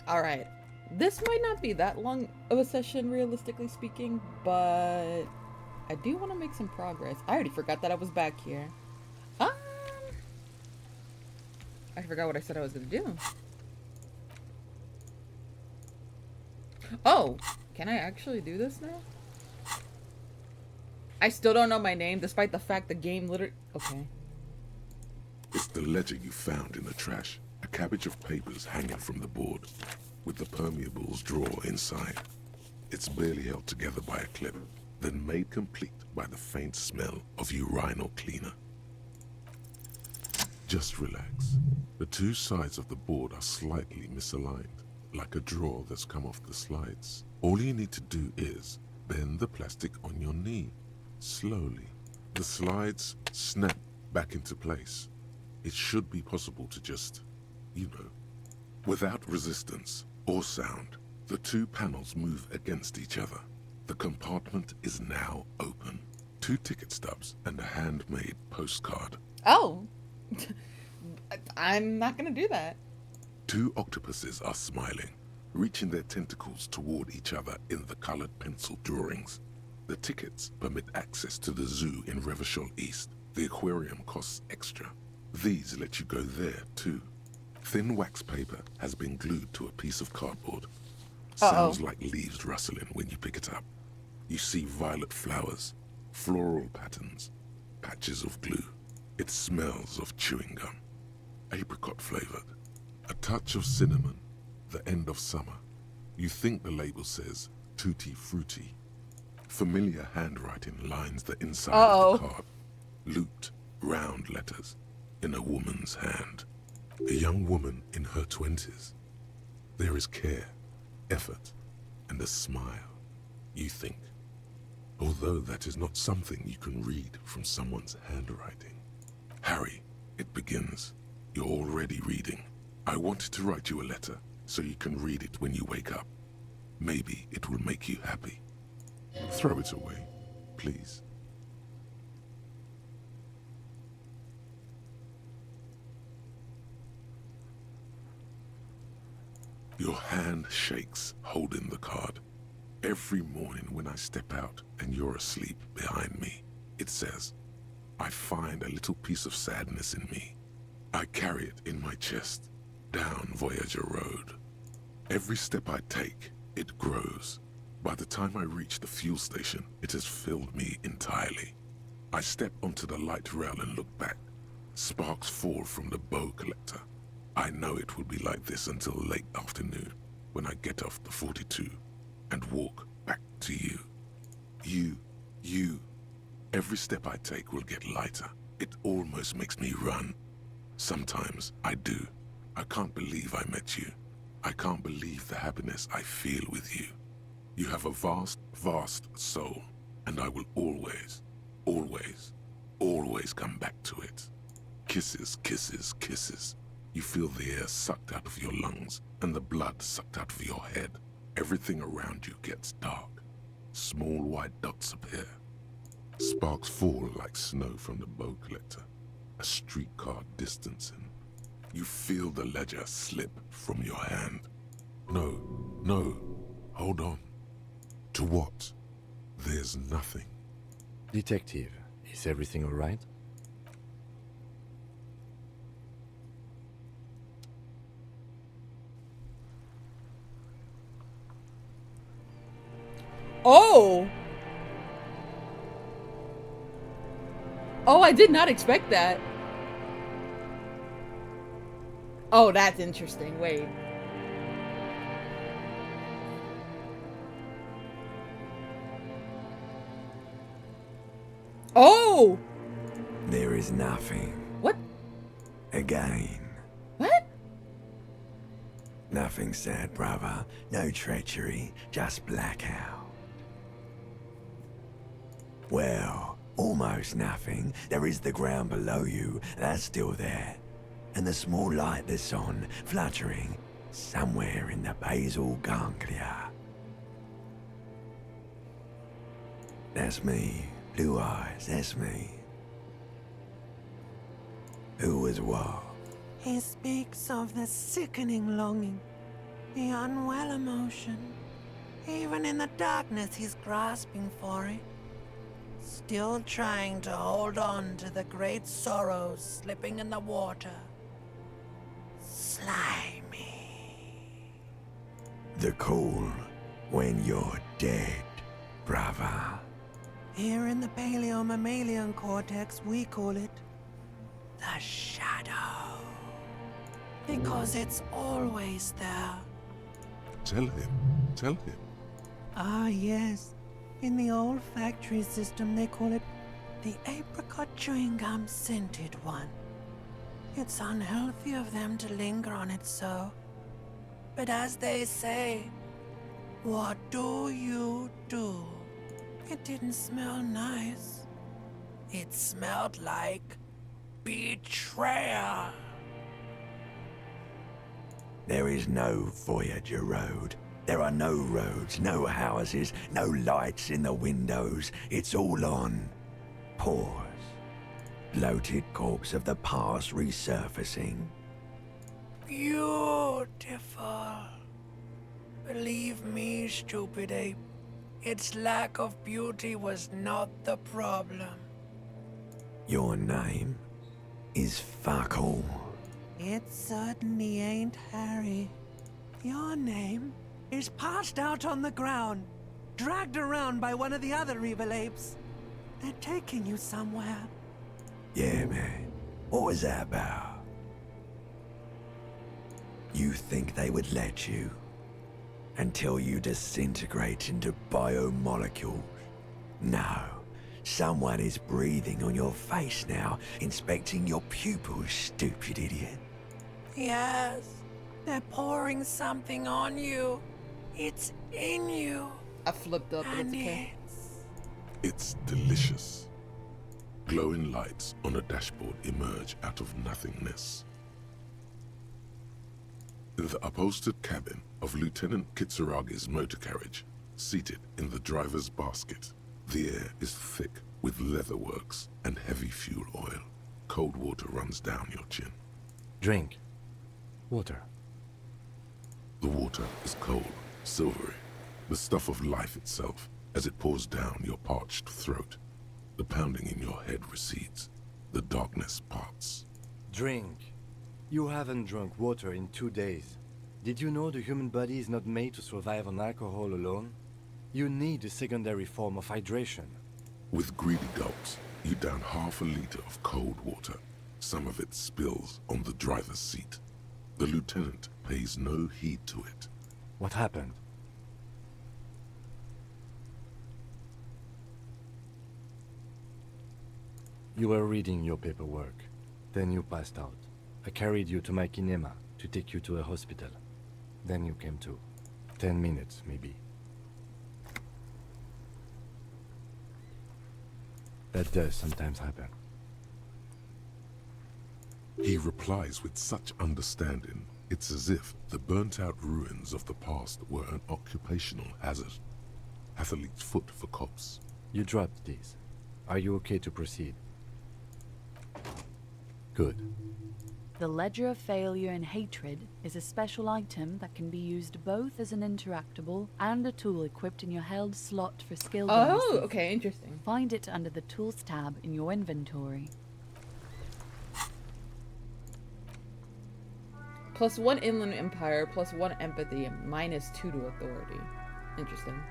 Alright. This might not be that long of a session, realistically speaking, but I do want to make some progress. I already forgot that I was back here. Um, I forgot what I said I was going to do. Oh, can I actually do this now? I still don't know my name, despite the fact the game literally... Okay. It's the ledger you found in the trash. A cabbage of papers hanging from the board, with the permeables drawer inside. It's barely held together by a clip, then made complete by the faint smell of urinal cleaner. Just relax. The two sides of the board are slightly misaligned, like a drawer that's come off the slides. All you need to do is bend the plastic on your knee, slowly. The slides snap back into place. It should be possible to just, without resistance or sound, the two panels move against each other. The compartment is now open. 2 ticket stubs and a handmade postcard. Oh. I'm not gonna do that. 2 octopuses are smiling, reaching their tentacles toward each other in the colored pencil drawings. The tickets permit access to the zoo in Revachol East. The aquarium costs extra. These let you go there, too. Thin wax paper has been glued to a piece of cardboard. Sounds like leaves rustling when you pick it up. You see violet flowers, floral patterns, patches of glue. It smells of chewing gum, apricot flavored, a touch of cinnamon, the end of summer. You think the label says tutti frutti. Familiar handwriting lines the inside of the card. Looped, round letters in a woman's hand. A young woman in her 20s. There is care, effort, and a smile, you think. Although that is not something you can read from someone's handwriting. Harry, it begins. You're already reading. I wanted to write you a letter so you can read it when you wake up. Maybe it will make you happy. Throw it away, please. Your hand shakes, holding the card. Every morning when I step out and you're asleep behind me, it says, I find a little piece of sadness in me. I carry it in my chest, down Voyager Road. Every step I take, it grows. By the time I reach the fuel station, it has filled me entirely. I step onto the light rail and look back. Sparks fall from the bow collector. I know it will be like this until late afternoon, when I get off the 42 and walk back to you. You. Every step I take will get lighter. It almost makes me run. Sometimes I do. I can't believe I met you. I can't believe the happiness I feel with you. You have a vast, vast soul, and I will always, always, always come back to it. Kisses, kisses, kisses. You feel the air sucked out of your lungs and the blood sucked out of your head. Everything around you gets dark. Small white dots appear. Sparks fall like snow from the bow collector. A streetcar distancing. You feel the ledger slip from your hand. No, hold on. To what? There's nothing. Detective, is everything all right? Oh! Oh, I did not expect that. Oh, that's interesting. Wait. Oh! There is nothing. What? Again. What? Nothing sad, brother. No treachery, just blackout. Well, almost nothing. There is the ground below you, that's still there. And the small light that's on, fluttering, somewhere in the basal ganglia. That's me. Blue eyes, that's me. Who was what? He speaks of the sickening longing The unwell emotion. Even in the darkness, he's grasping for it. Still trying to hold on to the great sorrows slipping in the water. Slimy. The call when you're dead, brother. Here in the paleo-mammalian cortex, we call it the shadow. Because it's always there. Tell him. Tell him. Ah, yes. In the olfactory system, they call it the apricot chewing gum scented one. It's unhealthy of them to linger on it so. But as they say, what do you do? It didn't smell nice. It smelled like betrayal. There is no Voyager Road. There are no roads, no houses, no lights in the windows. It's all on pause. Bloated corpse of the past resurfacing. Beautiful. Believe me, stupid ape, its lack of beauty was not the problem. Your name is fuck all. It certainly ain't Harry. Your name is passed out on the ground, dragged around by one of the other evil apes. They're taking you somewhere. Yeah, man. What was that about? You think they would let you? Until you disintegrate into biomolecules? No. Someone is breathing on your face now, inspecting your pupils, stupid idiot. Yes, they're pouring something on you. It's in you. I flipped up, but it's And okay. it's... Delicious. Glowing lights on a dashboard emerge out of nothingness. The upholstered cabin of Lieutenant Kitsuragi's motor carriage, seated in the driver's basket. The air is thick with leatherworks and heavy fuel oil. Cold water runs down your chin. Drink. Water. The water is cold, silvery, the stuff of life itself as it pours down your parched throat. The pounding in your head recedes. The darkness parts. Drink. You haven't drunk water in 2 days. Did you know the human body is not made to survive on alcohol alone? You need a secondary form of hydration. With greedy gulps, you down half a liter of cold water. Some of it spills on the driver's seat. The lieutenant pays no heed to it. What happened? You were reading your paperwork. Then you passed out. I carried you to my kinema to take you to a hospital. Then you came to. 10 minutes, maybe. That does sometimes happen. He replies with such understanding, it's as if the burnt-out ruins of the past were an occupational hazard. Athlete's foot for cops. You dropped these. Are you okay to proceed? Good. The Ledger of Failure and Hatred is a special item that can be used both as an interactable and a tool equipped in your held slot for skill bonuses. Oh, okay, interesting. Find it under the Tools tab in your inventory. +1 Inland Empire, +1 Empathy, and -2 to Authority. Interesting.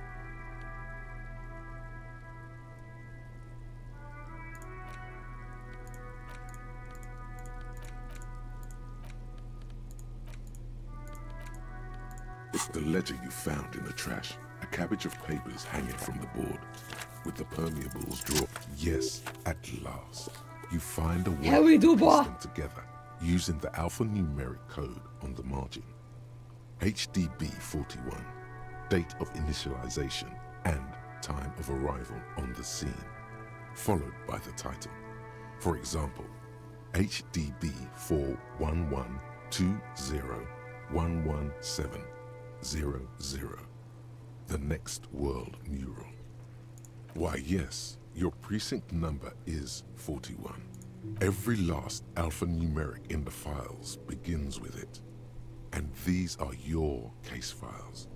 It's the ledger you found in the trash. A cabbage of papers hanging from the board. With the permeables drawn. Yes, at last. You find a way How we do, to piece boy? them together using the alphanumeric code on the margin. HDB 41. Date of initialization and time of arrival on the scene. Followed by the title. For example, HDB 41120117000. The next world mural. Why, yes, your precinct number is 41. Every last alphanumeric in the files begins with it. And these are your case files.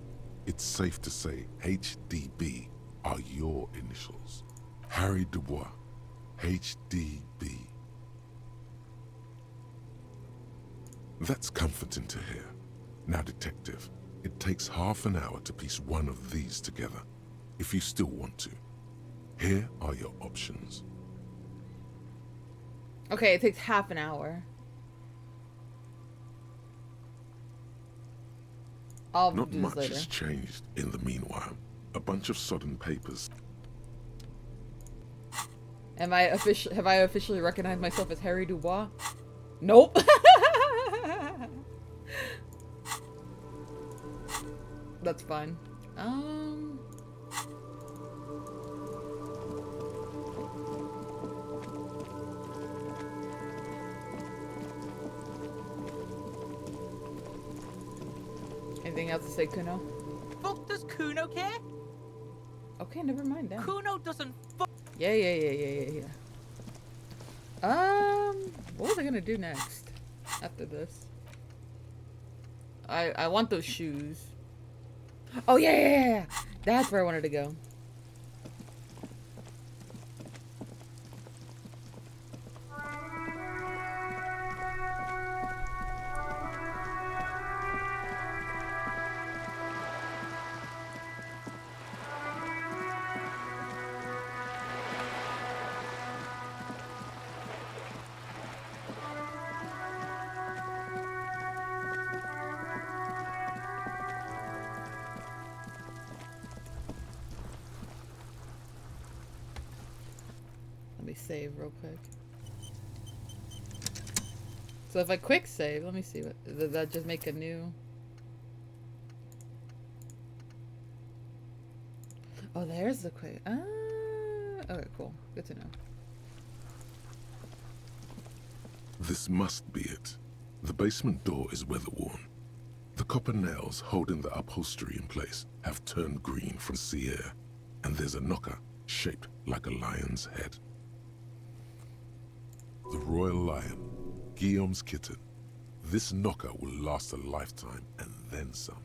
It's safe to say HDB are your initials. Harry Dubois, HDB. That's comforting to hear. Now, Detective, it takes half an hour to piece one of these together, if you still want to. Here are your options. Okay, it takes half an hour. I'll Not do this much later. has changed in the meanwhile. A bunch of sodden papers. Have I officially recognized myself as Harry Dubois? Nope. That's fine. Anything else to say, Kuno? Fuck does Kuno care? Okay, never mind then. Kuno doesn't fuck. Yeah. What was I gonna do next after this? I want those shoes. Oh yeah. That's where I wanted to go. Let me save real quick. So if I quick save, let me see what does that just make a new? Oh, there's the quick. Okay, cool. Good to know. This must be it. The basement door is weather-worn. The copper nails holding the upholstery in place have turned green from sea air, and there's a knocker shaped like a lion's head. The Royal Lion, Guillaume's kitten. This knocker will last a lifetime and then some.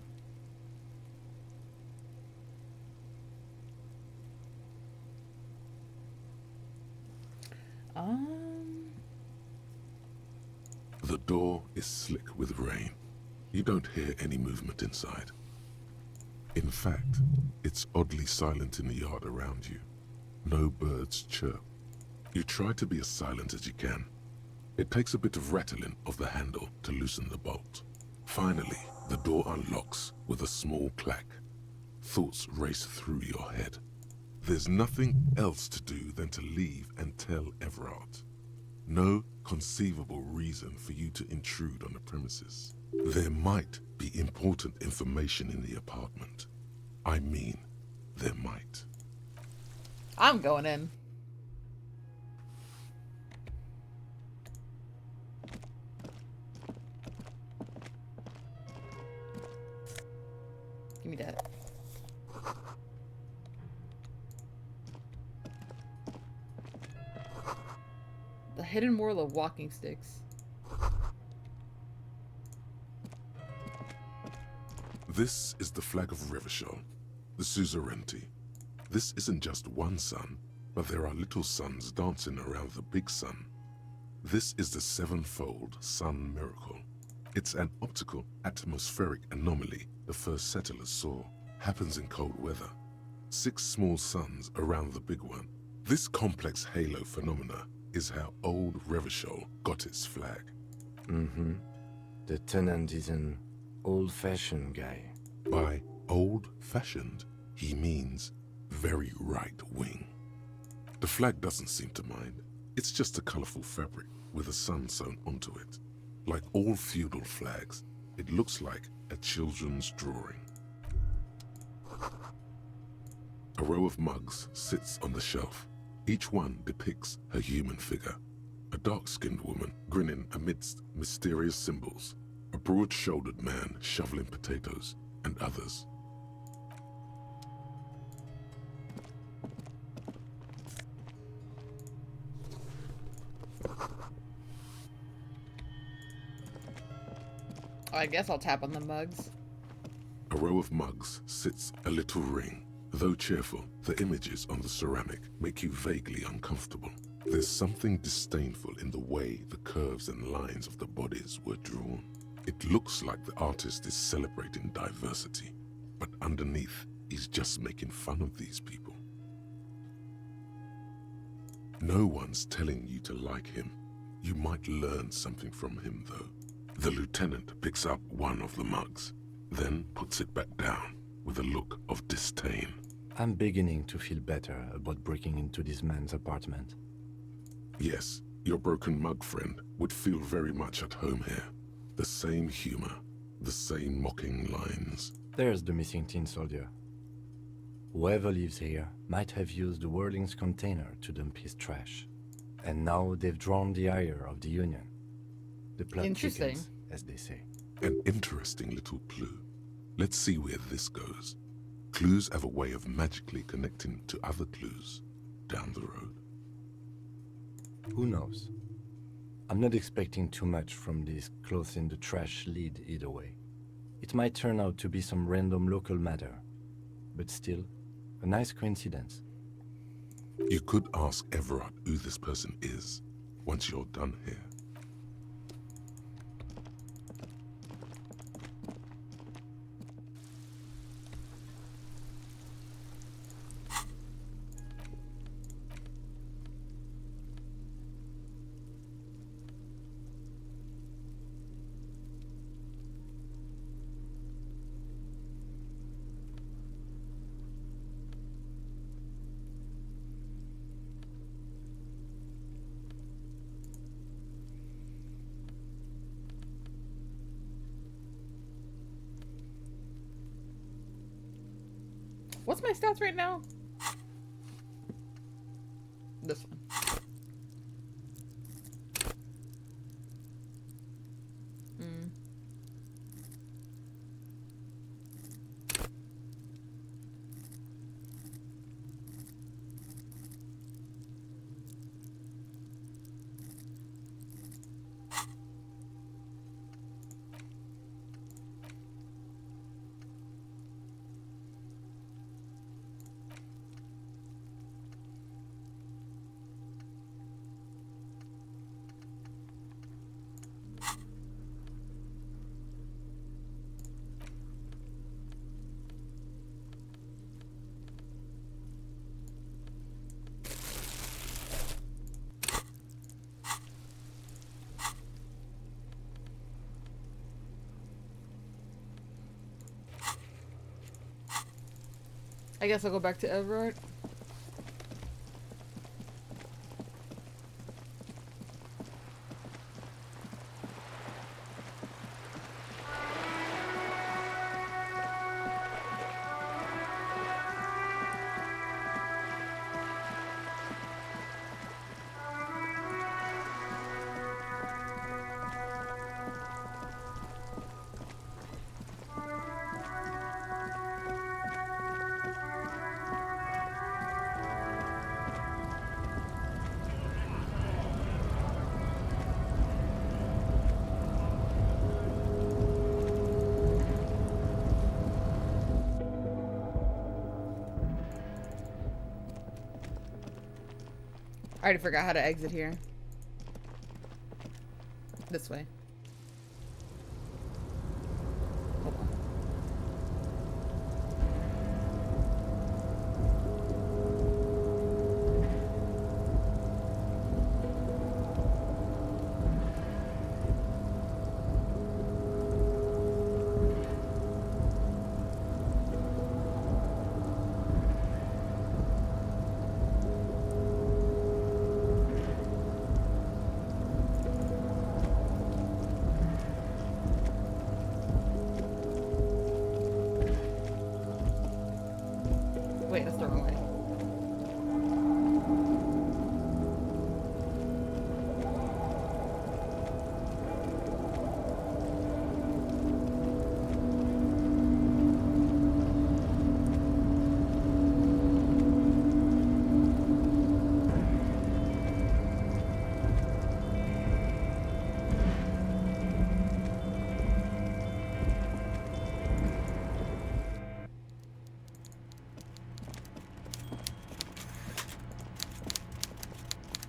The door is slick with rain. You don't hear any movement inside. In fact, it's oddly silent in the yard around you. No birds chirp. You try to be as silent as you can. It takes a bit of rattling of the handle to loosen the bolt. Finally, the door unlocks with a small clack. Thoughts race through your head. There's nothing else to do than to leave and tell Everard. No conceivable reason for you to intrude on the premises. There might be important information in the apartment. I mean, there might. I'm going in. Give me that. The hidden world of walking sticks. This is the flag of Revachol, the suzerainty. This isn't just one sun, but there are little suns dancing around the big sun. This is the sevenfold sun miracle. It's an optical atmospheric anomaly the first settlers saw. Happens in cold weather. 6 small suns around the big one. This complex halo phenomena is how old Revachol got its flag. The tenant is an old-fashioned guy. By old-fashioned, he means very right-wing. The flag doesn't seem to mind. It's just a colorful fabric with a sun sewn onto it. Like all feudal flags, it looks like a children's drawing. A row of mugs sits on the shelf. Each one depicts a human figure. A dark-skinned woman grinning amidst mysterious symbols. A broad-shouldered man shoveling potatoes, and others. I guess I'll tap on the mugs. A row of mugs sits a little ring. Though cheerful, the images on the ceramic make you vaguely uncomfortable. There's something disdainful in the way the curves and lines of the bodies were drawn. It looks like the artist is celebrating diversity, but underneath, he's just making fun of these people. No one's telling you to like him. You might learn something from him, though. The lieutenant picks up one of the mugs, then puts it back down with a look of disdain. I'm beginning to feel better about breaking into this man's apartment. Yes, your broken mug friend would feel very much at home here. The same humor, the same mocking lines. There's the missing tin soldier. Whoever lives here might have used the Whirling's container to dump his trash. And now they've drawn the ire of the Union. The plot Interesting. thickens, as they say. An interesting little clue. Let's see where this goes. Clues have a way of magically connecting to other clues down the road. Who knows? I'm not expecting too much from this clothes in the trash lead either way. It might turn out to be some random local matter, but still, a nice coincidence. You could ask Everard who this person is once you're done here. What's my stats right now? This one. I guess I'll go back to Everard. I already forgot how to exit here. This way. Hold on. Wait, that's the wrong way.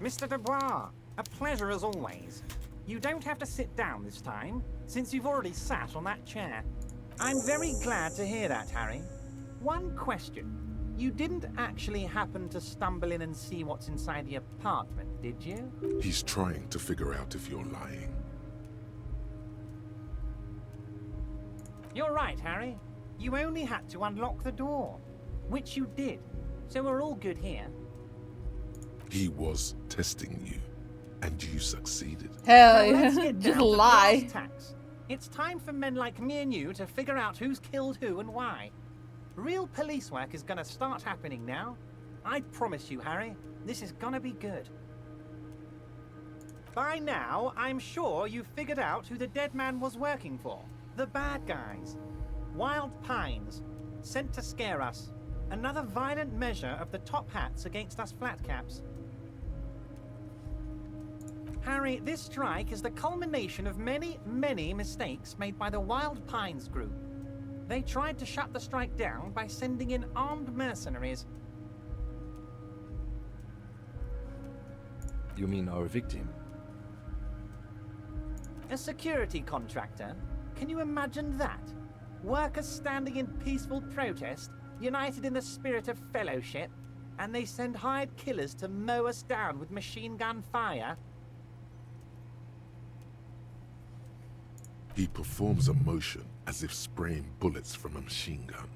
Mr. Dubois, a pleasure as always. You don't have to sit down this time, since you've already sat on that chair. I'm very glad to hear that, Harry. One question. You didn't actually happen to stumble in and see what's inside the apartment, did you? He's trying to figure out if you're lying. You're right, Harry. You only had to unlock the door, which you did. So we're all good here. He was testing you, and you succeeded. Hell Now let's yeah. get Just down to lie. brass tacks. It's time for men like me and you to figure out who's killed who and why. Real police work is gonna start happening now. I promise you, Harry, this is gonna be good. By now, I'm sure you've figured out who the dead man was working for. The bad guys. Wild Pines. Sent to scare us. Another violent measure of the top hats against us flatcaps. Harry, this strike is the culmination of many, many mistakes made by the Wild Pines group. They tried to shut the strike down by sending in armed mercenaries. You mean our victim? A security contractor? Can you imagine that? Workers standing in peaceful protest, united in the spirit of fellowship, and they send hired killers to mow us down with machine gun fire? He performs a motion as if spraying bullets from a machine gun.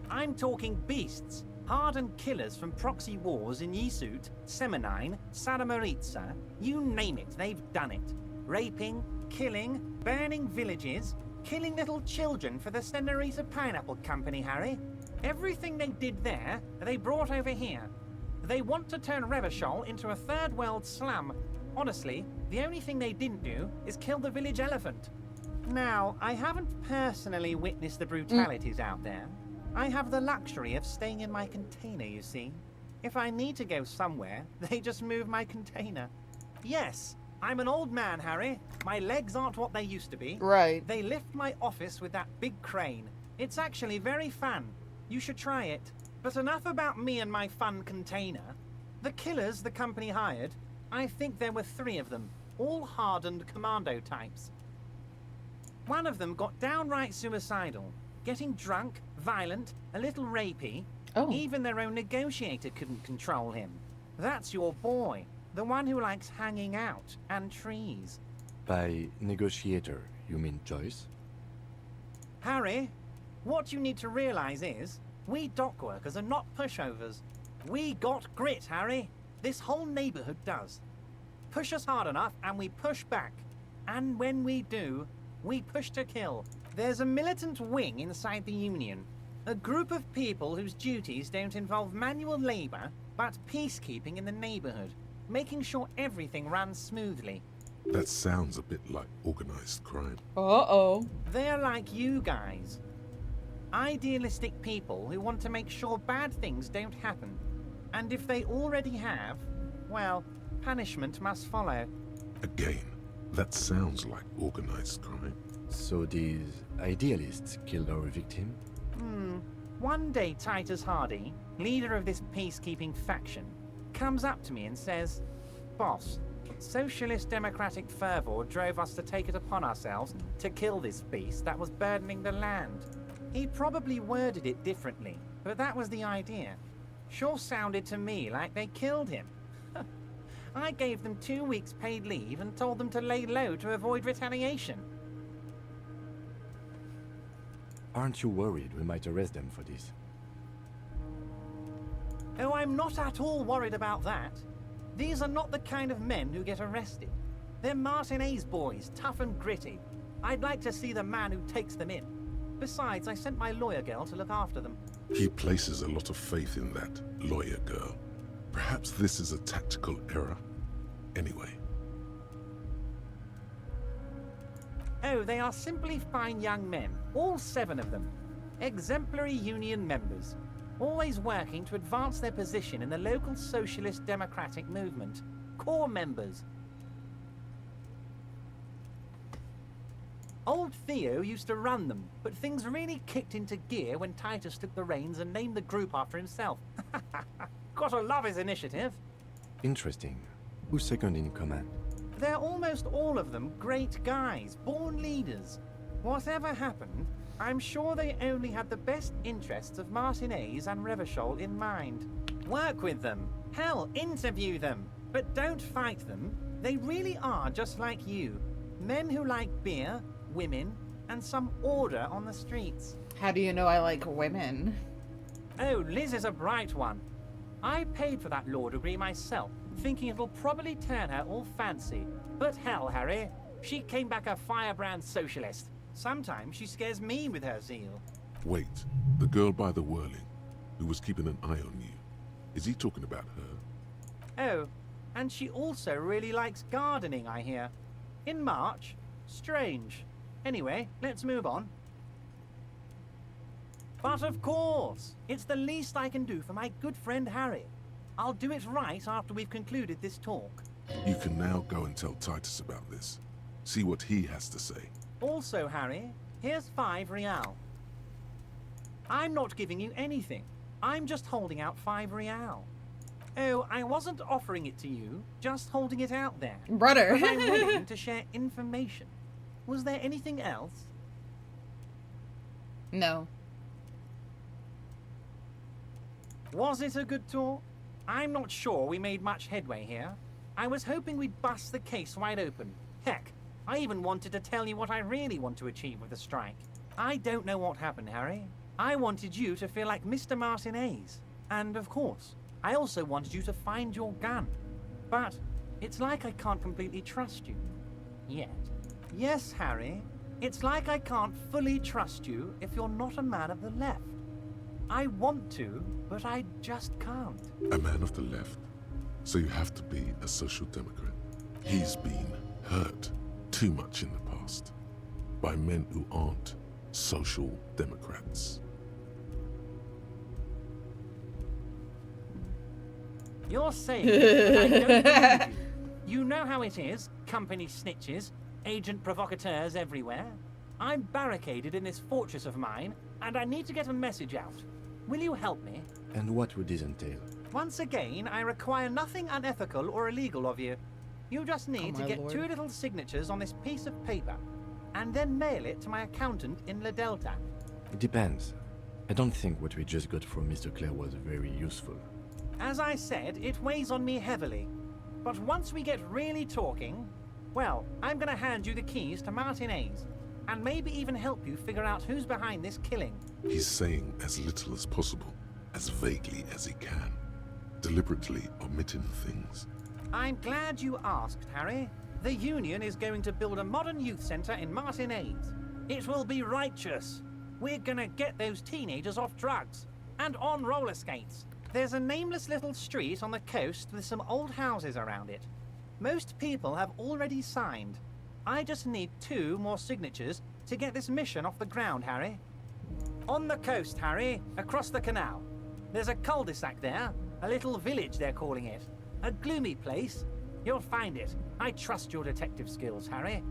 I'm talking beasts. Hardened killers from proxy wars in Yisut, Semenine, Saramaritsa, you name it, they've done it. Raping, killing, burning villages, killing little children for the Senorita Pineapple Company, Harry. Everything they did there, they brought over here. They want to turn Revachol into a third world slum. Honestly, the only thing they didn't do is kill the village elephant. Now, I haven't personally witnessed the brutalities out there. I have the luxury of staying in my container, you see. If I need to go somewhere, they just move my container. Yes, I'm an old man, Harry. My legs aren't what they used to be. Right. They lift my office with that big crane. It's actually very fun. You should try it. But enough about me and my fun container. The killers the company hired, I think there were 3 of them, all hardened commando types. One of them got downright suicidal, getting drunk, violent, a little rapey. Oh. Even their own negotiator couldn't control him. That's your boy, the one who likes hanging out and trees. By negotiator, you mean Joyce? Harry, what you need to realize is, we dock workers are not pushovers. We got grit, Harry. This whole neighborhood does. Push us hard enough and we push back. And when we do, we push to kill. There's a militant wing inside the Union. A group of people whose duties don't involve manual labor, but peacekeeping in the neighborhood. Making sure everything runs smoothly. That sounds a bit like organized crime. Uh-oh. They're like you guys. Idealistic people who want to make sure bad things don't happen. And if they already have, well, punishment must follow. Again, that sounds like organized crime. So these idealists killed our victim? One day Titus Hardy, leader of this peacekeeping faction, comes up to me and says, "Boss, socialist democratic fervor drove us to take it upon ourselves to kill this beast that was burdening the land." He probably worded it differently, but that was the idea. Sure sounded to me like they killed him. I gave them 2 weeks paid leave and told them to lay low to avoid retaliation. Aren't you worried we might arrest them for this? Oh, I'm not at all worried about that. These are not the kind of men who get arrested. They're Martinez boys, tough and gritty. I'd like to see the man who takes them in. Besides, I sent my lawyer girl to look after them. He places a lot of faith in that lawyer girl. Perhaps this is a tactical error. Anyway, Oh, they are simply fine young men, all 7 of them. Exemplary union members, always working to advance their position in the local socialist democratic movement. Core members. Old Theo used to run them, but things really kicked into gear when Titus took the reins and named the group after himself. Gotta love his initiative. Interesting. Who's second in command? They're almost all of them great guys, born leaders. Whatever happened, I'm sure they only had the best interests of Martinez and Revachol in mind. Work with them. Hell, interview them. But don't fight them. They really are just like you. Men who like beer, women, and some order on the streets. How do you know I like women? Oh, Liz is a bright one. I paid for that law degree myself, thinking it'll probably turn her all fancy. But hell, Harry, she came back a firebrand socialist. Sometimes she scares me with her zeal. Wait, the girl by the whirling, who was keeping an eye on you. Is he talking about her? Oh, and she also really likes gardening, I hear. In March? Strange. Anyway, let's move on. But of course, it's the least I can do for my good friend Harry. I'll do it right after we've concluded this talk. You can now go and tell Titus about this. See what he has to say. Also, Harry, here's 5 real. I'm not giving you anything. I'm just holding out 5 real. Oh, I wasn't offering it to you, just holding it out there. Brother. But I'm willing to share information. Was there anything else? No. Was it a good talk? I'm not sure we made much headway here. I was hoping we'd bust the case wide open. Heck, I even wanted to tell you what I really want to achieve with the strike. I don't know what happened, Harry. I wanted you to feel like Mr. Martinez. And of course, I also wanted you to find your gun. But it's like I can't completely trust you. Yet. Yes, Harry. It's like I can't fully trust you if you're not a man of the left. I want to, but I just can't. A man of the left. So you have to be a social democrat. He's been hurt too much in the past by men who aren't social democrats. You're saying that I don't believe you. You know how it is, company snitches, agent provocateurs everywhere. I'm barricaded in this fortress of mine, and I need to get a message out. Will you help me? And what would this entail? Once again, I require nothing unethical or illegal of you. You just need to my get lord. 2 little signatures on this piece of paper, and then mail it to my accountant in La Delta. It depends. I don't think what we just got from Mr. Clare was very useful. As I said, it weighs on me heavily. But once we get really talking, well, I'm gonna hand you the keys to Martinez, and maybe even help you figure out who's behind this killing. He's saying as little as possible, as vaguely as he can, deliberately omitting things. I'm glad you asked, Harry. The Union is going to build a modern youth centre in Martinez. It will be righteous. We're gonna get those teenagers off drugs and on roller skates. There's a nameless little street on the coast with some old houses around it. Most people have already signed. I just need 2 more signatures to get this mission off the ground, Harry. On the coast, Harry, across the canal. There's a cul-de-sac there, a little village they're calling it. A gloomy place. You'll find it. I trust your detective skills, Harry.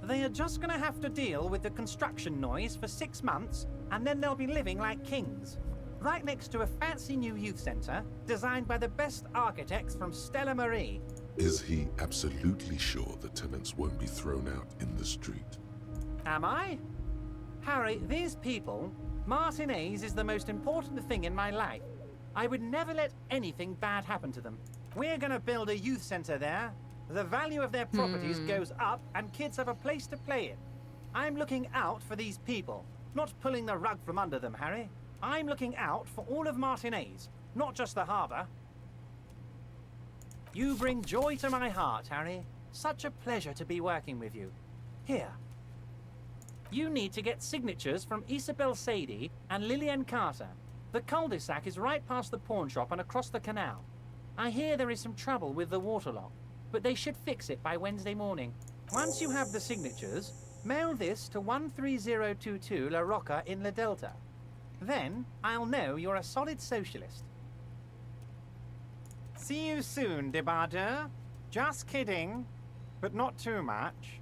They are just gonna have to deal with the construction noise for 6 months, and then they'll be living like kings. Right next to a fancy new youth centre, designed by the best architects from Stella Marie. Is he absolutely sure the tenants won't be thrown out in the street? Am I? Harry, these people, Martinez is the most important thing in my life. I would never let anything bad happen to them. We're gonna build a youth centre there. The value of their properties goes up and kids have a place to play in. I'm looking out for these people, not pulling the rug from under them, Harry. I'm looking out for all of Martinez, not just the harbour. You bring joy to my heart, Harry. Such a pleasure to be working with you. Here. You need to get signatures from Isabel Sadie and Lillian Carter. The cul-de-sac is right past the pawn shop and across the canal. I hear there is some trouble with the water lock, but they should fix it by Wednesday morning. Once you have the signatures, mail this to 13022 La Rocca in La Delta. Then I'll know you're a solid socialist. See you soon, debardeur. Just kidding, but not too much.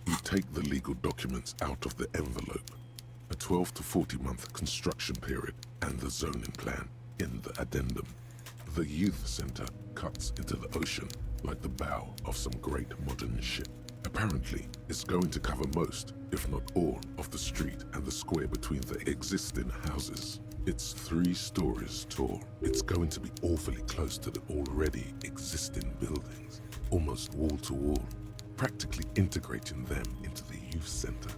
You take the legal documents out of the envelope, a 12 to 40 month construction period, and the zoning plan in the addendum. The youth center cuts into the ocean like the bow of some great modern ship. Apparently, it's going to cover most, if not all, of the street and the square between the existing houses. It's 3 stories tall. It's going to be awfully close to the already existing buildings, almost wall to wall, practically integrating them into the youth center.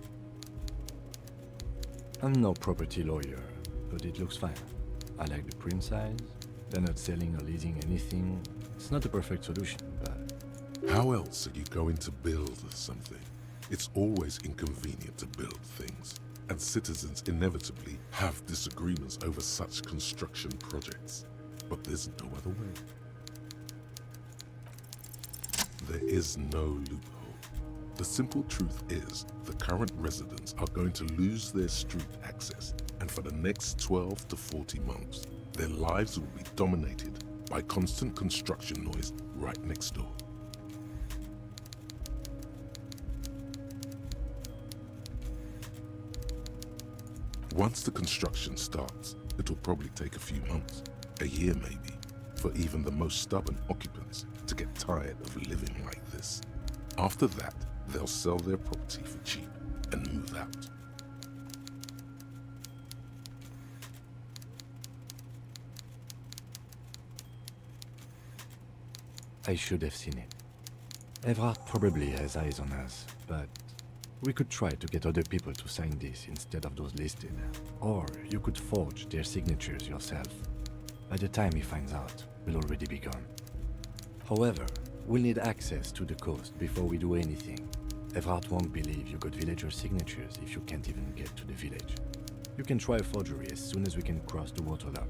I'm no property lawyer, but it looks fine. I like the print size. They're not selling or leasing anything. It's not a perfect solution, but... How else are you going to build something? It's always inconvenient to build things, and citizens inevitably have disagreements over such construction projects. But there's no other way. There is no loophole. The simple truth is, the current residents are going to lose their street access, and for the next 12 to 40 months, their lives will be dominated by constant construction noise right next door. Once the construction starts, it'll probably take a few months, a year maybe, for even the most stubborn occupants to get tired of living like this. After that, they'll sell their property for cheap and move out. I should have seen it. Evrard probably has eyes on us, but we could try to get other people to sign this instead of those listed. Or you could forge their signatures yourself. By the time he finds out, we'll already be gone. However, we'll need access to the coast before we do anything. Evrard won't believe you got villager signatures if you can't even get to the village. You can try a forgery as soon as we can cross the waterlock.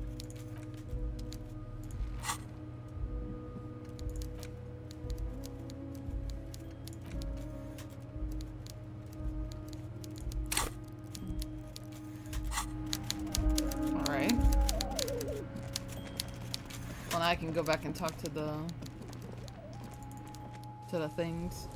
I can go back and talk to the things.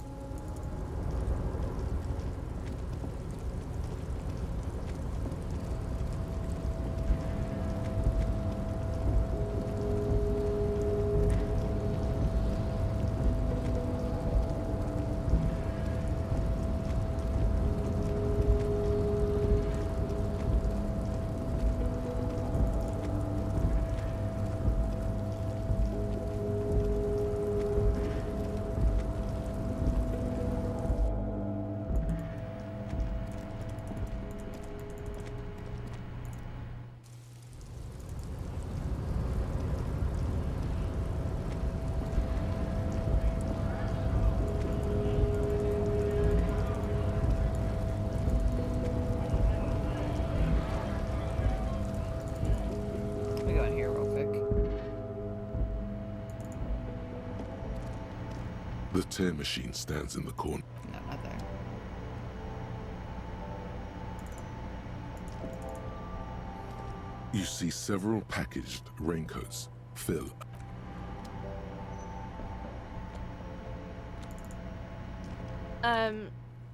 The tear machine stands in the corner. No, not there. You see several packaged raincoats. Phil.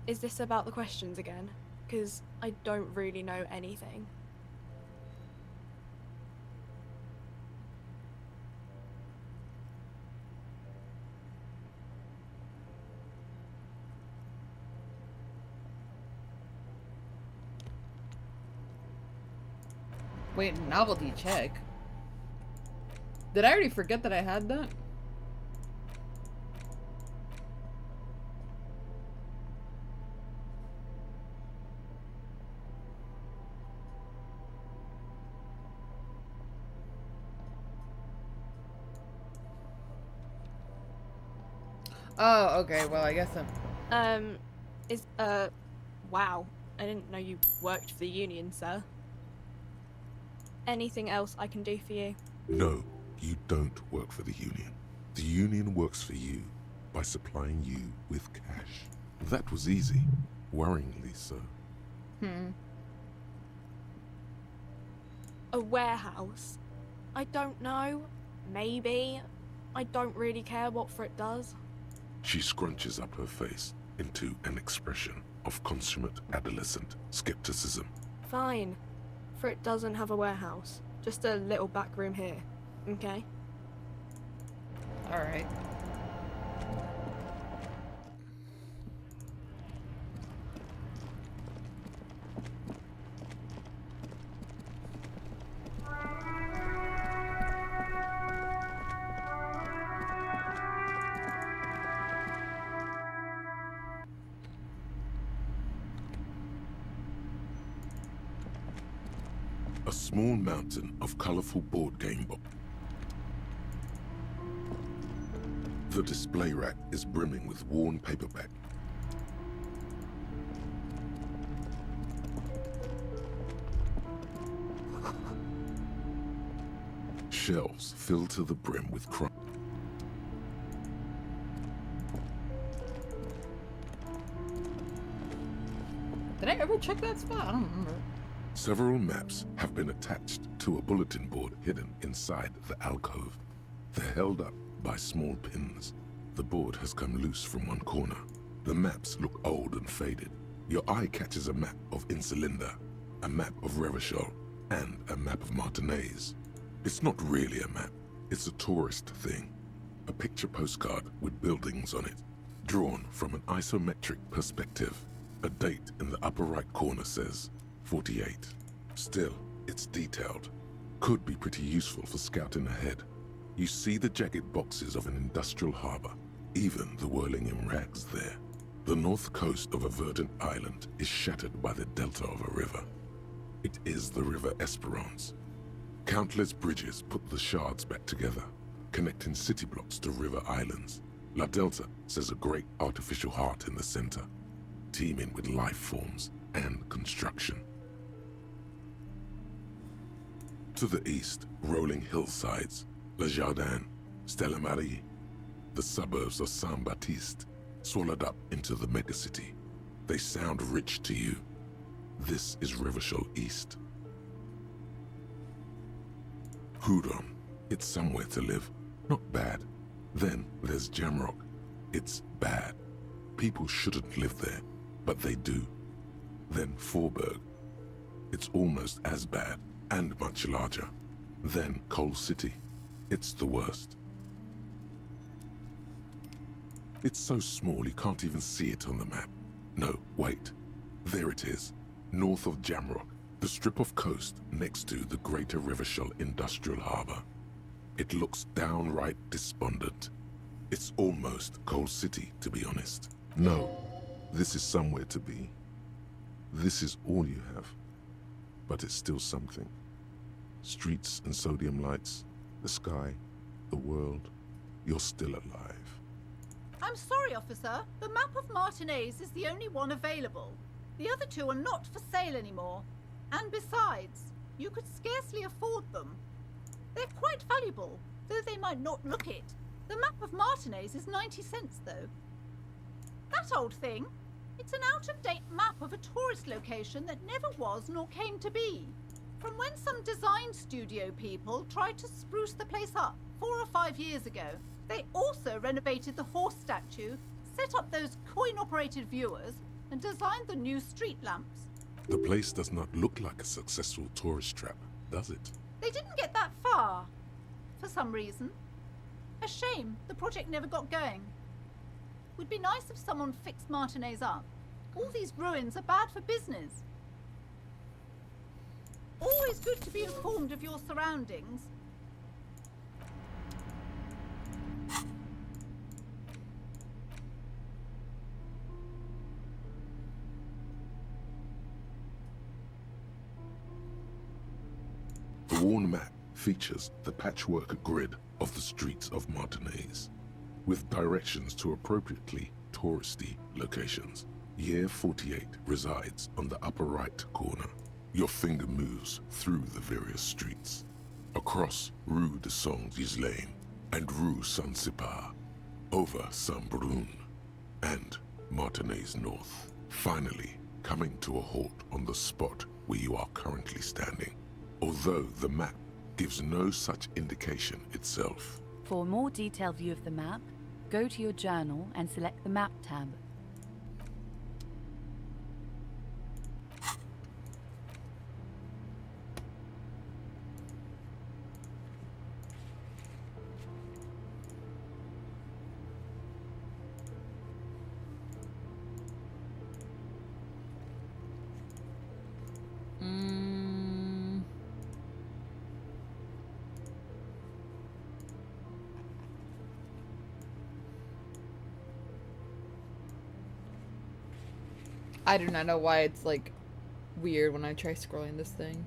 Is this about the questions again? Because I don't really know anything. Wait, novelty check? Did I already forget that I had that? Oh, okay, well, I guess I'm... Wow. I didn't know you worked for the Union, sir. Anything else I can do for you? No, you don't work for the Union. The Union works for you by supplying you with cash. That was easy. Worryingly so. A warehouse? I don't know. Maybe. I don't really care what for it does. She scrunches up her face. into an expression of consummate adolescent skepticism. Fine. For it doesn't have a warehouse. Just a little back room here. Okay? Alright. A small mountain of colorful board game boxes. The display rack is brimming with worn paperback. Shelves filled to the brim with crap. Did I ever check that spot? I don't remember. Several maps have been attached to a bulletin board hidden inside the alcove. They're held up by small pins. The board has come loose from one corner. The maps look old and faded. Your eye catches a map of Insulinda, a map of Revachol, and a map of Martinez. It's not really a map. It's a tourist thing. A picture postcard with buildings on it, drawn from an isometric perspective. A date in the upper right corner says 48. Still, it's detailed. Could be pretty useful for scouting ahead. You see the jagged boxes of an industrial harbor, even the whirling in rags there. The north coast of a verdant island is shattered by the delta of a river. It is the River Esperance. Countless bridges put the shards back together, connecting city blocks to river islands. La Delta says a great artificial heart in the center, teeming with life forms and construction. To the east, rolling hillsides, Le Jardin, Stella Marie, the suburbs of Saint-Baptiste, swallowed up into the megacity. They sound rich to you. This is Revachol East. Houdon, it's somewhere to live. Not bad. Then there's Jamrock. It's bad. People shouldn't live there, but they do. Then Forberg. It's almost as bad, and much larger. Then Coal City. It's the worst. It's so small you can't even see it on the map. No, wait. There it is, north of Jamrock, the strip of coast next to the Greater Revachol Industrial Harbor. It looks downright despondent. It's almost Coal City, to be honest. No, this is somewhere to be. This is all you have. But it's still something. Streets and sodium lights, the sky, the world. You're still alive. I'm sorry, officer. The map of Martinez is the only one available. The other two are not for sale anymore. And besides, you could scarcely afford them. They're quite valuable, though they might not look it. The map of Martinez is 90 cents, though. That old thing? It's an out-of-date map of a tourist location that never was nor came to be. From when some design studio people tried to spruce the place up 4 or 5 years ago. They also renovated the horse statue, set up those coin-operated viewers, and designed the new street lamps. The place does not look like a successful tourist trap, does it? They didn't get that far, for some reason. A shame the project never got going. Would be nice if someone fixed Martinez up. All these ruins are bad for business. Always good to be informed of your surroundings. The worn map features the patchwork grid of the streets of Martinez, with directions to appropriately touristy locations. Year 48 resides on the upper right corner. Your finger moves through the various streets, across Rue de Saint-Ghislain and Rue Saint-Sipar, over Saint-Brun and Martinez North, finally coming to a halt on the spot where you are currently standing, although the map gives no such indication itself. For a more detailed view of the map, go to your journal and select the Map tab. I do not know why it's like weird when I try scrolling this thing.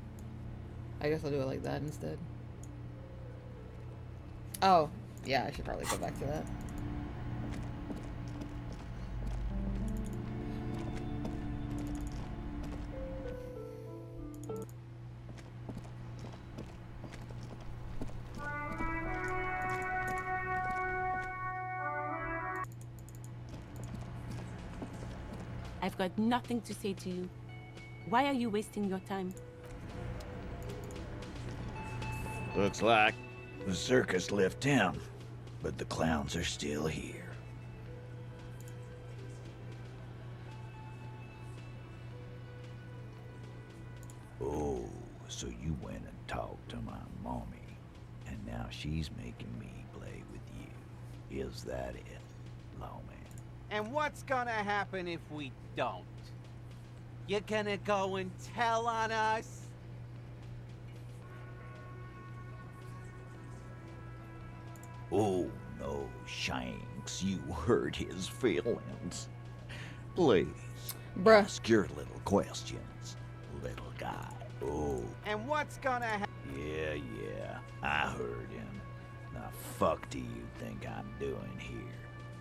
I guess I'll do it like that instead. Oh, yeah, I should probably go back to that. I've got nothing to say to you. Why are you wasting your time? Looks like the circus left town, but the clowns are still here. Oh, so you went and talked to my mommy, and now she's making me play with you. Is that it, lawman? And what's gonna happen if we don't? You're gonna go and tell on us? Oh, no, Shanks, you hurt his feelings. Please, Bruh. ask your little questions, little guy. Oh, And what's gonna happen? yeah, I heard him. The fuck do you think I'm doing here?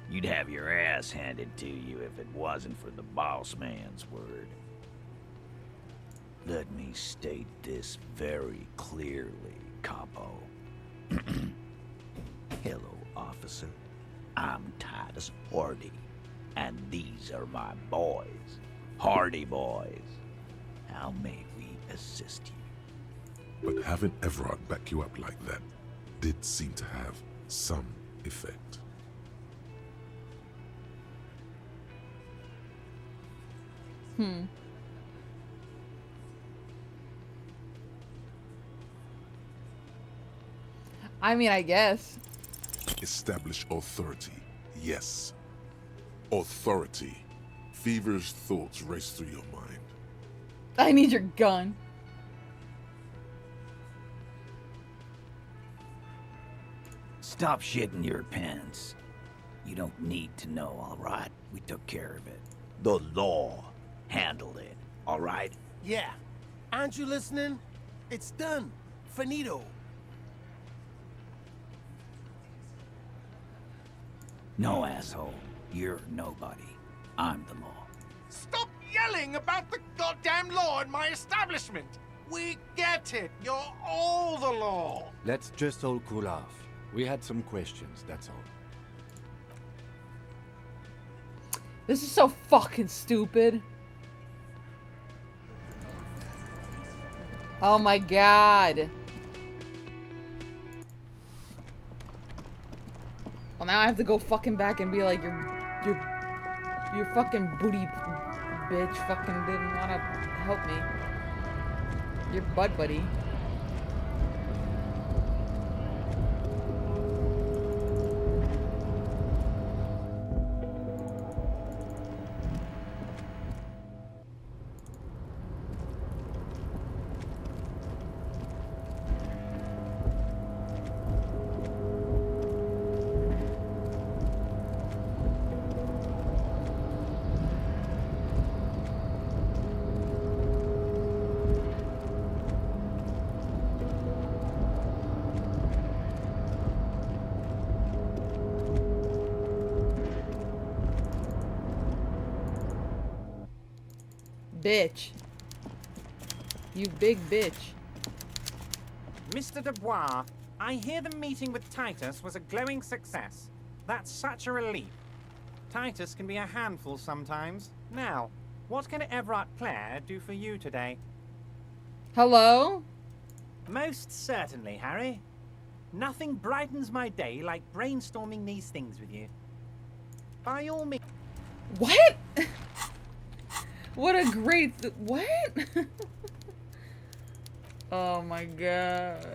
You'd have your ass handed to you if it wasn't for the boss man's word. Let me state this very clearly, Capo. Hello, officer. I'm Titus Hardy, and these are my boys. Hardy boys. How may we assist you? But having Everard back you up like that did seem to have some effect. I mean, I guess. Establish authority. Yes. Authority. Feverish thoughts race through your mind. I need your gun. Stop shitting your pants. You don't need to know, all right? We took care of it. The law handled it, all right? Yeah. Aren't you listening? It's done. Finito. No, asshole. You're nobody. I'm the law. Stop yelling about the goddamn law in my establishment. We get it. You're all the law. Let's just all cool off. We had some questions, that's all. This is so fucking stupid. Oh my god. Well, now I have to go fucking back and be like, your fucking booty bitch fucking didn't want to help me. Your butt buddy. Bitch. You big bitch. Mr. Dubois, I hear the meeting with Titus was a glowing success. That's such a relief. Titus can be a handful sometimes. Now, what can Everard Clare do for you today? Hello? Most certainly, Harry. Nothing brightens my day like brainstorming these things with you. By all means... What? What a great... what? Oh my god.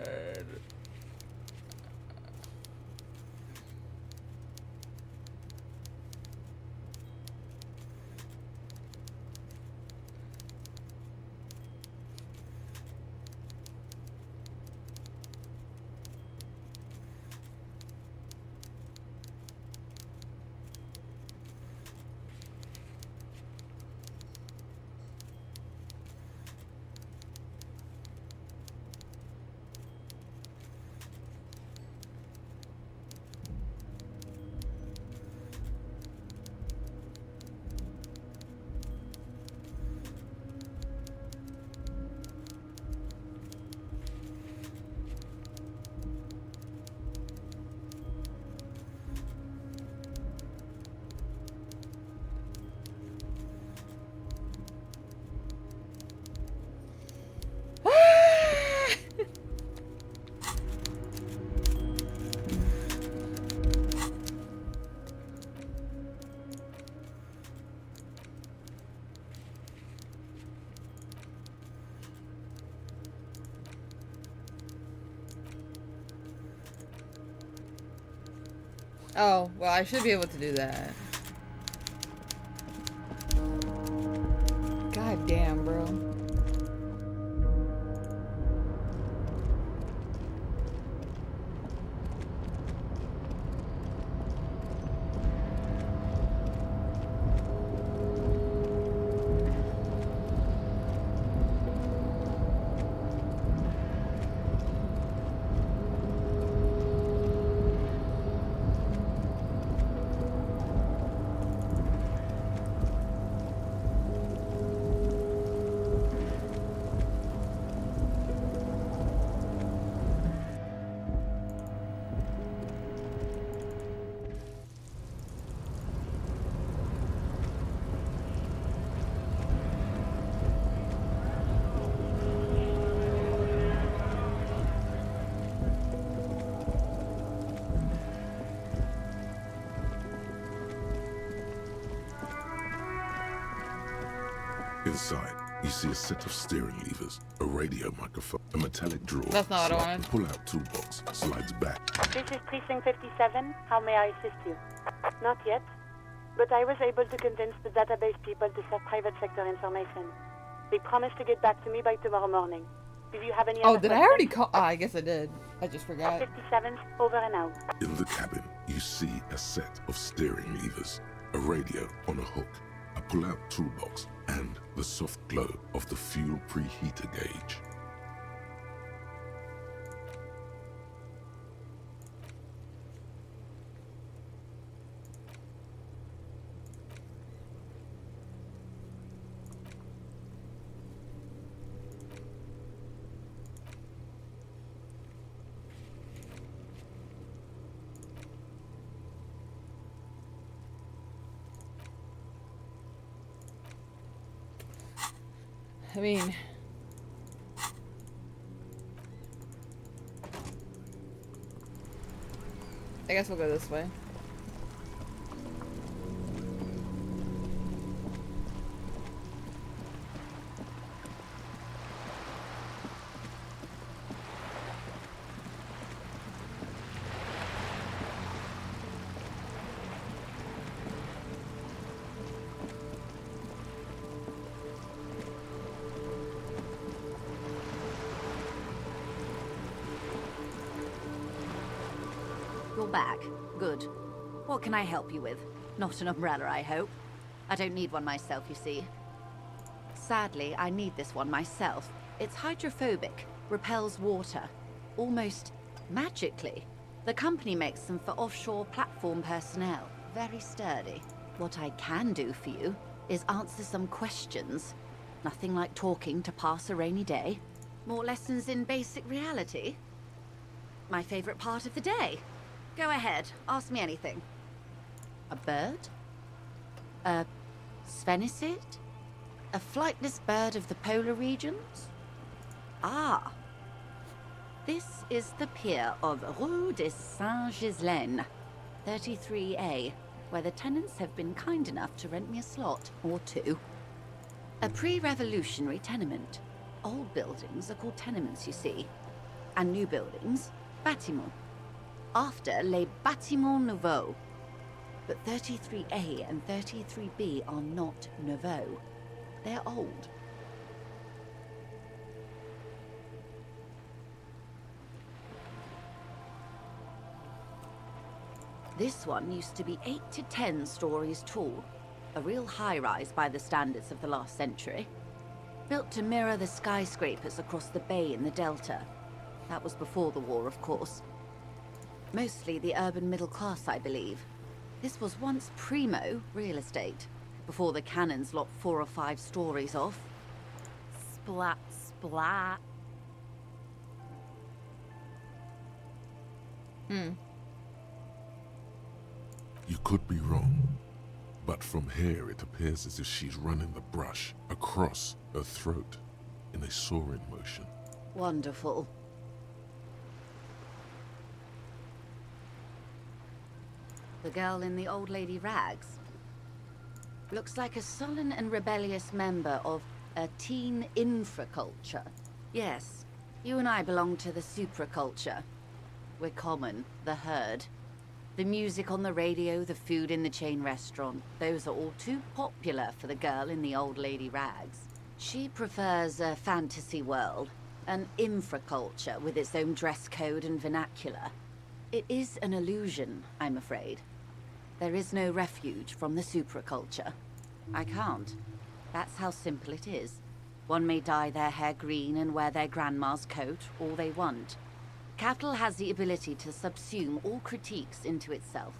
Oh, well, I should be able to do that. God damn, bro. Inside, you see a set of steering levers, a radio microphone, a metallic drawer. That's not what I wanted. Pull-out toolbox slides back. This is Precinct 57. How may I assist you? Not yet, but I was able to convince the database people to share private sector information. They promised to get back to me by tomorrow morning. Do you have any Oh, other did I questions? already call? Oh, I guess I did. I just forgot. 57, over and out. In the cabin, you see a set of steering levers, a radio on a hook, a pull-out toolbox, and the soft glow of the fuel preheater gauge. I mean, I guess we'll go this way. You're back. Good. What can I help you with? Not an umbrella, I hope. I don't need one myself, you see. Sadly, I need this one myself. It's hydrophobic, repels water, almost magically. The company makes them for offshore platform personnel. Very sturdy. What I can do for you is answer some questions. Nothing like talking to pass a rainy day. More lessons in basic reality. My favorite part of the day. Go ahead, ask me anything. A bird? A sphenicid? A flightless bird of the polar regions? Ah. This is the pier of Rue de Saint-Ghislain, 33A, where the tenants have been kind enough to rent me a slot or two. A pre-revolutionary tenement. Old buildings are called tenements, you see. And new buildings, bâtiments. After les bâtiments nouveaux. But 33A and 33B are not nouveaux. They're old. This one used to be 8 to 10 stories tall. A real high-rise by the standards of the last century. Built to mirror the skyscrapers across the bay in the Delta. That was before the war, of course. Mostly the urban middle class, I believe. This was once primo real estate, before the cannons lopped 4 or 5 stories off. Splat, splat. You could be wrong, but from here it appears as if she's running the brush across her throat in a soaring motion. Wonderful. The girl in the old lady rags. Looks like a sullen and rebellious member of a teen infraculture. Yes, you and I belong to the supraculture. We're common, the herd. The music on the radio, the food in the chain restaurant, those are all too popular for the girl in the old lady rags. She prefers a fantasy world, an infraculture with its own dress code and vernacular. It is an illusion, I'm afraid. There is no refuge from the supraculture. I can't. That's how simple it is. One may dye their hair green and wear their grandma's coat all they want. Capital has the ability to subsume all critiques into itself.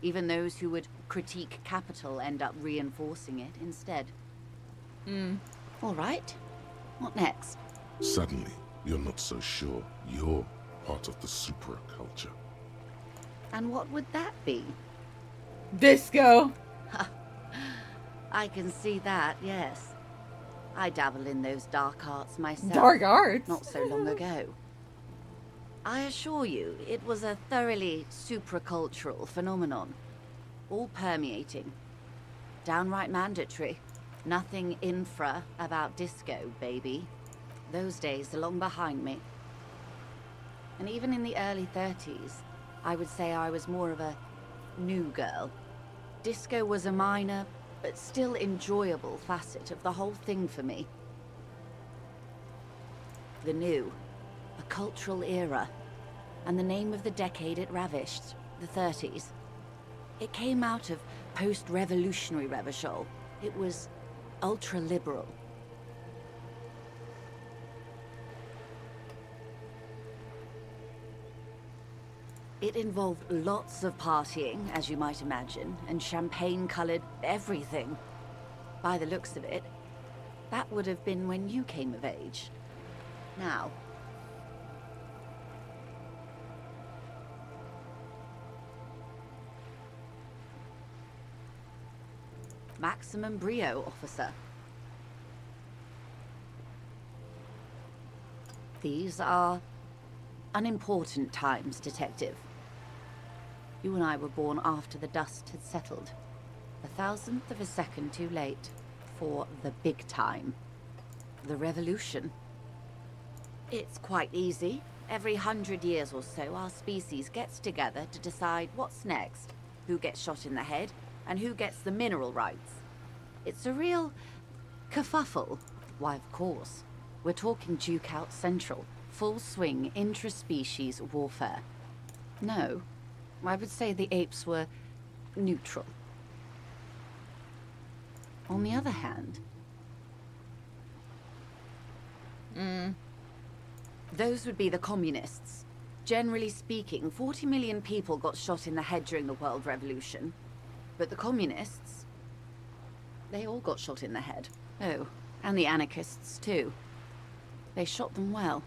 Even those who would critique capital end up reinforcing it instead. All right. What next? Suddenly, you're not so sure you're part of the supraculture. And what would that be? Disco! I can see that, yes. I dabble in those dark arts myself. Dark arts? Not so long ago. I assure you, it was a thoroughly supracultural phenomenon. All permeating. Downright mandatory. Nothing infra about disco, baby. Those days are long behind me. And even in the early 30s, I would say I was more of a new girl. Disco was a minor, but still enjoyable facet of the whole thing for me. The new. A cultural era. And the name of the decade it ravished, the 30s. It came out of post-revolutionary Revachol. It was ultra-liberal. It involved lots of partying, as you might imagine, and champagne-colored everything. By the looks of it, that would have been when you came of age. Now, maximum brio, officer. These are unimportant times, Detective. You and I were born after the dust had settled. 1,000th of a second too late for the big time. The revolution. It's quite easy. Every 100 years or so, our species gets together to decide what's next, who gets shot in the head, and who gets the mineral rights. It's a real kerfuffle. Why, of course. We're talking Duke out Central. Full swing intraspecies warfare. No, I would say the apes were neutral. On the other hand, those would be the communists. Generally speaking, 40 million people got shot in the head during the World Revolution. But the communists, they all got shot in the head. Oh, and the anarchists too. They shot them well.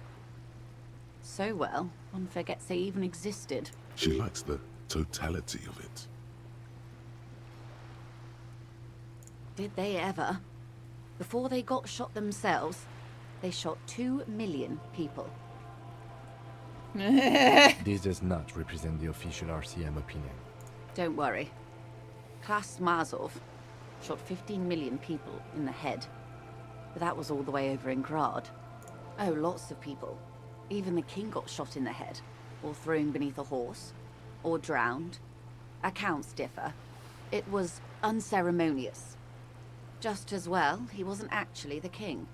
So well, one forgets they even existed. She likes the totality of it. Did they ever? Before they got shot themselves, they shot 2 million people. This does not represent the official RCM opinion. Don't worry. Klaus Mazov shot 15 million people in the head. But that was all the way over in Grad. Oh, lots of people. Even the king got shot in the head, or thrown beneath a horse, or drowned. Accounts differ. It was unceremonious. Just as well, he wasn't actually the king.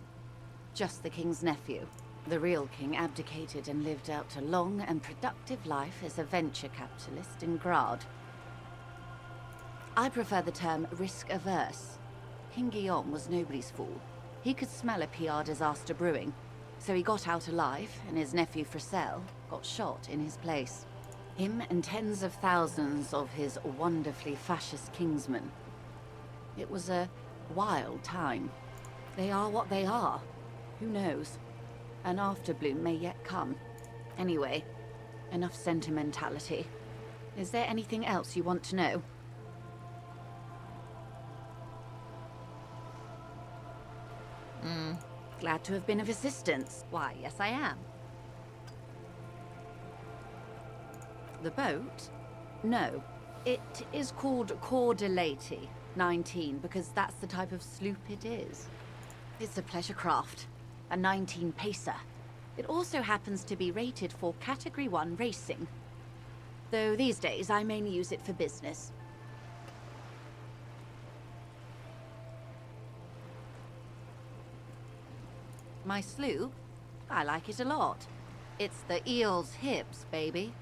Just the king's nephew. The real king abdicated and lived out a long and productive life as a venture capitalist in Grad. I prefer the term risk-averse. King Guillaume was nobody's fool. He could smell a PR disaster brewing, so he got out alive, and his nephew Fricelle got shot in his place. Him and tens of thousands of his wonderfully fascist kingsmen. It was a wild time. They are what they are. Who knows? An afterbloom may yet come. Anyway, enough sentimentality. Is there anything else you want to know? Glad to have been of assistance. Why, yes I am. The boat? No. It is called Cor de Leyte 19 because that's the type of sloop it is. It's a pleasure craft. A 19 pacer. It also happens to be rated for Category 1 racing. Though these days I mainly use it for business. My sloop? I like it a lot. It's the eel's hips, baby.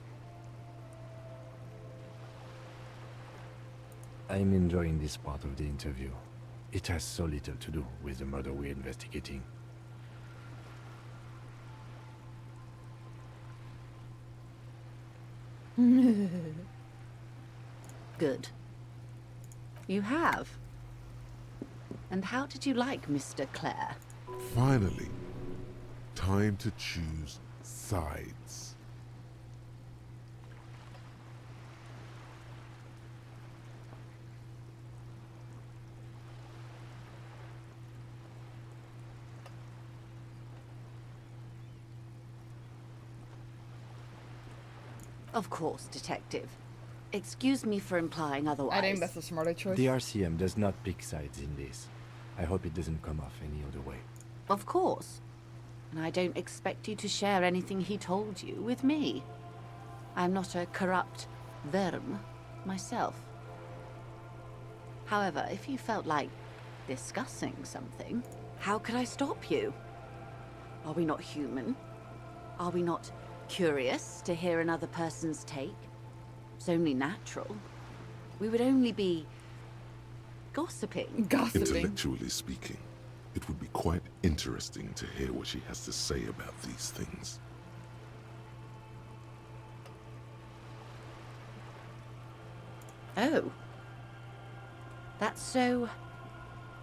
I'm enjoying this part of the interview. It has so little to do with the murder we're investigating. Good. You have. And how did you like Mr. Clare? Finally, time to choose sides. Of course, Detective. Excuse me for implying otherwise. I think that's a smarter choice. The RCM does not pick sides in this. I hope it doesn't come off any other way. Of course. And I don't expect you to share anything he told you with me. I'm not a corrupt verm myself. However, if you felt like discussing something, how could I stop you? Are we not human? Are we not curious to hear another person's take? It's only natural. We would only be gossiping. Intellectually speaking, it would be quite interesting to hear what she has to say about these things. Oh. That's so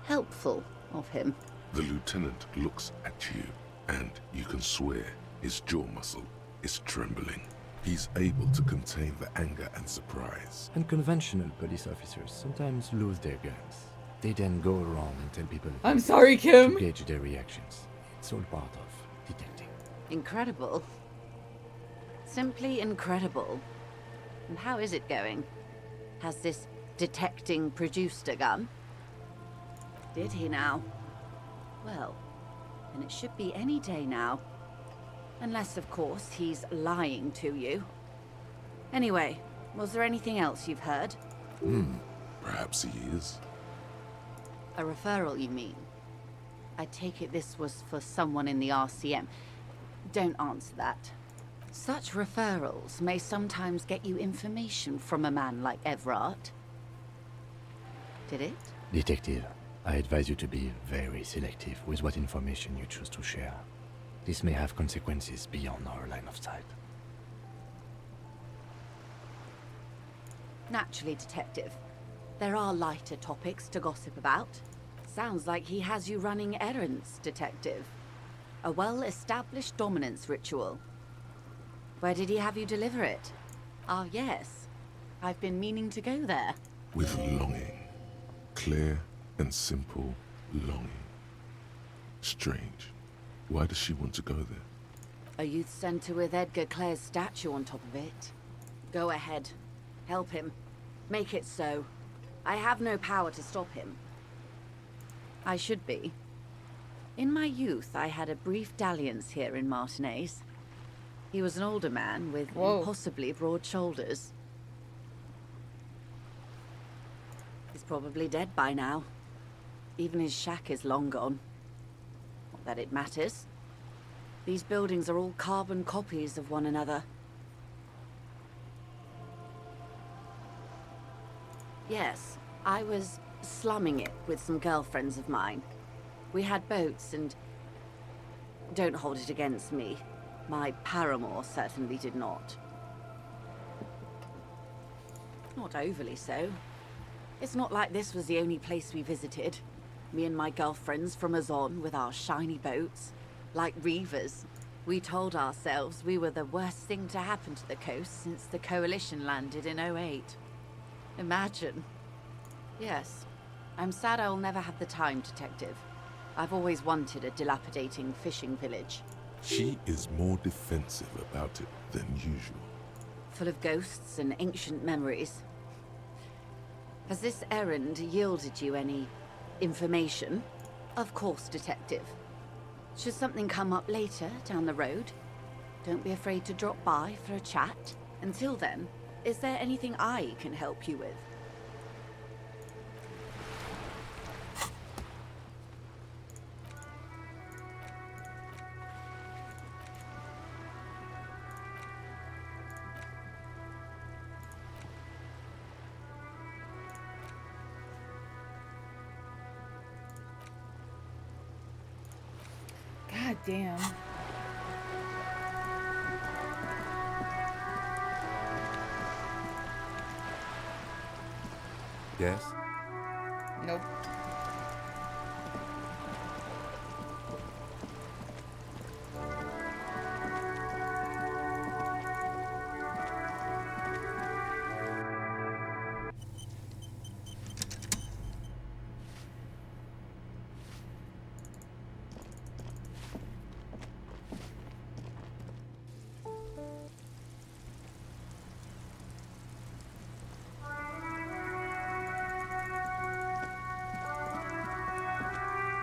helpful of him. The lieutenant looks at you, and you can swear his jaw muscle is trembling. He's able to contain the anger and surprise. Unconventional police officers sometimes lose their guns. They then go around and tell people I'm sorry, Kim. to gauge their reactions. It's all part of detecting. Incredible. Simply incredible. And how is it going? Has this detecting produced a gun? Did he now? Well, then it should be any day now. Unless, of course, he's lying to you. Anyway, was there anything else you've heard? Perhaps he is. A referral, you mean? I take it this was for someone in the RCM. Don't answer that. Such referrals may sometimes get you information from a man like Everard. Did it? Detective, I advise you to be very selective with what information you choose to share. This may have consequences beyond our line of sight. Naturally, Detective. There are lighter topics to gossip about. Sounds like he has you running errands, Detective. A well-established dominance ritual. Where did he have you deliver it? Ah, yes. I've been meaning to go there. With longing. Clear and simple longing. Strange. Why does she want to go there? A youth center with Edgar Clare's statue on top of it. Go ahead. Help him. Make it so. I have no power to stop him. I should be. In my youth, I had a brief dalliance here in Martinez. He was an older man with impossibly broad shoulders. He's probably dead by now. Even his shack is long gone. Not that it matters. These buildings are all carbon copies of one another. Yes, I was slumming it with some girlfriends of mine. We had boats and... Don't hold it against me. My paramour certainly did not. Not overly so. It's not like this was the only place we visited. Me and my girlfriends from Azon with our shiny boats. Like reavers. We told ourselves we were the worst thing to happen to the coast since the Coalition landed in '08. Imagine. Yes. I'm sad I'll never have the time, Detective. I've always wanted a dilapidating fishing village. She is more defensive about it than usual. Full of ghosts and ancient memories. Has this errand yielded you any information? Of course, Detective. Should something come up later down the road, don't be afraid to drop by for a chat. Until then, Is there anything I can help you with? God damn. Yes? Nope.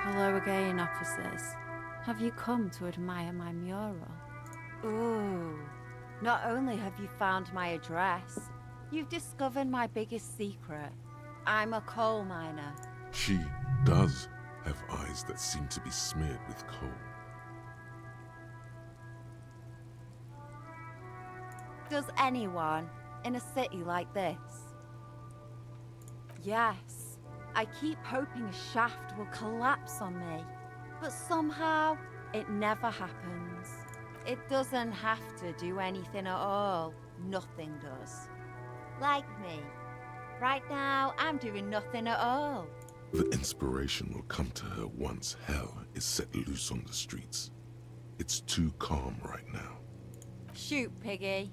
Hello again, officers. Have you come to admire my mural? Ooh. Not only have you found my address, you've discovered my biggest secret. I'm a coal miner. She does have eyes that seem to be smeared with coal. Does anyone in a city like this? Yes. I keep hoping a shaft will collapse on me, but somehow it never happens. It doesn't have to do anything at all. Nothing does. Like me. Right now, I'm doing nothing at all. The inspiration will come to her once hell is set loose on the streets. It's too calm right now. Shoot, Piggy.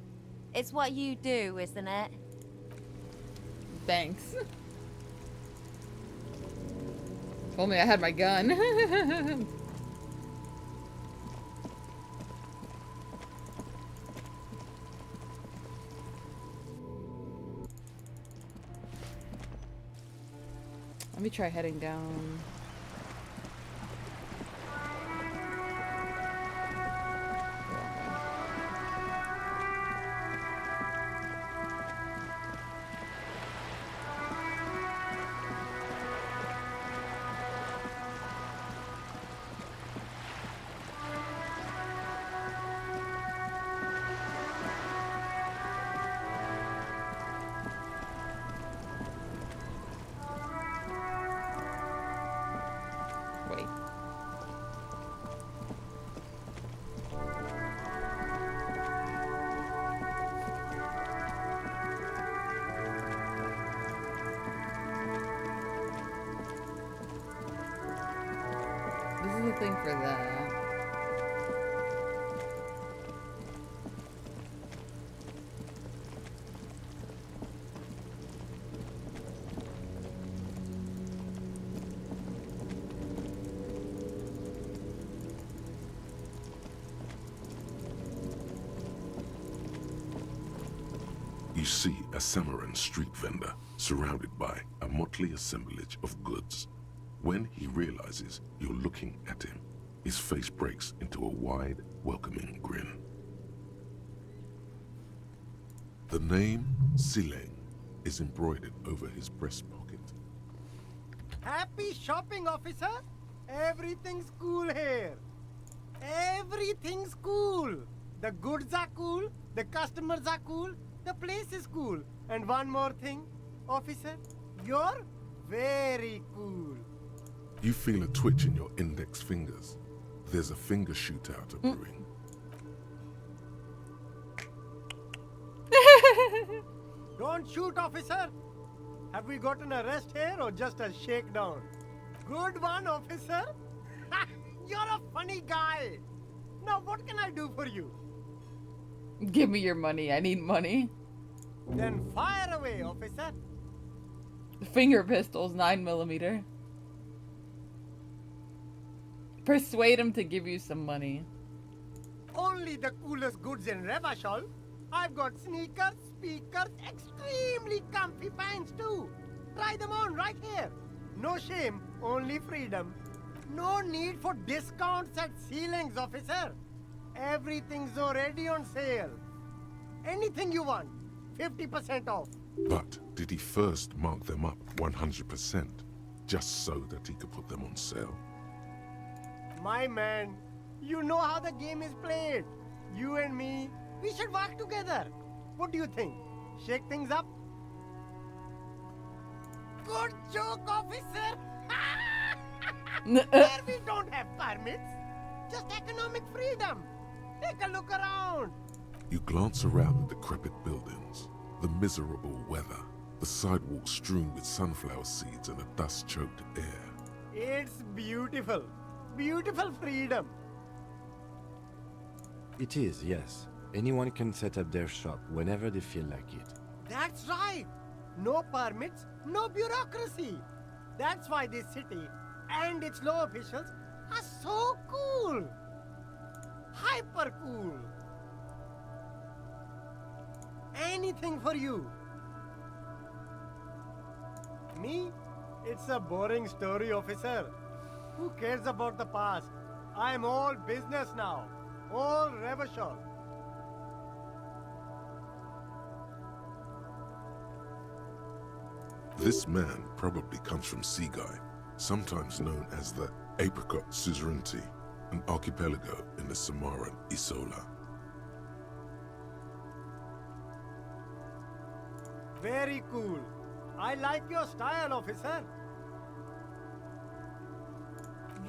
It's what you do, isn't it? Thanks. If only I had my gun. Let me try heading down. Wait. This is the thing for that. You see a Samaran street vendor surrounded by a motley assemblage of goods. When he realizes you're looking at him, his face breaks into a wide, welcoming grin. The name Sileng is embroidered over his breast pocket. Happy shopping, officer! Everything's cool here. Everything's cool. The goods are cool, the customers are cool, the place is cool. And one more thing, officer, you're very cool. You feel a twitch in your index fingers. There's a finger shootout brewing. Don't shoot, officer. Have we got an arrest here or just a shakedown? Good one, officer. You're a funny guy. Now, what can I do for you? Give me your money. I need money. Then fire away, officer. Finger pistols, 9mm. Persuade him to give you some money. Only the coolest goods in Revachol. I've got sneakers, speakers, extremely comfy pants too. Try them on right here. No shame, only freedom. No need for discounts at ceilings, officer. Everything's already on sale. Anything you want. 50% off. But did he first mark them up 100%, just so that he could put them on sale? My man, you know how the game is played. You and me, we should work together. What do you think? Shake things up? Good joke, officer! Here we don't have permits, just economic freedom. Take a look around. You glance around the decrepit buildings, the miserable weather, the sidewalks strewn with sunflower seeds and a dust-choked air. It's beautiful. Beautiful freedom. It is, yes. Anyone can set up their shop whenever they feel like it. That's right. No permits, no bureaucracy. That's why this city and its law officials are so cool. Hyper cool. Anything for you. Me? It's a boring story, officer. Who cares about the past? I'm all business now. All revolution. This man probably comes from Seaguy, sometimes known as the Apricot Suzerainty, an archipelago in the Samaran Isola. Very cool. I like your style, officer.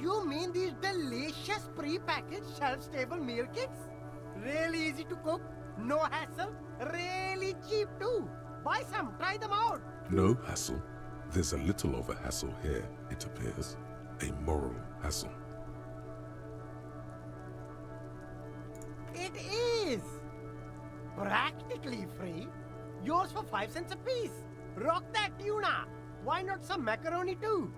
You mean these delicious pre-packaged shelf-stable meal kits? Really easy to cook, no hassle, really cheap too. Buy some, try them out. No hassle. There's a little of a hassle here, it appears. A moral hassle. It is! Practically free. Yours for 5 cents a piece. Rock that tuna. Why not some macaroni too?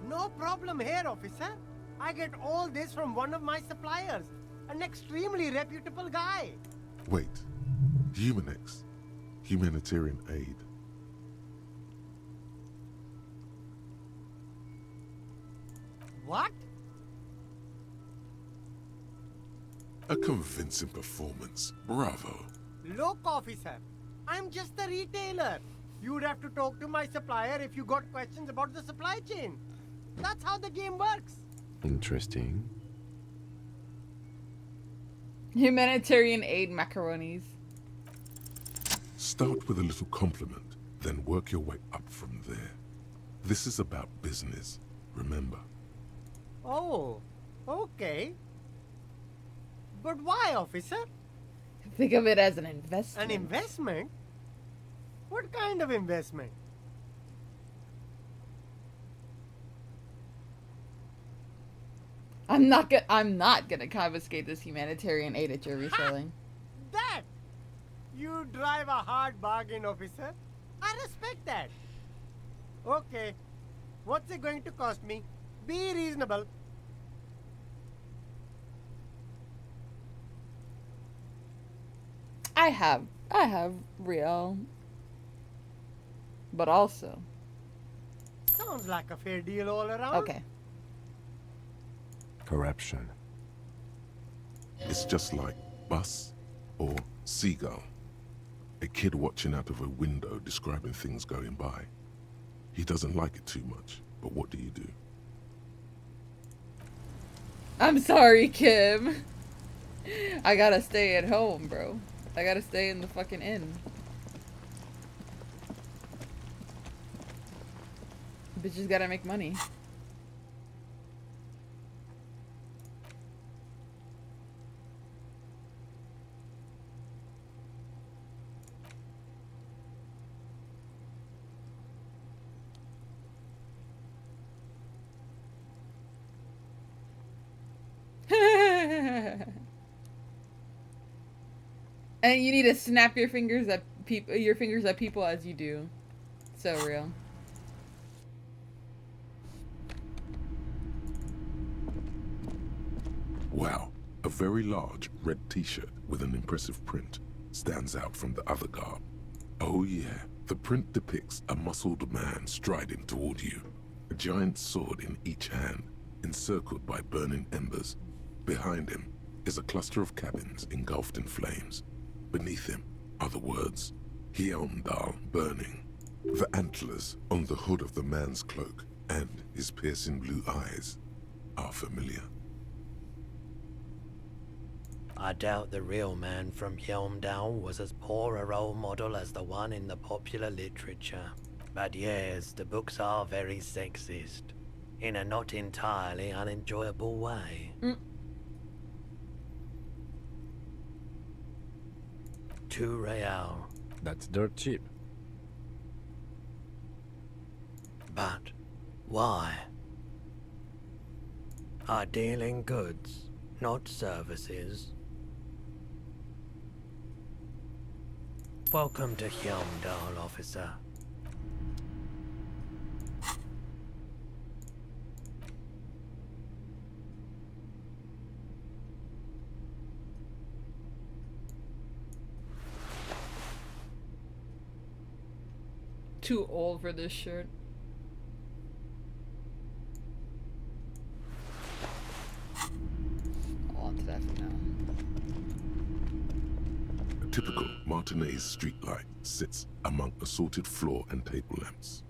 No problem here, officer. I get all this from one of my suppliers. An extremely reputable guy. Wait. Humanex. Humanitarian aid. What? A convincing performance. Bravo. Look, officer. I'm just a retailer. You'd have to talk to my supplier if you got questions about the supply chain. That's how the game works. Interesting. Humanitarian aid macaronis. Start with a little compliment, then work your way up from there. This is about business, remember. Oh, okay. But why, officer? Think of it as an investment. An investment? What kind of investment? I'm not gonna confiscate this humanitarian aid that you're reselling. That! You drive a hard bargain, officer. I respect that. Okay. What's it going to cost me? Be reasonable. I have real. But also. Sounds like a fair deal all around. Okay. Corruption. It's just like bus or seagull. A kid watching out of a window describing things going by. He doesn't like it too much, but what do you do? I'm sorry, Kim. I gotta stay at home, bro. I gotta stay in the fucking inn. Bitches gotta make money. And you need to snap your fingers at people as you do. So real. Wow, a very large red t-shirt with an impressive print stands out from the other garb. Oh yeah, the print depicts a muscled man striding toward you, a giant sword in each hand, encircled by burning embers. Behind him is a cluster of cabins engulfed in flames. Beneath him are the words, Hjelmdal burning. The antlers on the hood of the man's cloak and his piercing blue eyes are familiar. I doubt the real man from Hjelmdal was as poor a role model as the one in the popular literature. But yes, the books are very sexist, in a not entirely unenjoyable way. 2 real. That's dirt cheap. But why? I deal in goods, not services. Welcome to Hjelmdal, officer. Too old for this shirt. I'll on to that for now. A typical Martinez streetlight sits among assorted floor and table lamps.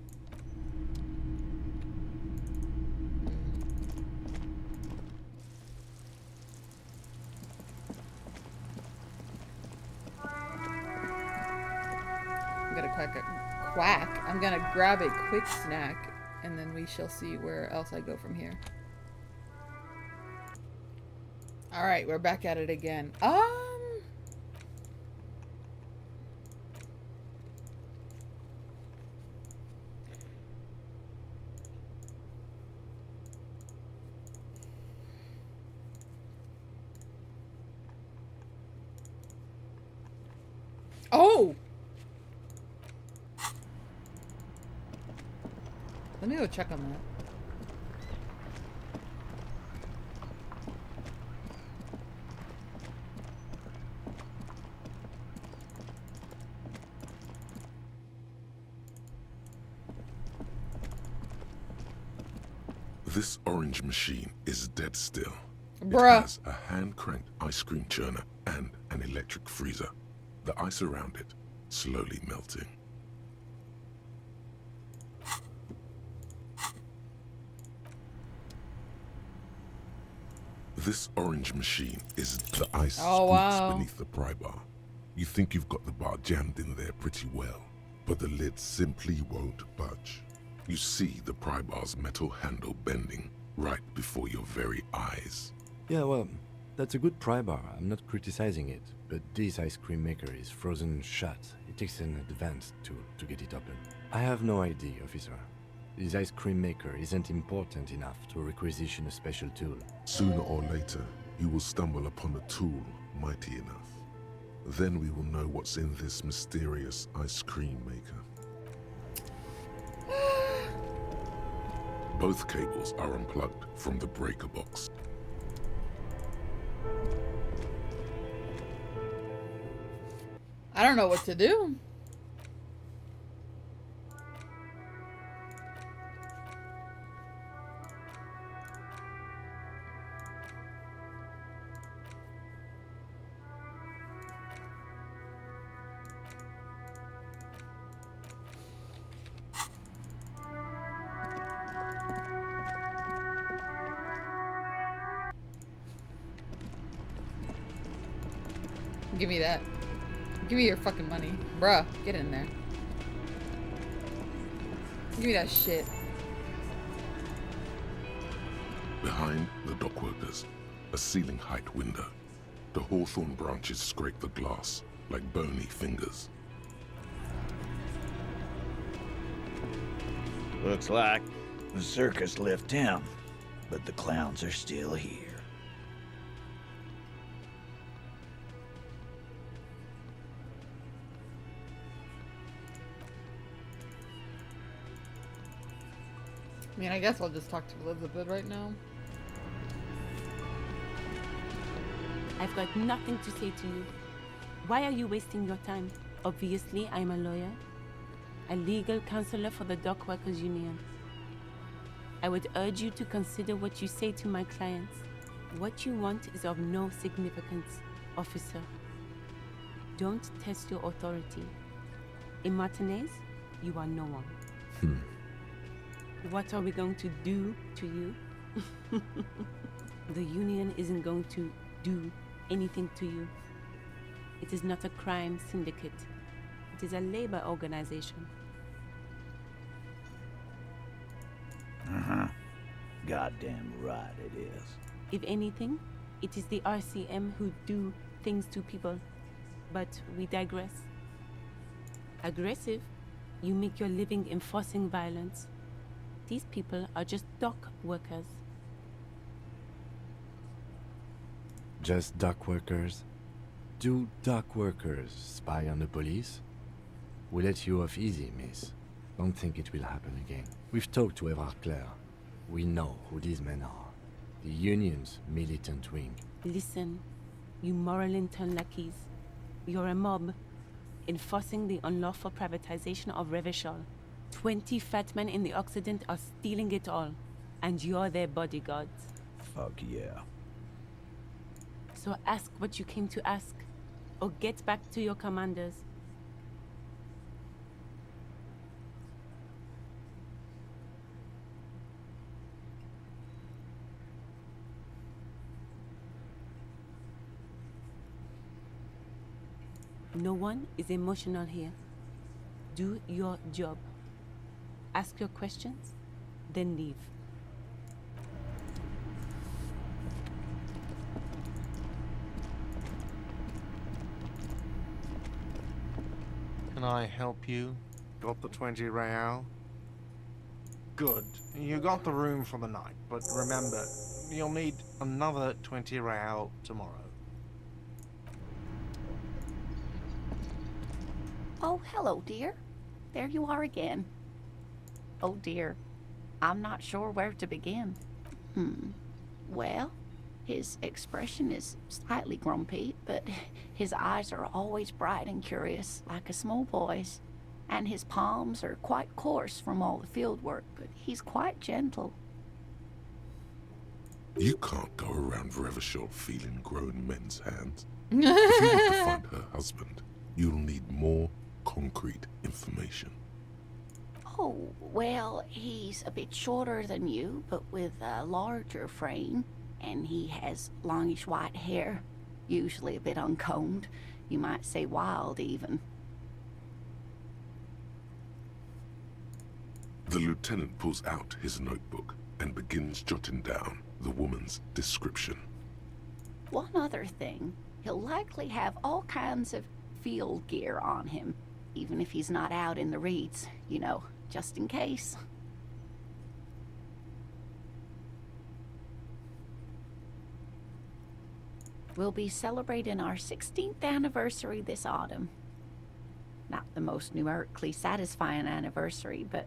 I'm gonna grab a quick snack, and then we shall see where else I go from here. Alright, we're back at it again. Oh! Let me go check on that. This orange machine is dead still. Bruh. It has a hand-cranked ice cream churner and an electric freezer. The ice around it slowly melting. This orange machine is the ice squeaks beneath the pry bar. You think you've got the bar jammed in there pretty well, but the lid simply won't budge. You see the pry bar's metal handle bending right before your very eyes. Yeah, well, that's a good pry bar. I'm not criticizing it, but this ice cream maker is frozen shut. It takes an advanced tool to get it open. I have no idea, officer. This ice cream maker isn't important enough to requisition a special tool. Sooner or later, you will stumble upon a tool mighty enough. Then we will know what's in this mysterious ice cream maker. Both cables are unplugged from the breaker box. I don't know what to do. Give me that. Give me your fucking money. Bruh, get in there. Give me that shit. Behind the dockworkers, a ceiling height window. The hawthorn branches scrape the glass like bony fingers. Looks like the circus left town, but the clowns are still here. I mean, I guess I'll just talk to Elizabeth right now. I've got nothing to say to you. Why are you wasting your time? Obviously, I'm a lawyer, a legal counselor for the Dock Workers Union. I would urge you to consider what you say to my clients. What you want is of no significance, officer. Don't test your authority. In Martinez, you are no one. What are we going to do to you? The Union isn't going to do anything to you. It is not a crime syndicate. It is a labor organization. Goddamn right it is. If anything, it is the RCM who do things to people. But we digress. Aggressive, you make your living enforcing violence. These people are just dock workers. Just dock workers? Do dock workers spy on the police? We let you off easy, miss. Don't think it will happen again. We've talked to Everard Clare. We know who these men are. The Union's militant wing. Listen, you moral intern lackeys. You're a mob, enforcing the unlawful privatization of Revachol. 20 fat men in the Occident are stealing it all, and you're their bodyguards. Fuck yeah. So ask what you came to ask, or get back to your commanders. No one is emotional here. Do your job. Ask your questions, then leave. Can I help you? Got the 20 real? Good. You got the room for the night, but remember, you'll need another 20 real tomorrow. Oh, hello, dear. There you are again. Oh, dear. I'm not sure where to begin. Well, his expression is slightly grumpy, but his eyes are always bright and curious, like a small boy's. And his palms are quite coarse from all the field work, but he's quite gentle. You can't go around Revachol feeling grown men's hands. If you want to find her husband, you'll need more concrete information. Oh, well, he's a bit shorter than you, but with a larger frame, and he has longish white hair, usually a bit uncombed. You might say wild, even. The lieutenant pulls out his notebook and begins jotting down the woman's description. One other thing, he'll likely have all kinds of field gear on him, even if he's not out in the reeds, you know, just in case. We'll be celebrating our 16th anniversary this autumn. Not the most numerically satisfying anniversary, but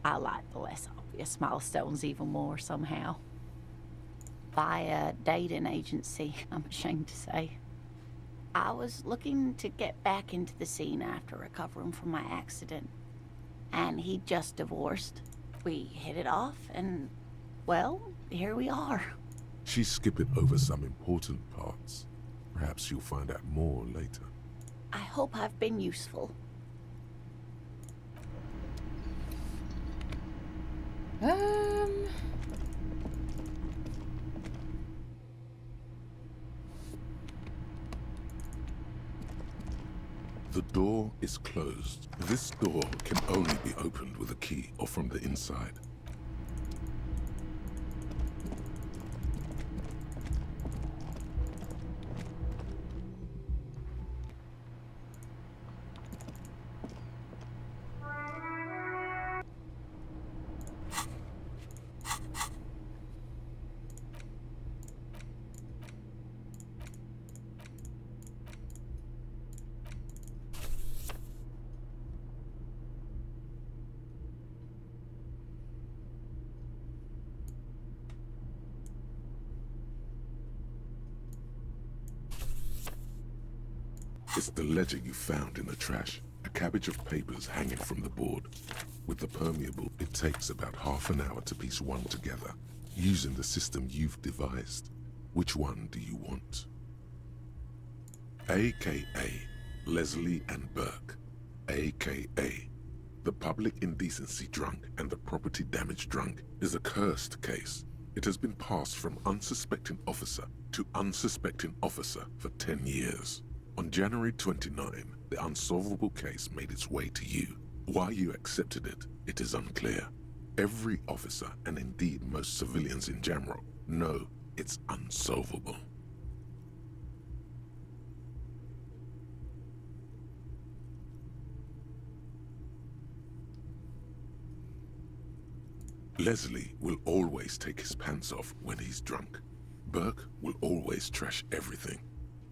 I like the less obvious milestones even more somehow. By a dating agency, I'm ashamed to say. I was looking to get back into the scene after recovering from my accident. And he'd just divorced. We hit it off, and, well, here we are. She's skipping over some important parts. Perhaps you'll find out more later. I hope I've been useful. The door is closed. This door can only be opened with a key or from the inside. It's the ledger you found in the trash. A cabbage of papers hanging from the board. With the permeable, it takes about half an hour to piece one together, using the system you've devised. Which one do you want? AKA Leslie and Burke. AKA. The public indecency drunk and the property damage drunk is a cursed case. It has been passed from unsuspecting officer to unsuspecting officer for 10 years. On January 29, the unsolvable case made its way to you. Why you accepted it, it is unclear. Every officer, and indeed most civilians in Jamrock, know it's unsolvable. Leslie will always take his pants off when he's drunk. Burke will always trash everything.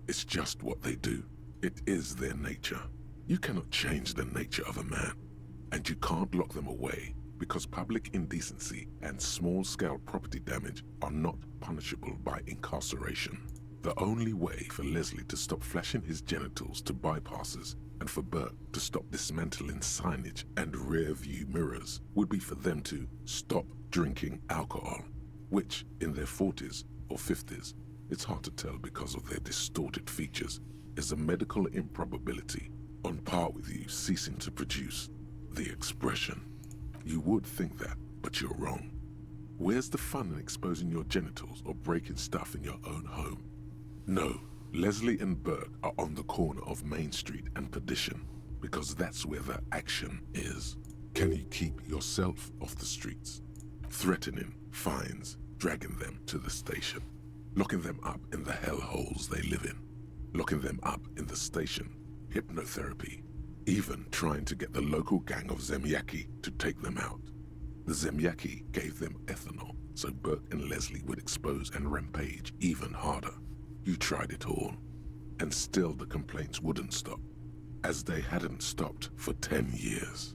It's just what they do. It is their nature. You cannot change the nature of a man, and you can't lock them away because public indecency and small-scale property damage are not punishable by incarceration. The only way for Leslie to stop flashing his genitals to bypassers and for Burke to stop dismantling signage and rear-view mirrors would be for them to stop drinking alcohol, which, in their 40s or 50s, it's hard to tell because of their distorted features, is a medical improbability on par with you ceasing to produce the expression. You would think that, but you're wrong. Where's the fun in exposing your genitals or breaking stuff in your own home? No, Leslie and Burke are on the corner of Main Street and Perdition because that's where the action is. Can you keep yourself off the streets? Threatening fines, dragging them to the station, locking them up in the hellholes they live in, locking them up in the station, hypnotherapy, even trying to get the local gang of Zemyaki to take them out. The Zemyaki gave them ethanol so Burke and Leslie would expose and rampage even harder. You tried it all, and still the complaints wouldn't stop, as they hadn't stopped for 10 years.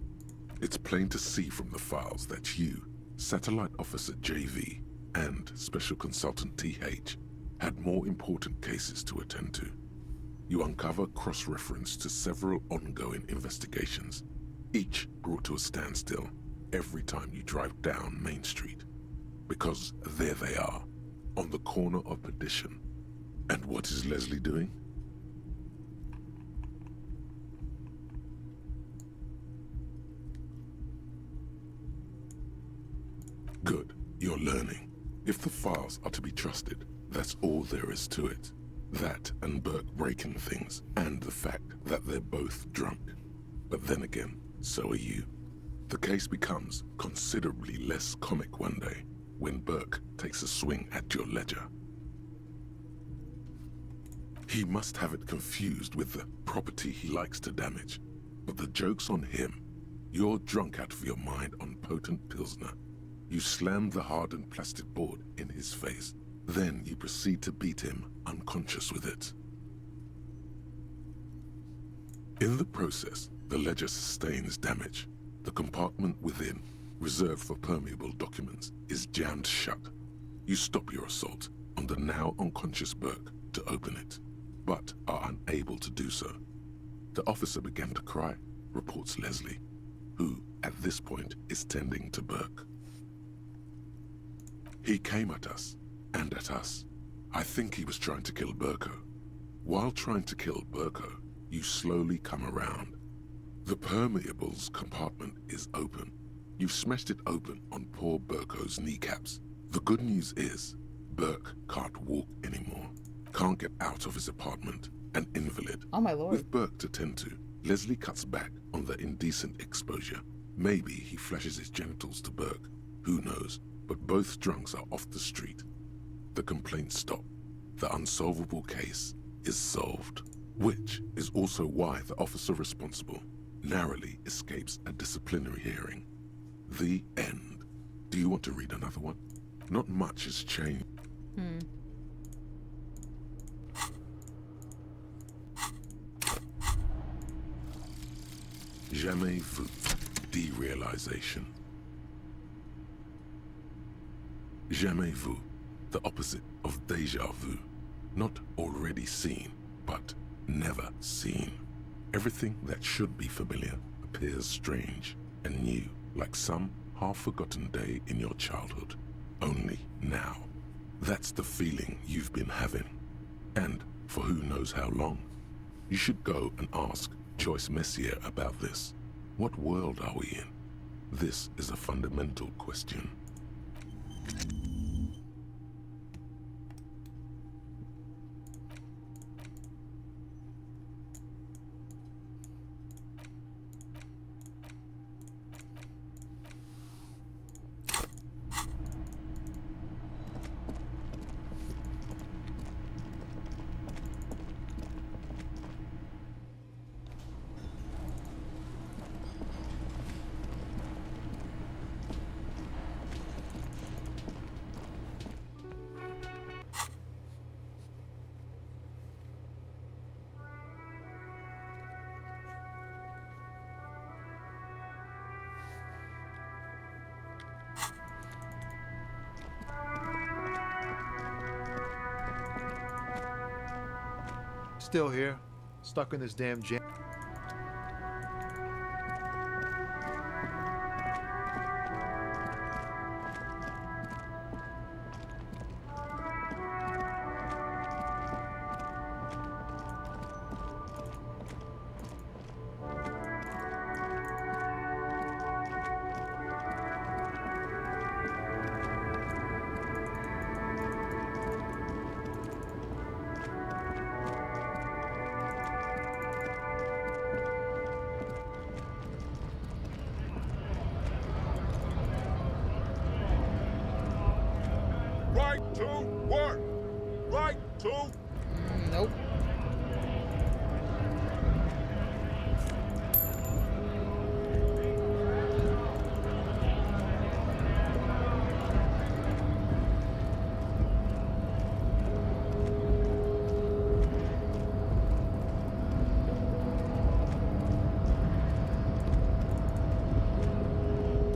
It's plain to see from the files that you, Satellite Officer JV, and Special Consultant TH had more important cases to attend to. You uncover cross-reference to several ongoing investigations, each brought to a standstill every time you drive down Main Street. Because there they are, on the corner of Perdition. And what is Leslie doing? Good, you're learning. If the files are to be trusted, that's all there is to it. That and Burke breaking things, and the fact that they're both drunk. But then again, so are you. The case becomes considerably less comic one day, when Burke takes a swing at your ledger. He must have it confused with the property he likes to damage. But the joke's on him. You're drunk out of your mind on potent Pilsner. You slam the hardened plastic board in his face. Then you proceed to beat him unconscious with it. In the process, the ledger sustains damage. The compartment within, reserved for permeable documents, is jammed shut. You stop your assault on the now unconscious Burke to open it, but are unable to do so. The officer began to cry, reports Leslie, who, at this point, is tending to Burke. He came at us, and at us. I think he was trying to kill Burko. While trying to kill Burko, you slowly come around. The permeables compartment is open. You've smashed it open on poor Burko's kneecaps. The good news is, Burke can't walk anymore. Can't get out of his apartment, an invalid. Oh my lord. With Burke to tend to, Leslie cuts back on the indecent exposure. Maybe he flashes his genitals to Burke. Who knows? But both drunks are off the street. The complaints stop. The unsolvable case is solved. Which is also why the officer responsible narrowly escapes a disciplinary hearing. The end. Do you want to read another one? Not much has changed. Jamais vu. Derealization. Jamais vu. The opposite of déjà vu. Not already seen, but never seen. Everything that should be familiar appears strange and new, like some half-forgotten day in your childhood. Only now. That's the feeling you've been having. And for who knows how long. You should go and ask choice messier about this. What world are we in? This is a fundamental question. Still here, stuck in this damn jam. Right to work! Right to... Nope.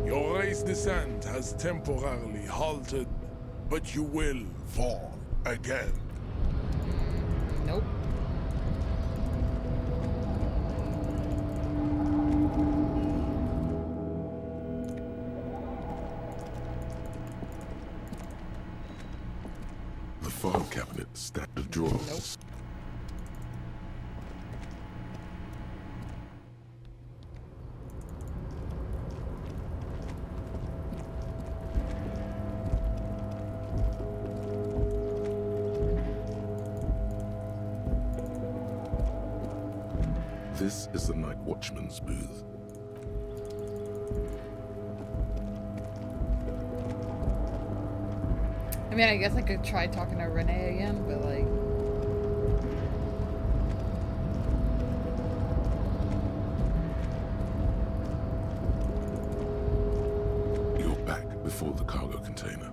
Your race descent has temporarily halted, but you will fall again. Nope. The file cabinet stacked of drawers. This is the night watchman's booth. I mean, I guess I could try talking to Renee again, but like... You're back before the cargo container.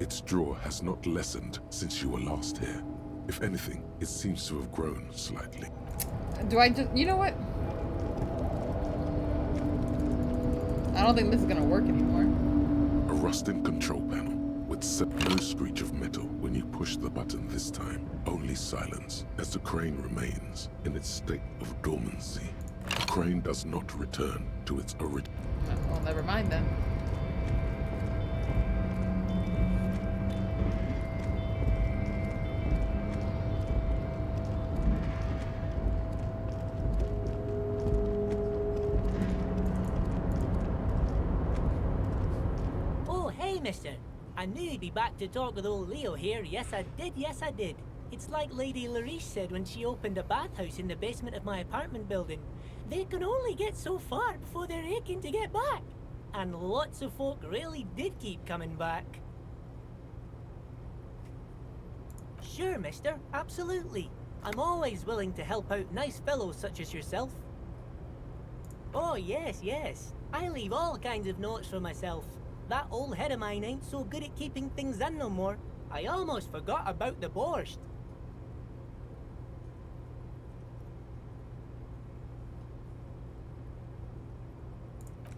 Its drawer has not lessened since you were last here. If anything, it seems to have grown slightly. Do I just... You know what? I don't think this is gonna work anymore. A rusting control panel with no screech of metal when you push the button this time. Only silence as the crane remains in its state of dormancy. The crane does not return to its original. Well, never mind then. Mister. I knew you'd be back to talk with old Leo here. Yes, I did. Yes, I did. It's like Lady Larice said when she opened a bathhouse in the basement of my apartment building. They can only get so far before they're aching to get back. And lots of folk really did keep coming back. Sure, mister. Absolutely. I'm always willing to help out nice fellows such as yourself. Oh, yes, yes. I leave all kinds of notes for myself. That old head of mine ain't so good at keeping things in no more. I almost forgot about the borscht.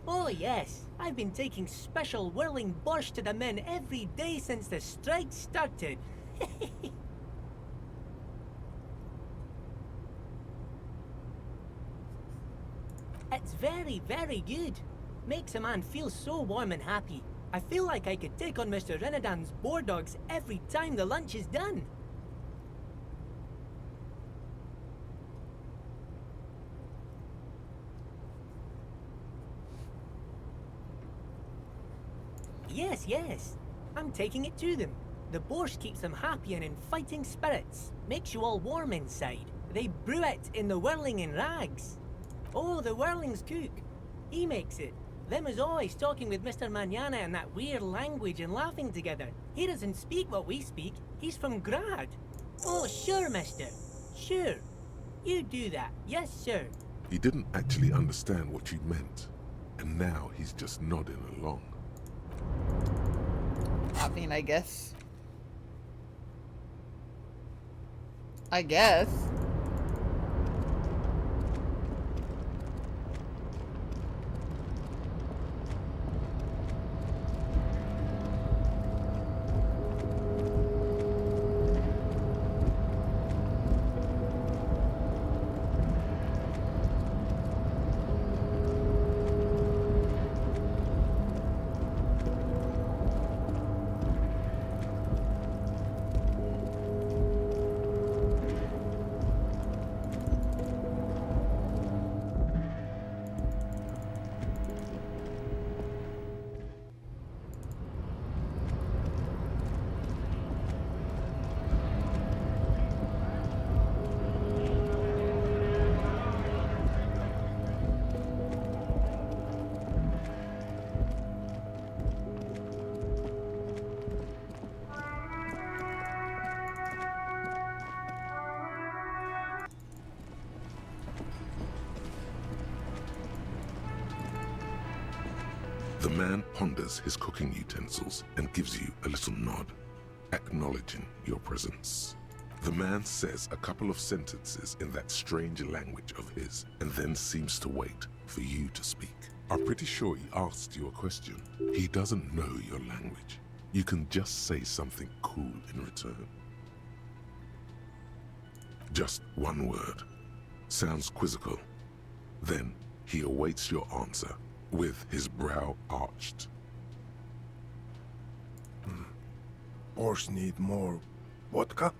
Oh yes, I've been taking special whirling borscht to the men every day since the strike started. It's very, very good. Makes a man feel so warm and happy. I feel like I could take on Mr. Renadan's boar dogs every time the lunch is done. Yes, yes. I'm taking it to them. The borscht keeps them happy and in fighting spirits. Makes you all warm inside. They brew it in the whirling in rags. Oh, the whirling's cook. He makes it. Them is always talking with Mr. Manana in that weird language and laughing together. He doesn't speak what we speak. He's from Grad. Oh, sure, mister. Sure. You do that. Yes, sir. He didn't actually understand what you meant, and now he's just nodding along. I mean, I guess. I guess. The man ponders his cooking utensils and gives you a little nod, acknowledging your presence. The man says a couple of sentences in that strange language of his and then seems to wait for you to speak. I'm pretty sure he asked you a question. He doesn't know your language. You can just say something cool in return. Just one word. Sounds quizzical. Then he awaits your answer with his brow arched. Borscht need more vodka?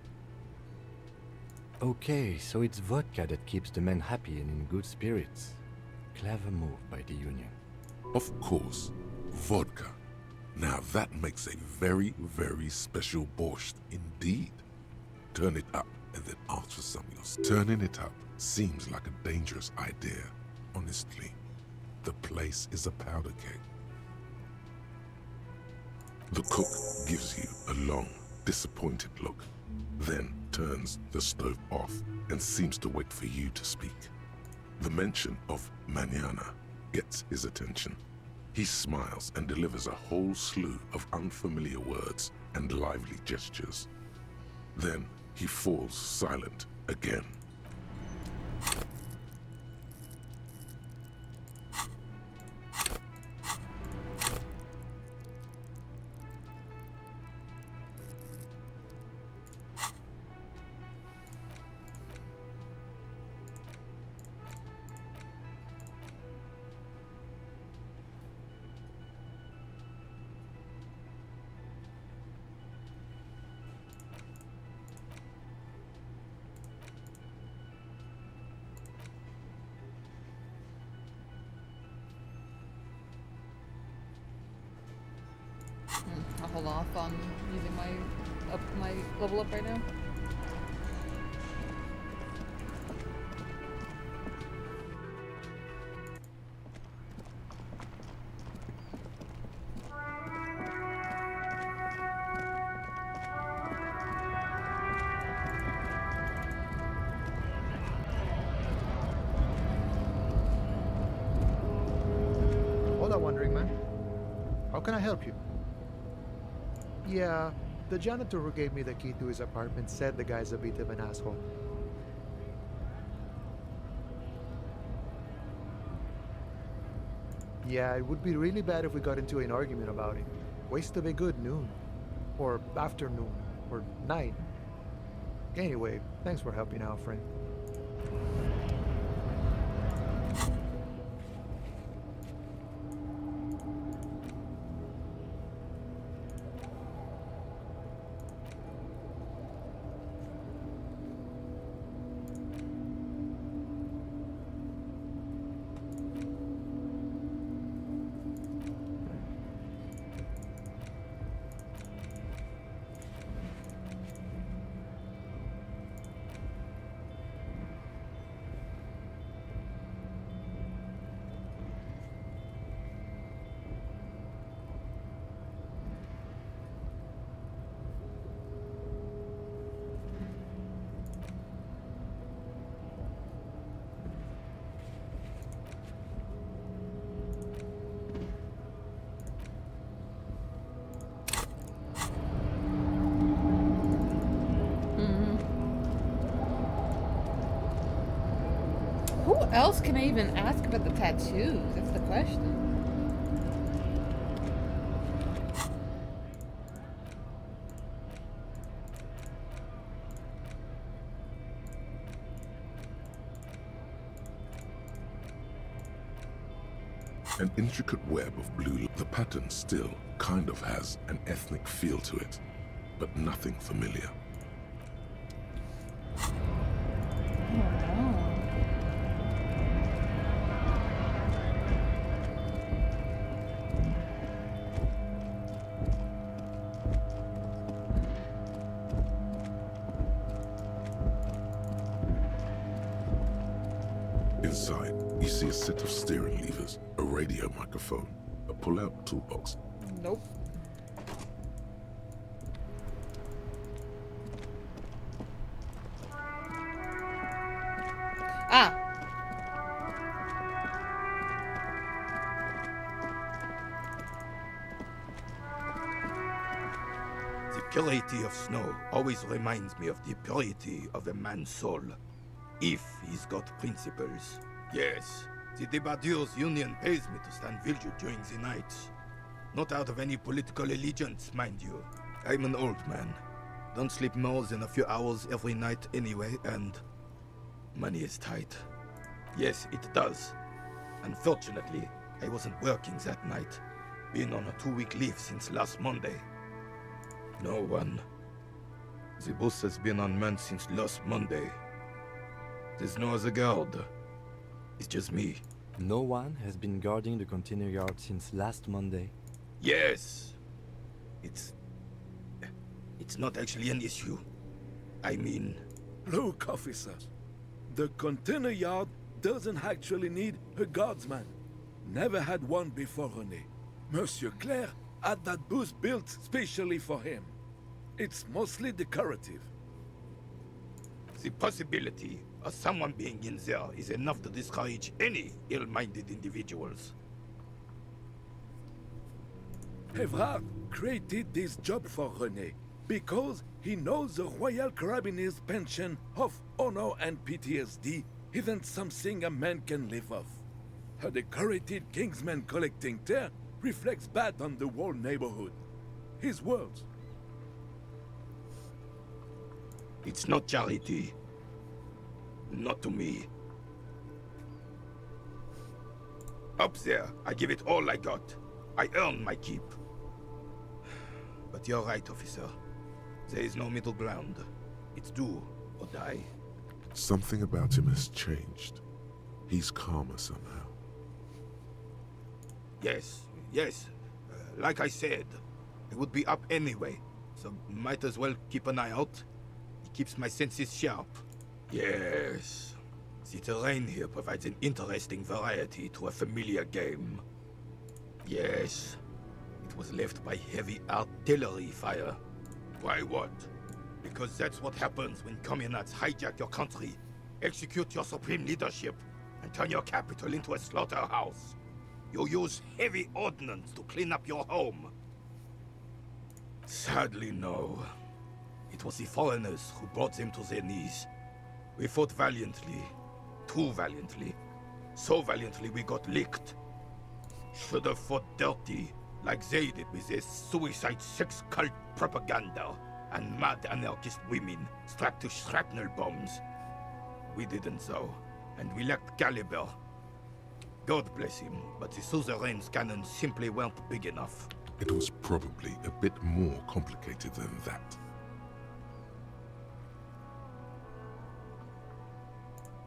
Okay, so it's vodka that keeps the men happy and in good spirits. Clever move by the Union. Of course, vodka. Now that makes a very, very special borscht indeed. Turn it up and then ask for some yourself. Turning it up seems like a dangerous idea, honestly. The place is a powder keg. The cook gives you a long, disappointed look, then turns the stove off and seems to wait for you to speak. The mention of mañana gets his attention. He smiles and delivers a whole slew of unfamiliar words and lively gestures. Then he falls silent again. I'll hold off on using my level up right now. Hola, Wandering Man. How can I help you? Yeah, the janitor who gave me the key to his apartment said the guy's a bit of an asshole. Yeah, it would be really bad if we got into an argument about it. Waste of a good noon. Or afternoon. Or night. Anyway, thanks for helping out, friend. Who else can I even ask about the tattoos? That's the question. An intricate web of blue. The pattern still kind of has an ethnic feel to it, but nothing familiar. Inside, you see a set of steering levers, a radio microphone, a pull-out toolbox. Nope. Ah! The purity of snow always reminds me of the purity of a man's soul. If he's got principles. Yes, the Debardeurs Union pays me to stand vigil during the nights. Not out of any political allegiance, mind you. I'm an old man. Don't sleep more than a few hours every night anyway, and money is tight. Yes, it does. Unfortunately, I wasn't working that night. Been on a 2-week leave since last Monday. No one. The boss has been on man since last Monday. There's no other guard. It's just me. No one has been guarding the container yard since last Monday. Yes. It's not actually an issue. I mean... Look, officer. The container yard doesn't actually need a guardsman. Never had one before, René. Monsieur Claire had that booth built specially for him. It's mostly decorative. The possibility of someone being in there is enough to discourage any ill-minded individuals. Evrard created this job for René because he knows the Royal Carabiniers' pension of honor and PTSD isn't something a man can live off. A decorated Kingsman collecting tear reflects bad on the whole neighborhood. His words. It's not charity. Not to me. Up there, I give it all I got. I earn my keep. But you're right, officer. There is no middle ground. It's do or die. Something about him has changed. He's calmer somehow. Yes. Like I said, I would be up anyway, so might as well keep an eye out. It keeps my senses sharp. Yes. The terrain here provides an interesting variety to a familiar game. Yes. It was left by heavy artillery fire. Why what? Because that's what happens when communards hijack your country, execute your supreme leadership, and turn your capital into a slaughterhouse. You use heavy ordnance to clean up your home. Sadly, no. It was the foreigners who brought them to their knees. We fought valiantly. Too valiantly. So valiantly we got licked. Should have fought dirty, like they did with their suicide sex cult propaganda and mad anarchist women strapped to shrapnel bombs. We didn't though, and we lacked caliber. God bless him, but the suzerain's cannons simply weren't big enough. It was probably a bit more complicated than that.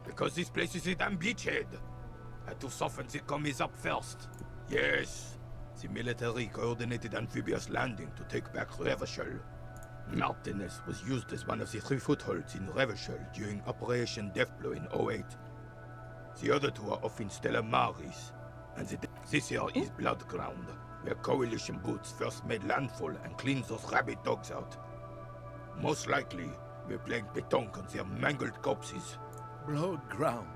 Because this place is a damn beachhead. Had to soften the commies up first. Yes, the military coordinated amphibious landing to take back Revachol. Martinez was used as one of the 3 footholds in Revachol during Operation Deathblow in 08. The other 2 are off in Stella Maris, and this here is Blood Ground, where coalition boots first made landfall and cleaned those rabid dogs out. Most likely, we're playing pétanque on their mangled corpses. Blood ground.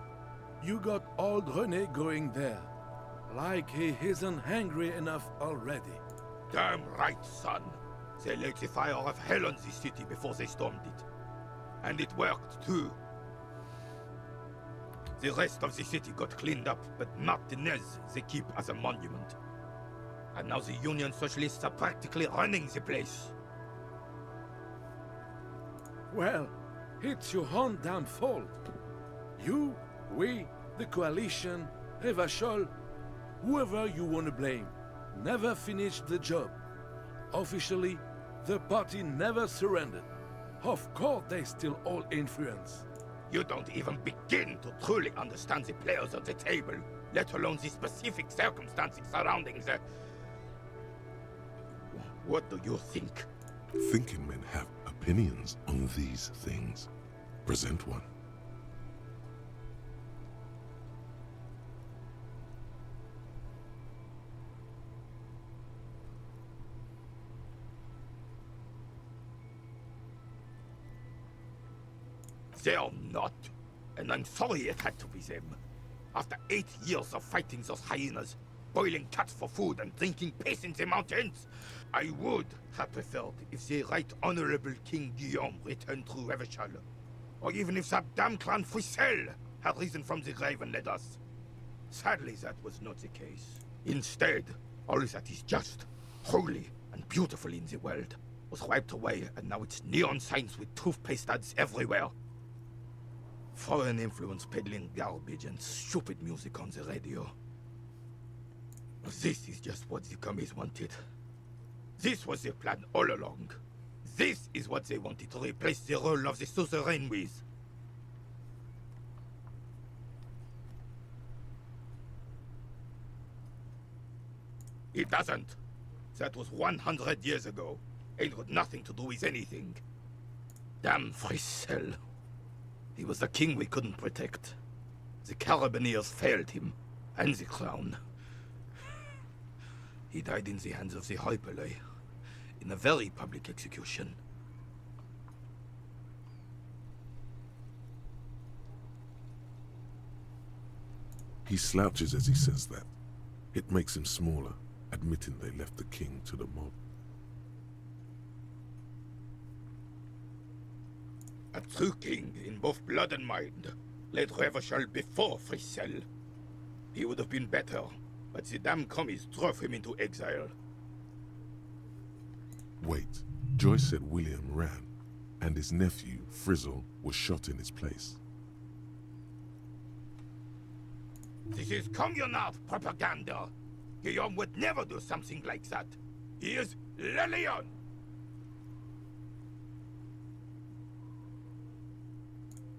You got old René going there. Like he isn't hungry enough already. Damn right, son. They laid the fire of hell on this city before they stormed it. And it worked, too. The rest of the city got cleaned up, but Martinez they keep as a monument. And now the Union Socialists are practically running the place. Well, it's your own damn fault. You, we, the coalition, Revachol, whoever you want to blame, never finished the job. Officially, the party never surrendered. Of course they still hold influence. You don't even begin to truly understand the players at the table, let alone the specific circumstances surrounding the... What do you think? Thinking men have opinions on these things. Present one. They are not. And I'm sorry it had to be them. After 8 years of fighting those hyenas, boiling cats for food and drinking piss in the mountains, I would have preferred if the Right Honorable King Guillaume returned through Revachol. Or even if that damn clan Frisel had risen from the grave and led us. Sadly, that was not the case. Instead, all that is just, holy, and beautiful in the world was wiped away, and now it's neon signs with toothpaste ads everywhere. Foreign influence peddling garbage and stupid music on the radio. This is just what the commies wanted. This was their plan all along. This is what they wanted to replace the role of the suzerain with. It doesn't. That was 100 years ago. Ain't got nothing to do with anything. Damn Frisel. He was the king we couldn't protect. The Carabineers failed him, and the crown. He died in the hands of the Hyperlay, in a very public execution. He slouches as he says that. It makes him smaller, admitting they left the king to the mob. A true king in both blood and mind led Revachol before Frisel. He would have been better, but the damn commies drove him into exile. Wait, Joyce said William ran, and his nephew, Frizzle, was shot in his place. This is communard propaganda. Guillaume would never do something like that. He is Le Lion.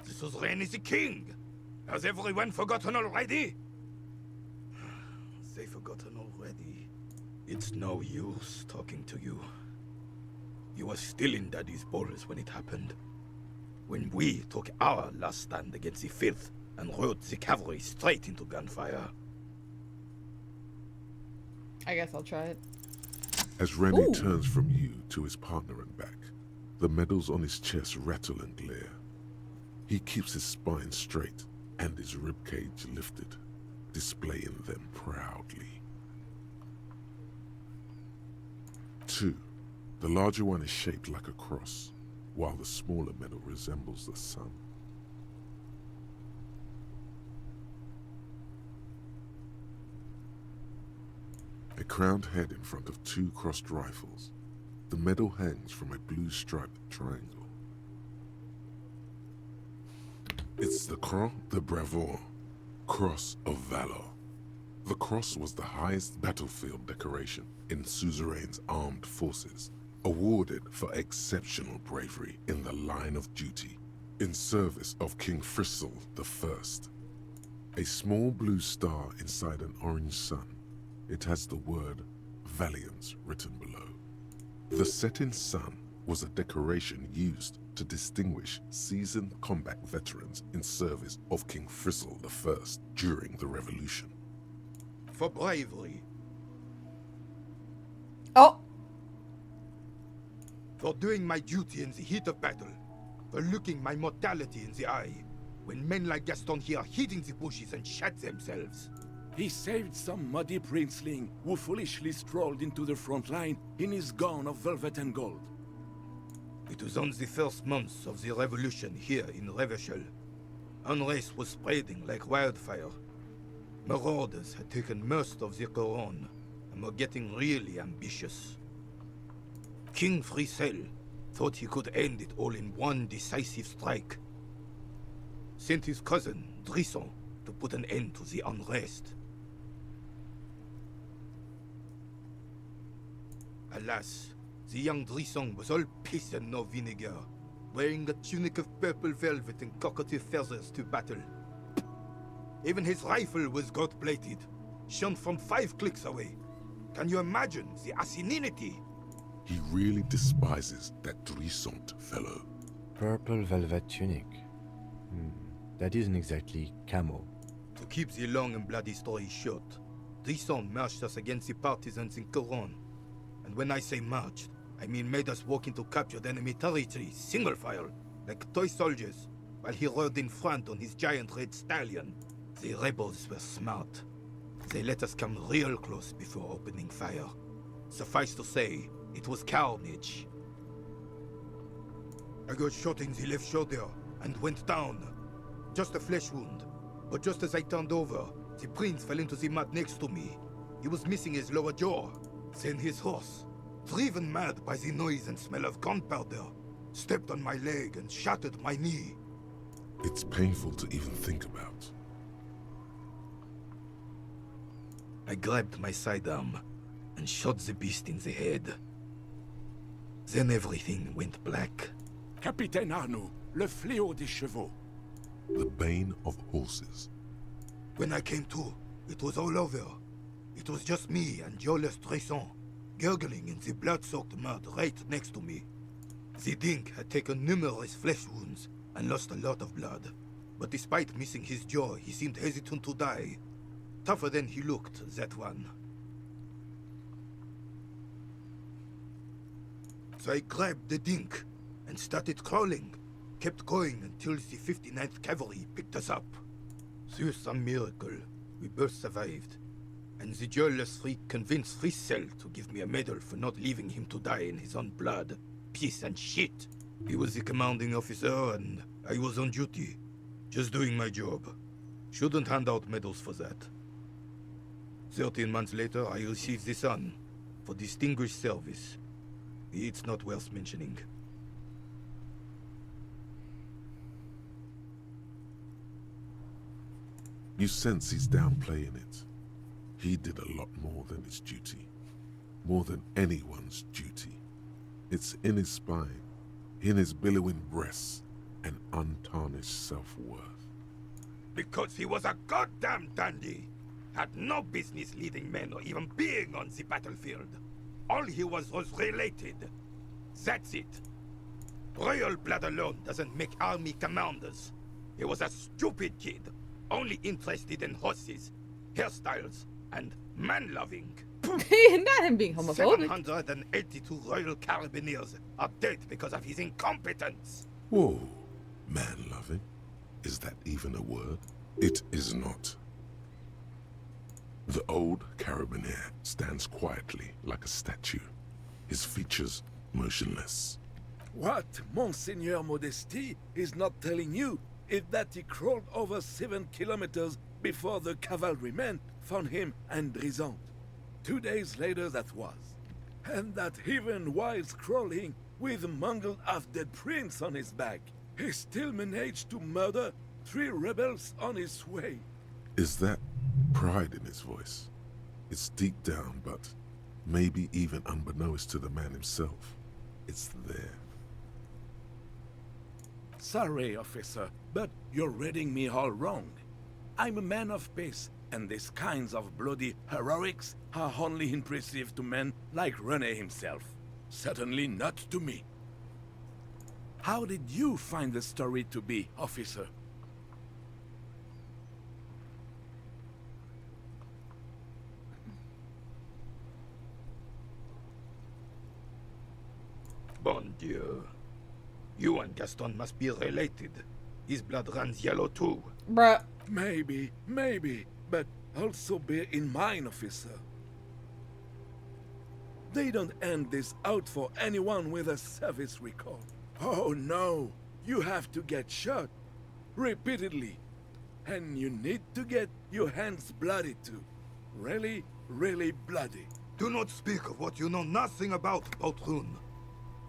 The suzerain is the king. Has everyone forgotten already? They've forgotten already. It's no use talking to you. You were still in Daddy's balls when it happened. When we took our last stand against the filth and rode the cavalry straight into gunfire. I guess I'll try it. As Rennie turns from you to his partner and back, the medals on his chest rattle and glare. He keeps his spine straight and his ribcage lifted, displaying them proudly. 2. The larger one is shaped like a cross, while the smaller medal resembles the sun. A crowned head in front of 2 crossed rifles. The medal hangs from a blue striped triangle. It's the Croix de Bravoure, Cross of Valor. The cross was the highest battlefield decoration in Suzerain's armed forces, awarded for exceptional bravery in the line of duty, in service of King Frisel I. A small blue star inside an orange sun. It has the word Valiance written below. The setting sun was a decoration used to distinguish seasoned combat veterans in service of King Frisel I during the Revolution. For bravery. Oh! For doing my duty in the heat of battle. For looking my mortality in the eye. When men like Gaston here hid in the bushes and shot themselves. He saved some muddy princeling who foolishly strolled into the front line in his gown of velvet and gold. It was on the first months of the revolution here in Revachol. Unrest was spreading like wildfire. Marauders had taken most of the Coron and were getting really ambitious. King Frisel thought he could end it all in one decisive strike. Sent his cousin, Drisson, to put an end to the unrest. Alas, the young Drisson was all piss and no vinegar, wearing a tunic of purple velvet and cockatiel feathers to battle. Even his rifle was gold-plated, shone from 5 clicks away. Can you imagine the asininity? He really despises that Drissant fellow. Purple velvet tunic. That isn't exactly camo. To keep the long and bloody story short, Drisson marched us against the partisans in Coron. And when I say marched, I mean made us walk into captured enemy territory, single file, like toy soldiers, while he rode in front on his giant red stallion. The rebels were smart. They let us come real close before opening fire. Suffice to say, it was carnage. I got shot in the left shoulder and went down. Just a flesh wound. But just as I turned over, the prince fell into the mud next to me. He was missing his lower jaw. Then his horse, driven mad by the noise and smell of gunpowder, stepped on my leg and shattered my knee. It's painful to even think about. I grabbed my sidearm and shot the beast in the head. Then everything went black. Capitaine Arnoux, le fléau des chevaux. The bane of horses. When I came to, it was all over. It was just me and Jolles Tresson, gurgling in the blood-soaked mud right next to me. The dink had taken numerous flesh wounds and lost a lot of blood. But despite missing his jaw, he seemed hesitant to die. Tougher than he looked, that one. So I grabbed the dink and started crawling. Kept going until the 59th Cavalry picked us up. Through some miracle, we both survived. And the jealous freak convinced Frisel to give me a medal for not leaving him to die in his own blood. Piece and shit. He was the commanding officer and I was on duty. Just doing my job. Shouldn't hand out medals for that. 13 months later, I received the Sun for distinguished service. It's not worth mentioning. You sense he's downplaying it. He did a lot more than his duty. More than anyone's duty. It's in his spine, in his billowing breasts, and untarnished self-worth. Because he was a goddamn dandy. Had no business leading men or even being on the battlefield. All he was related. That's it. Royal blood alone doesn't make army commanders. He was a stupid kid, only interested in horses, hairstyles, and man-loving. Not him being homophobic. 782 Royal Carabineers are dead because of his incompetence. Whoa, man-loving? Is that even a word? It is not. The old Carabinier stands quietly like a statue, his features motionless. What Monseigneur Modesty is not telling you is that he crawled over 7 kilometers before the cavalrymen found him and Drisant. 2 days later that was. And that even while crawling with a mangled half-dead prince on his back, he still managed to murder 3 rebels on his way. Is that pride in his voice? It's deep down, but maybe even unbeknownst to the man himself, it's there. Sorry, officer, but you're reading me all wrong. I'm a man of peace, and these kinds of bloody heroics are only impressive to men like René himself. Certainly not to me. How did you find the story to be, officer? Bon Dieu. You and Gaston must be related. His blood runs yellow too. Bruh. Maybe, but also bear in mind, officer. They don't hand this out for anyone with a service record. Oh no, you have to get shot. repeatedly. And you need to get your hands bloody too. Really, really bloody. Do not speak of what you know nothing about, Poltroon.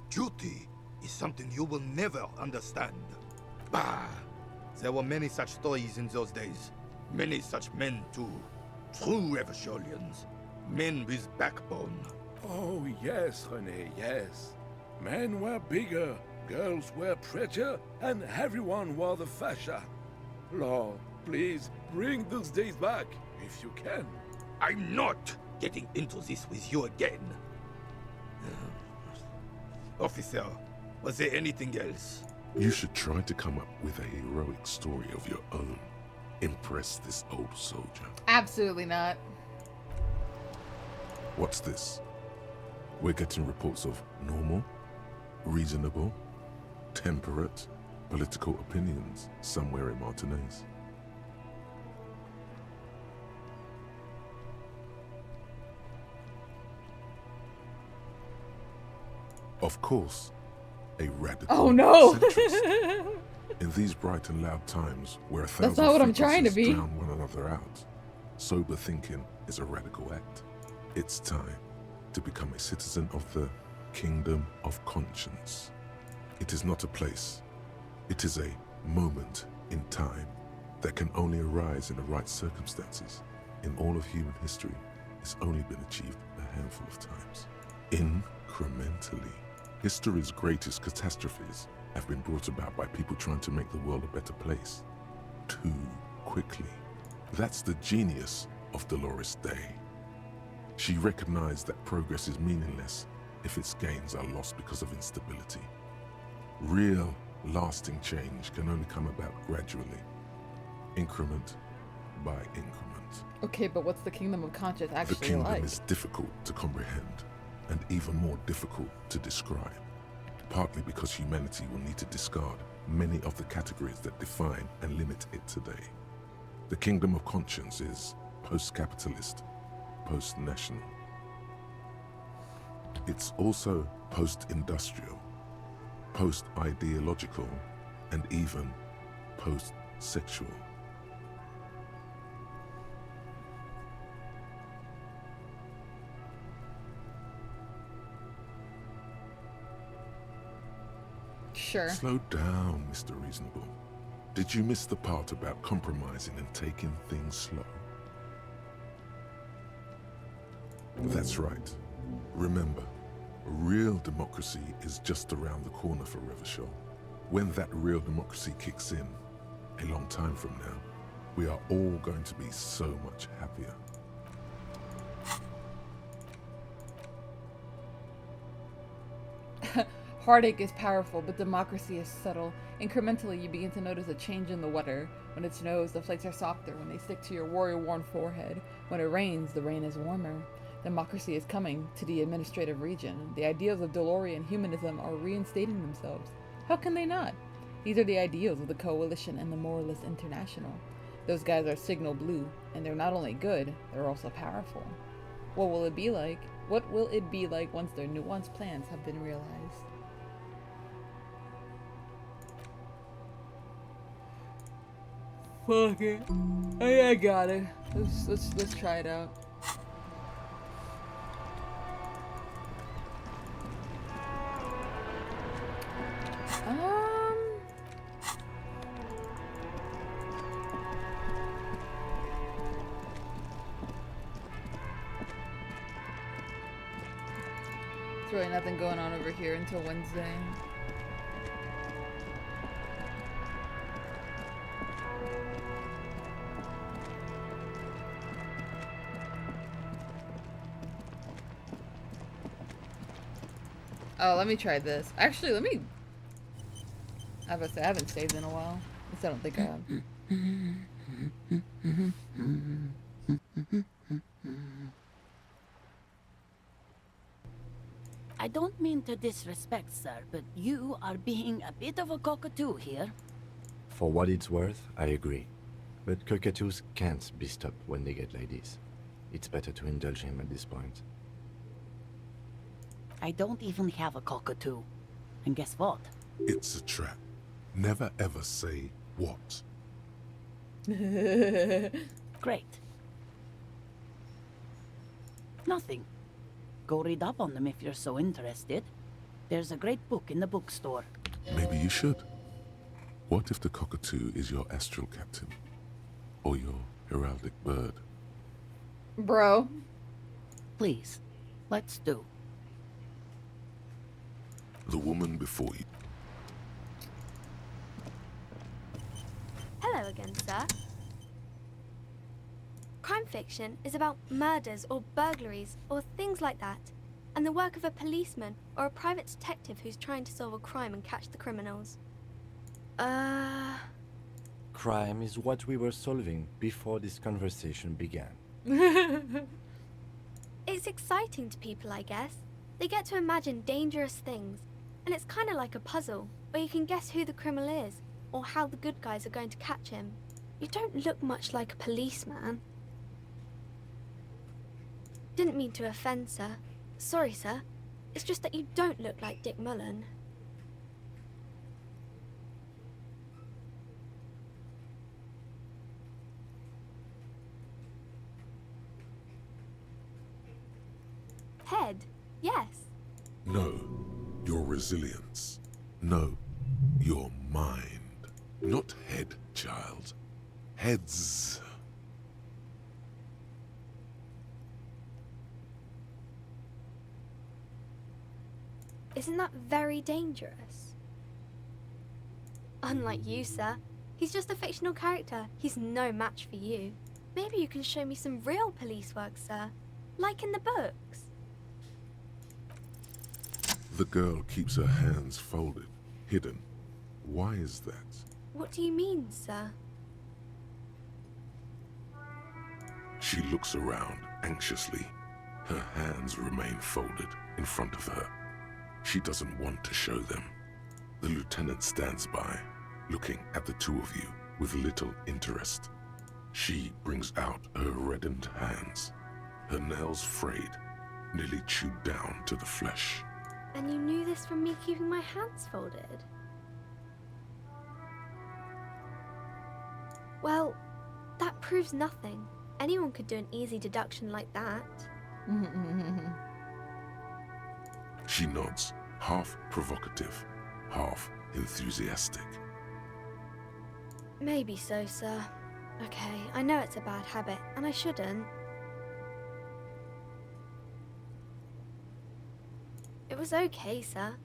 Duty is something you will never understand. Bah! There were many such stories in those days. Many such men too. True Eversholians. Men with backbone. Oh, yes, René, yes. Men were bigger, girls were prettier, and everyone wore the fascia. Lord, please, bring those days back, if you can. I'm not getting into this with you again. Officer, was there anything else? You should try to come up with a heroic story of your own. Impress this old soldier. Absolutely not. What's this? We're getting reports of normal, reasonable, temperate, political opinions somewhere in Martinez. Of course, a radical Oh no! centrist. In these bright and loud times where a thousand That's not what I'm trying to be. drown one another out, sober thinking is a radical act. It's time to become a citizen of the kingdom of conscience. It is not a place. It is a moment in time that can only arise in the right circumstances. In all of human history, it's only been achieved a handful of times. Incrementally. History's greatest catastrophes have been brought about by people trying to make the world a better place. Too quickly. That's the genius of Dolores Day. She recognized that progress is meaningless if its gains are lost because of instability. Real, lasting change can only come about gradually, increment by increment. Okay, but what's the kingdom of conscience The actually kingdom like? is difficult to comprehend, and even more difficult to describe, partly because humanity will need to discard many of the categories that define and limit it today. The kingdom of conscience is post-capitalist, post-national. It's also post-industrial, post-ideological, and even post-sexual. Sure. Slow down, Mr. Reasonable. Did you miss the part about compromising and taking things slow? That's right. Remember, real democracy is just around the corner for Revachol. When that real democracy kicks in, a long time from now, we are all going to be so much happier. Heartache is powerful, but democracy is subtle. Incrementally, you begin to notice a change in the weather. When it snows, the flakes are softer. When they stick to your warrior-worn forehead. When it rains, the rain is warmer. Democracy is coming to the administrative region. The ideals of Delorian humanism are reinstating themselves. How can they not? These are the ideals of the Coalition and the Moralist International. Those guys are signal blue, and they're not only good, they're also powerful. What will it be like? What will it be like once their nuanced plans have been realized? Fuck it. I got it. Let's try it out. There's really nothing going on over here until Wednesday. Oh, let me try this. Actually, let me... I was about to say, I haven't saved in a while. At least I don't think I have. I don't mean to disrespect, sir, but you are being a bit of a cockatoo here. For what it's worth, I agree. But cockatoos can't be stopped when they get like this. It's better to indulge him at this point. I don't even have a cockatoo. And guess what? It's a trap. Never ever say What? Great. Nothing. Go read up on them if you're so interested. There's a great book in the bookstore. Maybe you should. What if the cockatoo is your astral captain? Or your heraldic bird? Bro. Please, let's do. The woman before you. Hello again, sir. Crime fiction is about murders or burglaries or things like that, and the work of a policeman or a private detective who's trying to solve a crime and catch the criminals. Crime is what we were solving before this conversation began. It's exciting to people, I guess. They get to imagine dangerous things, and it's kind of like a puzzle, where you can guess who the criminal is, or how the good guys are going to catch him. You don't look much like a policeman. Didn't mean to offend, sir. Sorry, sir. It's just that you don't look like Dick Mullen. Head, yes. No, your resilience. No, your mind. Not head, child. Heads. Isn't that very dangerous? Unlike you, sir. He's just a fictional character. He's no match for you. Maybe you can show me some real police work, sir. Like in the books. The girl keeps her hands folded, hidden. Why is that? What do you mean, sir? She looks around anxiously. Her hands remain folded in front of her. She doesn't want to show them. The lieutenant stands by, looking at the two of you with little interest. She brings out her reddened hands, her nails frayed, nearly chewed down to the flesh. And you knew this from me keeping my hands folded? Well, that proves nothing. Anyone could do an easy deduction like that. She nods, half provocative, half enthusiastic. Maybe so, sir. Okay, I know it's a bad habit, and I shouldn't. It was okay, sir.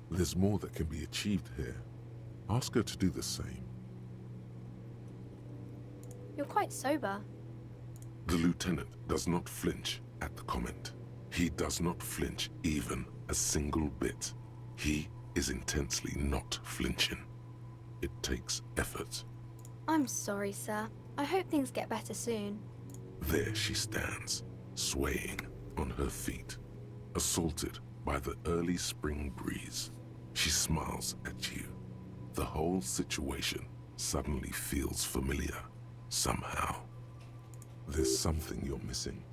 There's more that can be achieved here. Ask her to do the same. You're quite sober. The lieutenant does not flinch at the comment. He does not flinch even a single bit. He is intensely not flinching. It takes effort. I'm sorry, sir. I hope things get better soon. There she stands, swaying on her feet, assaulted by the early spring breeze. She smiles at you. The whole situation suddenly feels familiar, somehow. There's something you're missing.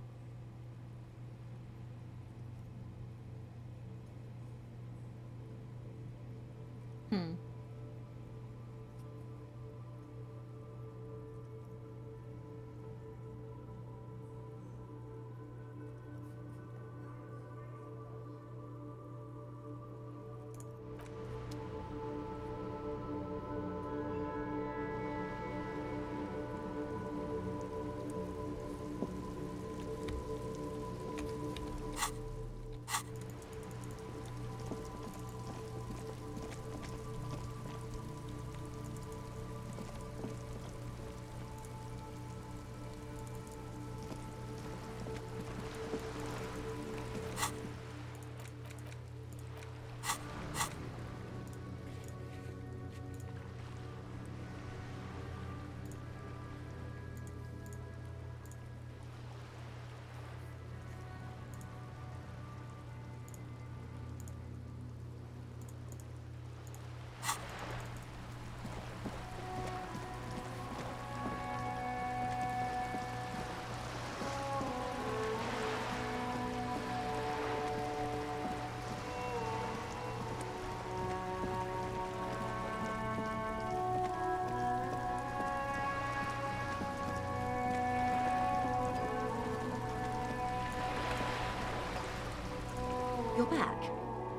You're back.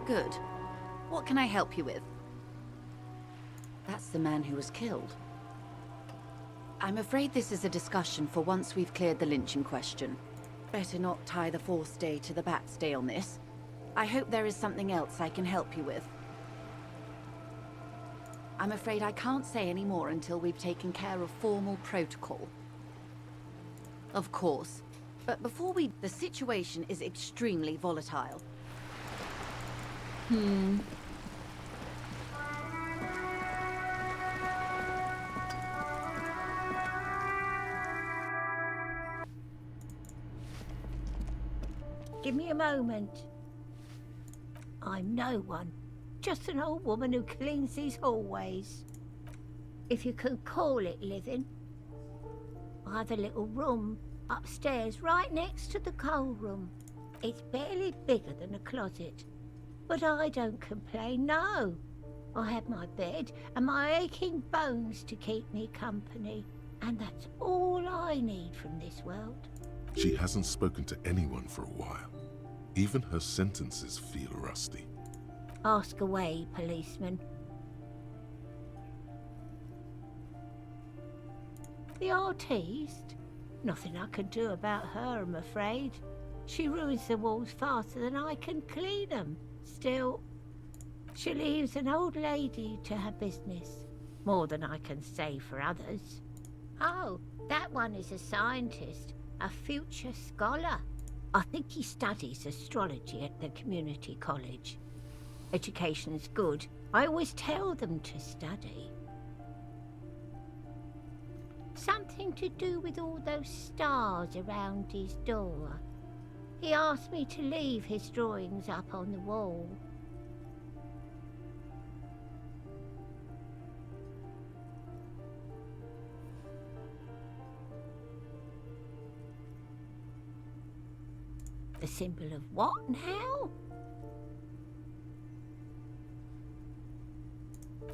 Good. What can I help you with? That's the man who was killed. I'm afraid this is a discussion for once we've cleared the lynching question. Better not tie the fourth day to the bat's day on this. I hope there is something else I can help you with. I'm afraid I can't say any more until we've taken care of formal protocol. Of course. But before we... The situation is extremely volatile. Give me a moment. I'm no one. Just an old woman who cleans these hallways. If you could call it living. I have a little room upstairs right next to the coal room. It's barely bigger than a closet. But I don't complain, no. I have my bed and my aching bones to keep me company. And that's all I need from this world. She hasn't spoken to anyone for a while. Even her sentences feel rusty. Ask away, policeman. The artiste? Nothing I can do about her, I'm afraid. She ruins the walls faster than I can clean them. Still, she leaves an old lady to her business. More than I can say for others. Oh, that one is a scientist, a future scholar. I think he studies astrology at the community college. Education's good. I always tell them to study. Something to do with all those stars around his door. He asked me to leave his drawings up on the wall. The symbol of what now?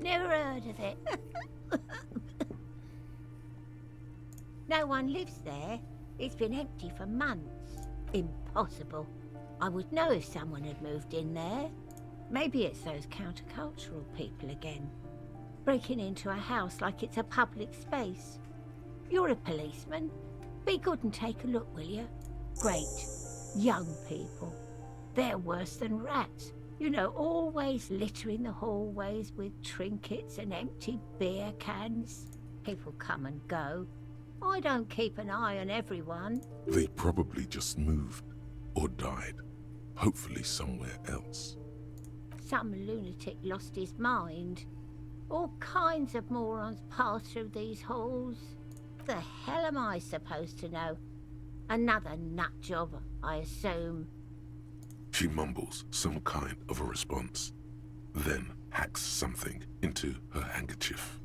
Never heard of it. No one lives there. It's been empty for months. Impossible. I would know if someone had moved in there. Maybe it's those countercultural people again. Breaking into a house like it's a public space. You're a policeman. Be good and take a look, will you? Great. Young people. They're worse than rats. You know, always littering the hallways with trinkets and empty beer cans. People come and go. I don't keep an eye on everyone. They probably just moved or died. Hopefully somewhere else. Some lunatic lost his mind. All kinds of morons pass through these halls. The hell am I supposed to know? Another nut job, I assume. She mumbles some kind of a response, then hacks something into her handkerchief.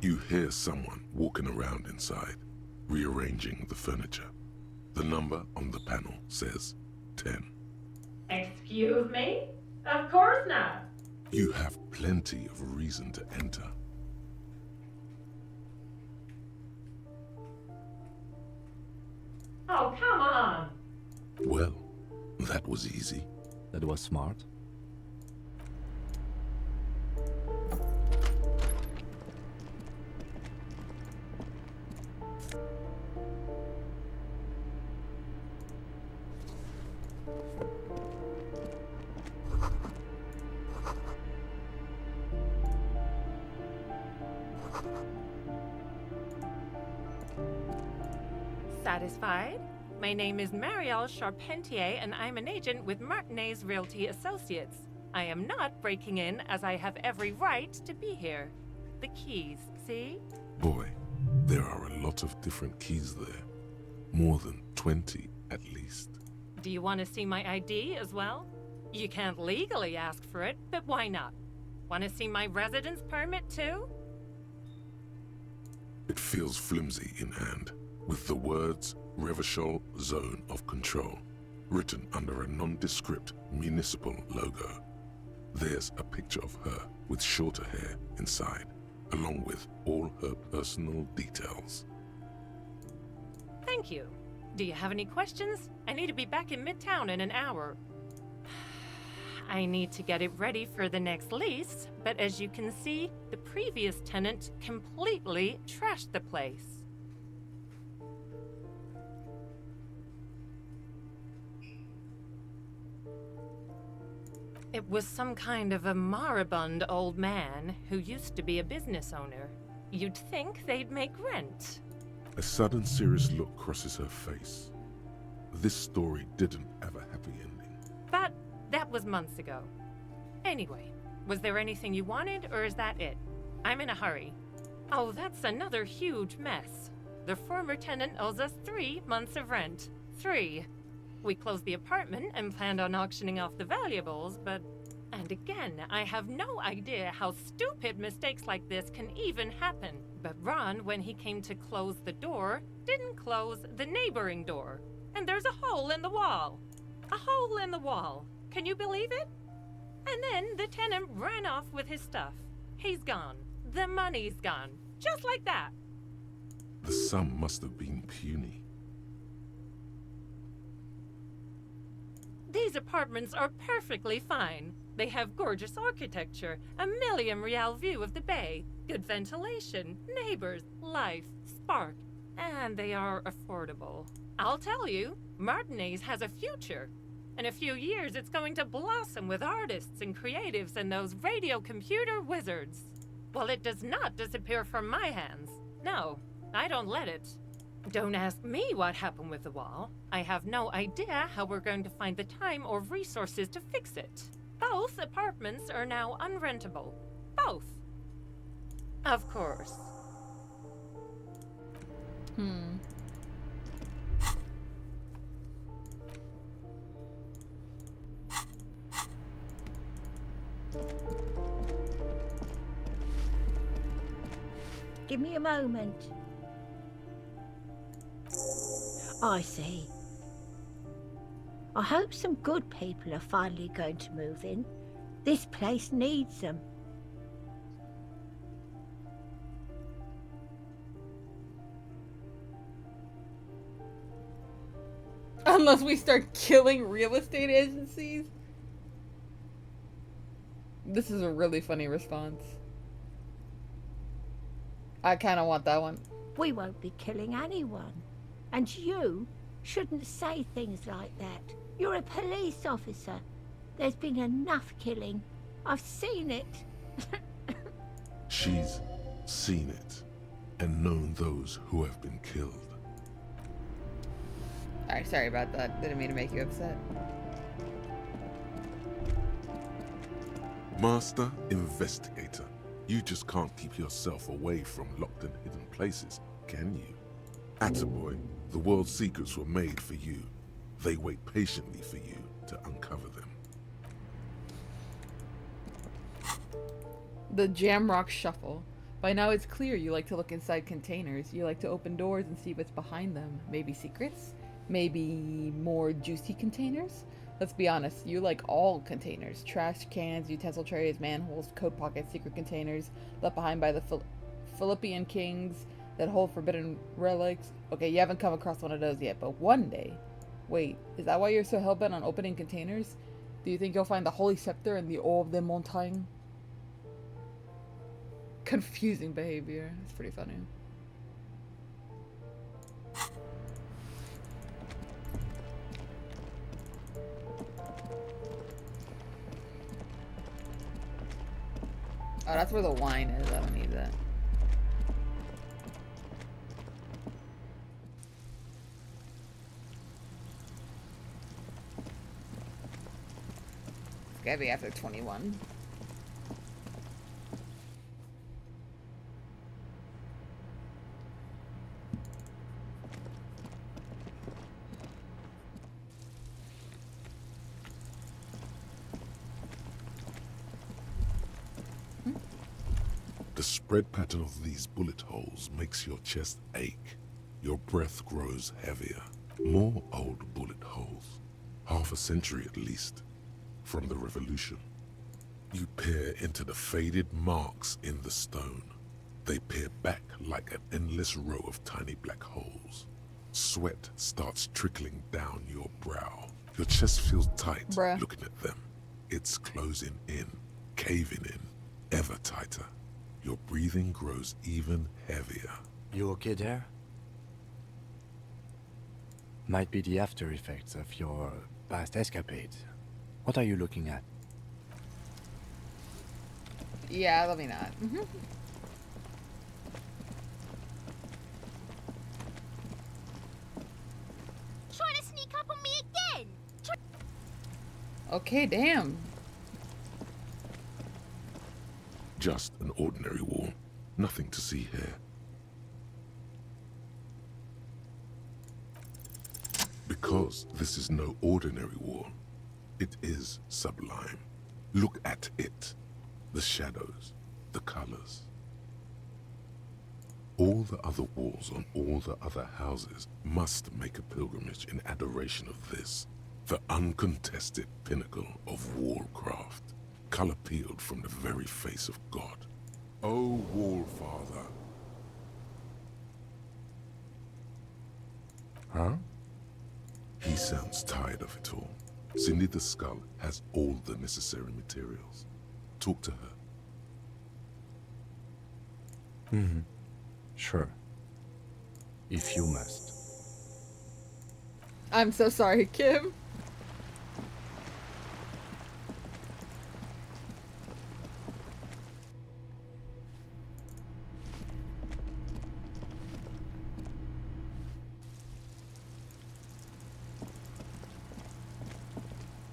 You hear someone walking around inside, rearranging the furniture. The number on the panel says 10. Excuse me? Of course not. You have plenty of reason to enter. Oh, come on. Well, that was easy. That was smart. Satisfied? My name is Marielle Charpentier, and I'm an agent with Martinez Realty Associates. I am not breaking in, as I have every right to be here. The keys, see? Boy, there are a lot of different keys there. More than 20, at least. Do you want to see my ID as well? You can't legally ask for it, but why not? Want to see my residence permit too? It feels flimsy in hand, with the words Revachol Zone of Control written under a nondescript municipal logo. There's a picture of her with shorter hair inside. along with all her personal details. Thank you. Do you have any questions? I need to be back in Midtown in an hour. I need to get it ready for the next lease, but as you can see, the previous tenant completely trashed the place. It was some kind of a moribund old man who used to be a business owner. You'd think they'd make rent. A sudden serious look crosses her face. This story didn't have a happy ending. But that was months ago. Anyway, was there anything you wanted, or is that it? I'm in a hurry. Oh, that's another huge mess. The former tenant owes us 3 months of rent. 3. We closed the apartment and planned on auctioning off the valuables, but... And again, I have no idea how stupid mistakes like this can even happen. But Ron, when he came to close the door, didn't close the neighboring door. And there's a hole in the wall. A hole in the wall. Can you believe it? And then the tenant ran off with his stuff. He's gone. The money's gone. Just like that. The sum must have been puny. These apartments are perfectly fine. They have gorgeous architecture, a million-real view of the bay, good ventilation, neighbors, life, spark, and they are affordable. I'll tell you, Martinez has a future. In a few years, it's going to blossom with artists and creatives and those radio computer wizards. Well, it does not disappear from my hands. No, I don't let it. Don't ask me what happened with the wall. I have no idea how we're going to find the time or resources to fix it. Both apartments are now unrentable. Both. Of course. Give me a moment. I see. I hope some good people are finally going to move in. This place needs them. Unless we start killing real estate agencies. This is a really funny response. I kind of want that one. We won't be killing anyone. And you shouldn't say things like that. You're a police officer. There's been enough killing. I've seen it. She's seen it and known those who have been killed. Alright, sorry about that. Didn't mean to make you upset. Master Investigator, you just can't keep yourself away from locked and hidden places, can you? Attaboy, the world's secrets were made for you. They wait patiently for you to uncover them. The Jamrock Shuffle. By now it's clear you like to look inside containers. You like to open doors and see what's behind them. Maybe secrets? Maybe more juicy containers? Let's be honest, you like all containers. Trash cans, utensil trays, manholes, coat pockets, secret containers left behind by the Philippian kings that hold forbidden relics. Okay, you haven't come across one of those yet, but one day. Wait, is that why you're so hellbent on opening containers? Do you think you'll find the Holy Scepter in the Orbe de Montagne? Confusing behavior. It's pretty funny. Oh, that's where the wine is. I don't need that. It's gotta be after 21. The spread pattern of these bullet holes makes your chest ache. Your breath grows heavier. More old bullet holes. Half a century at least. From the revolution. You peer into the faded marks in the stone. They peer back like an endless row of tiny black holes. Sweat starts trickling down your brow. Your chest feels tight looking at them. It's closing in, caving in, ever tighter. Your breathing grows even heavier. You okay there? Might be the after effects of your past escapades. What are you looking at? Yeah, let me not. Trying to sneak up on me again! Okay, damn. Just an ordinary wall. Nothing to see here. Because this is no ordinary wall. It is sublime. Look at it. The shadows, the colors. All the other walls on all the other houses must make a pilgrimage in adoration of this, the uncontested pinnacle of wallcraft, color peeled from the very face of God. O Wallfather. Huh? He sounds tired of it all. Cindy the Skull has all the necessary materials. Talk to her. Sure. If you must. I'm so sorry, Kim.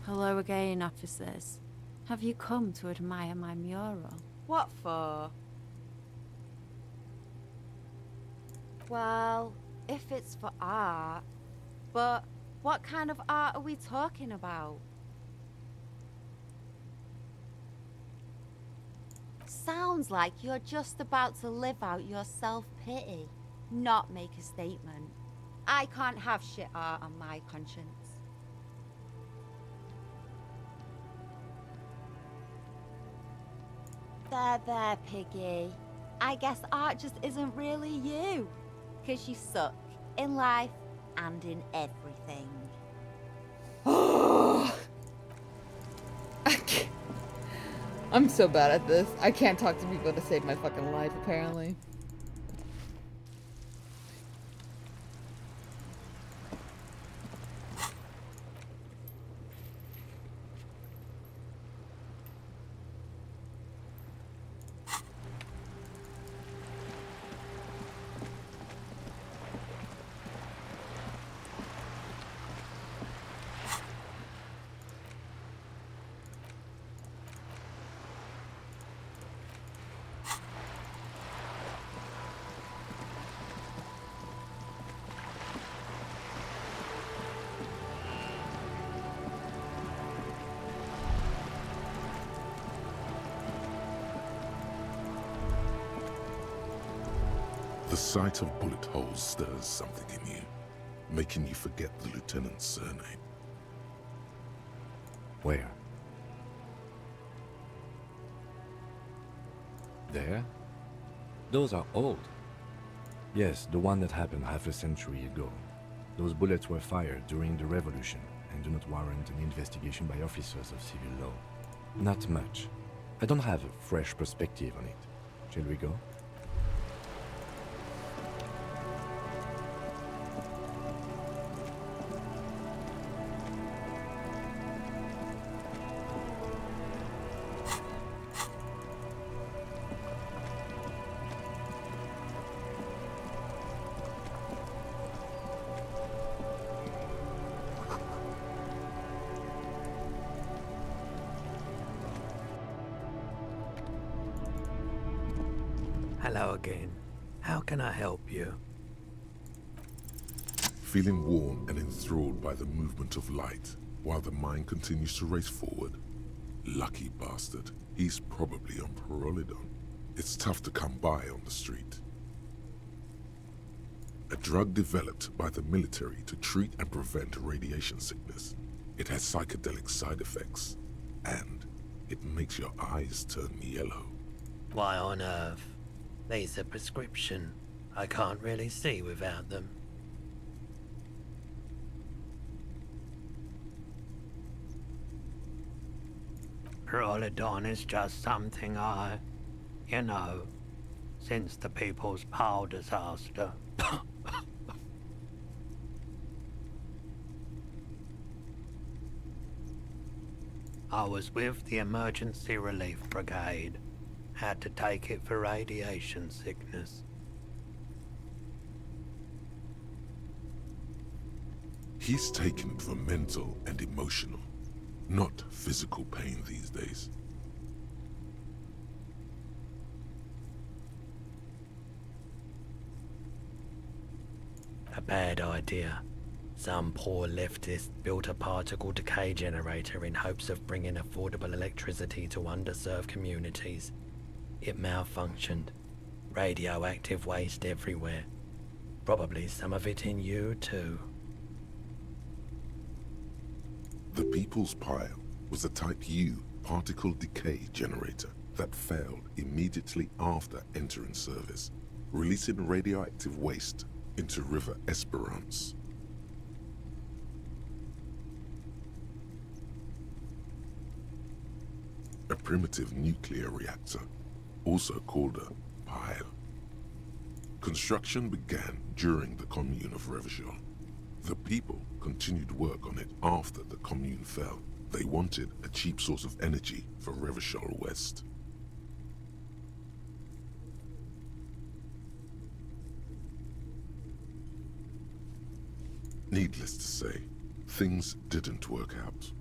Hello again, officers. Have you come to admire my mural? What for? Well, if it's for art. But what kind of art are we talking about? Sounds like you're just about to live out your self-pity, not make a statement. I can't have shit art on my conscience. There, Piggy. I guess art just isn't really you. 'Cause you suck in life and in everything. I'm so bad at this. I can't talk to people to save my fucking life, apparently. The sight of bullet holes stirs something in you, making you forget the lieutenant's surname. Where? There? Those are old. Yes, the one that happened half a century ago. Those bullets were fired during the revolution and do not warrant an investigation by officers of civil law. Not much. I don't have a fresh perspective on it. Shall we go? Hello again. How can I help you? Feeling warm and enthralled by the movement of light, while the mind continues to race forward. Lucky bastard. He's probably on Parolidon. It's tough to come by on the street. A drug developed by the military to treat and prevent radiation sickness. It has psychedelic side effects, and it makes your eyes turn yellow. Why on earth? These are prescription. I can't really see without them. Prolodon is just something since the People's Power disaster. I was with the Emergency Relief Brigade. Had to take it for radiation sickness. He's taken for mental and emotional, not physical pain these days. A bad idea. Some poor leftist built a particle decay generator in hopes of bringing affordable electricity to underserved communities. It malfunctioned. Radioactive waste everywhere. Probably some of it in you too. The People's Pile was a Type U particle decay generator that failed immediately after entering service, releasing radioactive waste into River Esperance. A primitive nuclear reactor, also called a pile. Construction began during the Commune of Revachol. The people continued work on it after the Commune fell. They wanted a cheap source of energy for Revachol West. Needless to say, things didn't work out.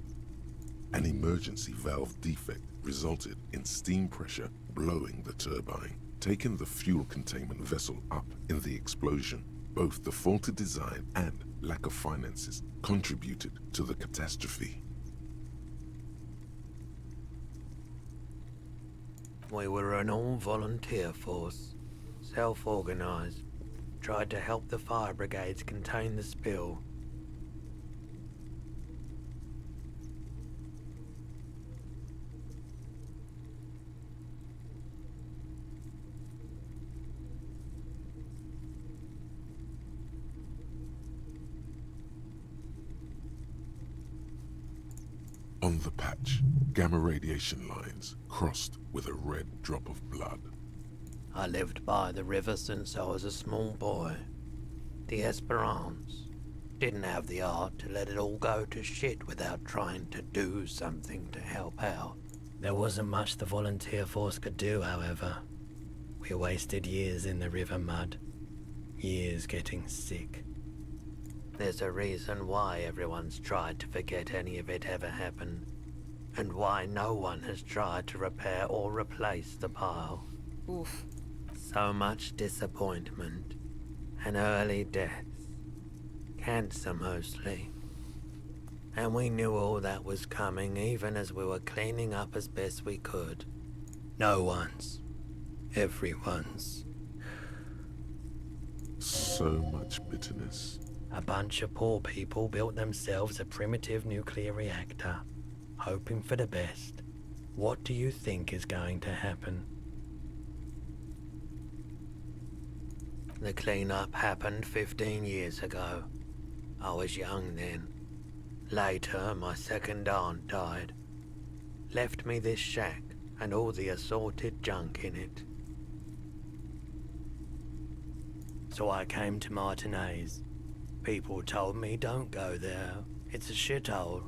An emergency valve defect resulted in steam pressure blowing the turbine, taking the fuel containment vessel up in the explosion. Both the faulty design and lack of finances contributed to the catastrophe. We were an all-volunteer force, self-organized, tried to help the fire brigades contain the spill. On the patch, gamma radiation lines crossed with a red drop of blood. I lived by the river since I was a small boy. The Esperance. Didn't have the art to let it all go to shit without trying to do something to help out. There wasn't much the volunteer force could do, however. We wasted years in the river mud. Years getting sick. There's a reason why everyone's tried to forget any of it ever happened, and why no one has tried to repair or replace the pile. Oof. So much disappointment, and early deaths. Cancer mostly. And we knew all that was coming even as we were cleaning up as best we could. No one's. Everyone's. So much bitterness. A bunch of poor people built themselves a primitive nuclear reactor, hoping for the best. What do you think is going to happen? The cleanup happened 15 years ago. I was young then. Later, my second aunt died. Left me this shack and all the assorted junk in it. So I came to Martinez. People told me don't go there. It's a shithole.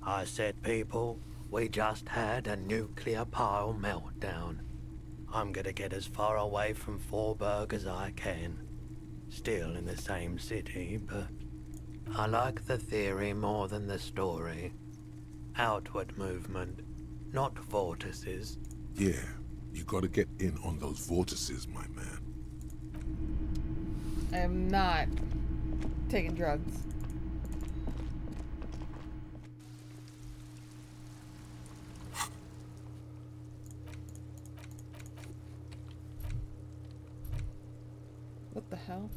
I said, people, we just had a nuclear pile meltdown. I'm gonna get as far away from Forburg as I can. Still in the same city, but I like the theory more than the story. Outward movement, not vortices. Yeah, you gotta get in on those vortices, my man. I am not taking drugs. What the hell?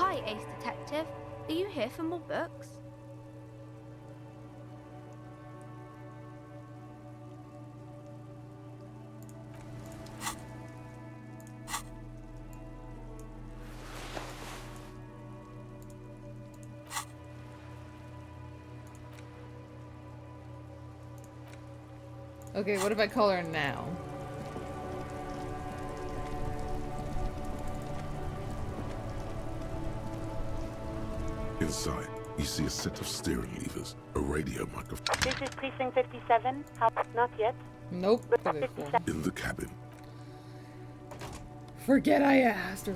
Hi, Ace Detective. Are you here for more books? Okay, what if I call her now? Inside, you see a set of steering levers, a radio microphone. This is Precinct 57. How? Not yet. Nope. In the cabin, Forget I asked. Or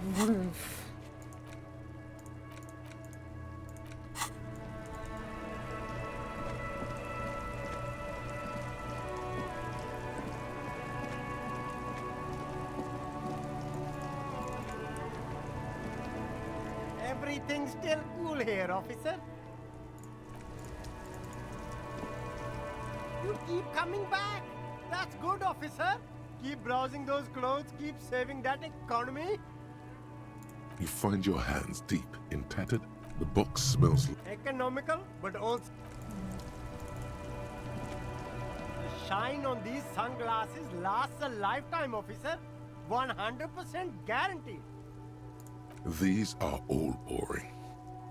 Everything's still cool here, officer. You keep coming back. That's good, officer. Keep browsing those clothes, keep saving that economy. you find your hands deep in tattered. The box smells Economical, but also... The shine on these sunglasses lasts a lifetime, officer. 100% guaranteed. These are all boring.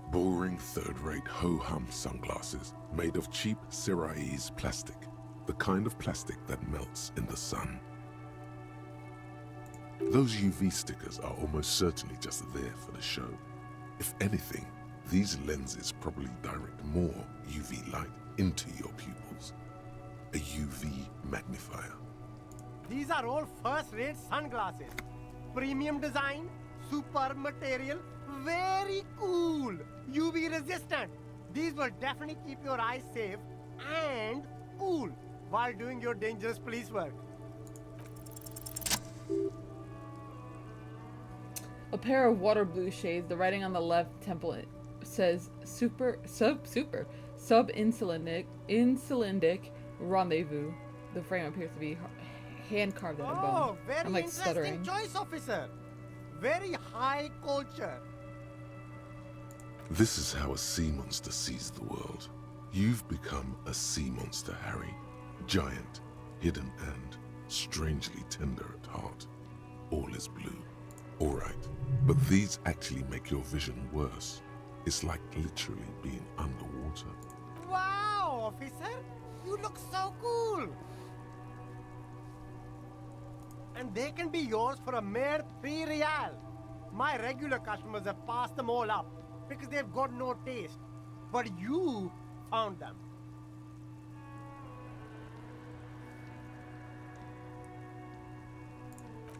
Boring third-rate ho-hum sunglasses made of cheap Syrahese plastic. The kind of plastic that melts in the sun. Those UV stickers are almost certainly just there for the show. If anything, these lenses probably direct more UV light into your pupils. A UV magnifier. These are all first-rate sunglasses. Premium design, super material, very cool. UV resistant. These will definitely keep your eyes safe and cool while doing your dangerous police work. a pair of water blue shades. The writing on the left temple says sub-insulindic rendezvous. The frame appears to be hand carved out of bone. Oh, very I'm like interesting stuttering. choice, officer. Very high culture. This is how a sea monster sees the world. You've become a sea monster, Harry. Giant, hidden, and strangely tender at heart. All is blue. All right, but these actually make your vision worse. It's like literally being underwater. Wow, officer. You look so cool. And they can be yours for a mere 3 real. My regular customers have passed them all up because they've got no taste. But you found them.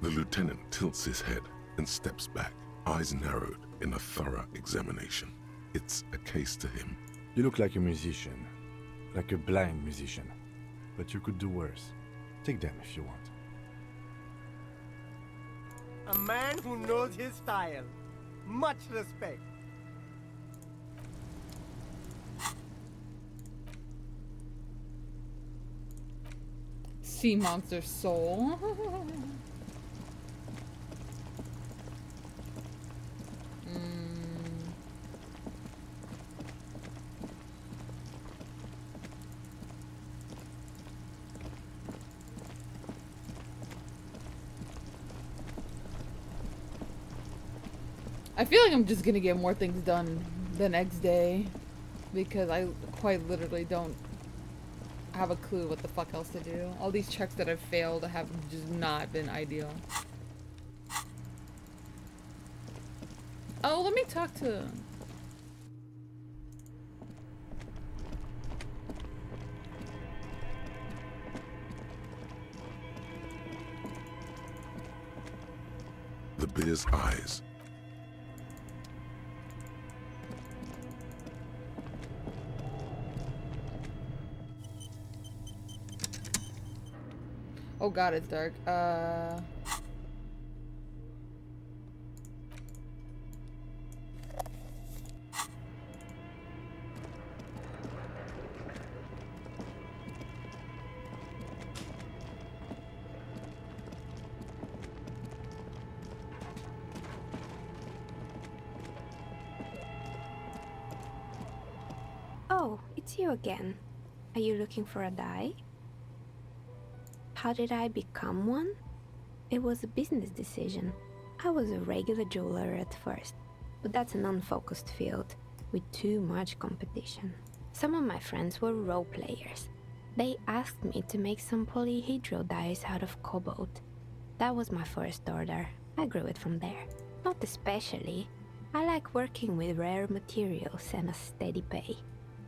The lieutenant tilts his head and steps back, eyes narrowed in a thorough examination. It's a case to him. You look like a musician. Like a blind musician. But you could do worse. Take them if you want. A man who knows his style. Much respect. Sea monster soul. I feel like I'm just gonna get more things done the next day because I quite literally don't have a clue what the fuck else to do. All these checks that I've failed have just not been ideal. Oh, let me talk to... The bear's eyes. Oh god, it's dark. it's you again. Are you looking for a die? How did I become one? It was a business decision. I was a regular jeweler at first, but that's an unfocused field with too much competition. Some of my friends were role players. They asked me to make some polyhedral dies out of cobalt. That was my first order. I grew it from there. Not especially. I like working with rare materials and a steady pay.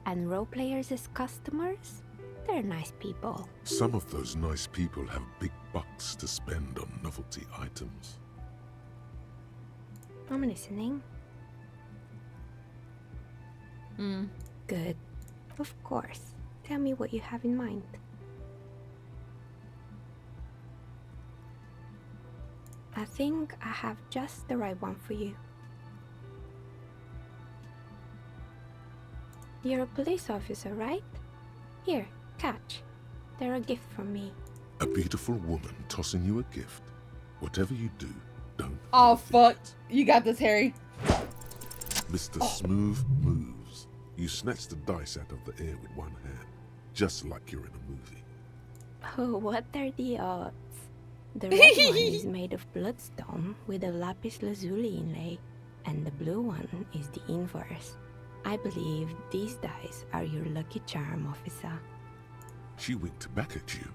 And role players as customers? They're nice people. Some of those nice people have big bucks to spend on novelty items. I'm listening. Good. Of course. Tell me what you have in mind. I think I have just the right one for you. You're a police officer, right? Here, catch. They're a gift from me. A beautiful woman tossing you a gift. Whatever you do, don't. Oh, fuck. You got this, Harry. Mr. Smooth moves. You snatch the dice out of the air with one hand, just like you're in a movie. Oh, what are the odds? The red one is made of bloodstone with a lapis lazuli inlay, and the blue one is the inverse. I believe these dice are your lucky charm, officer. She winked back at you.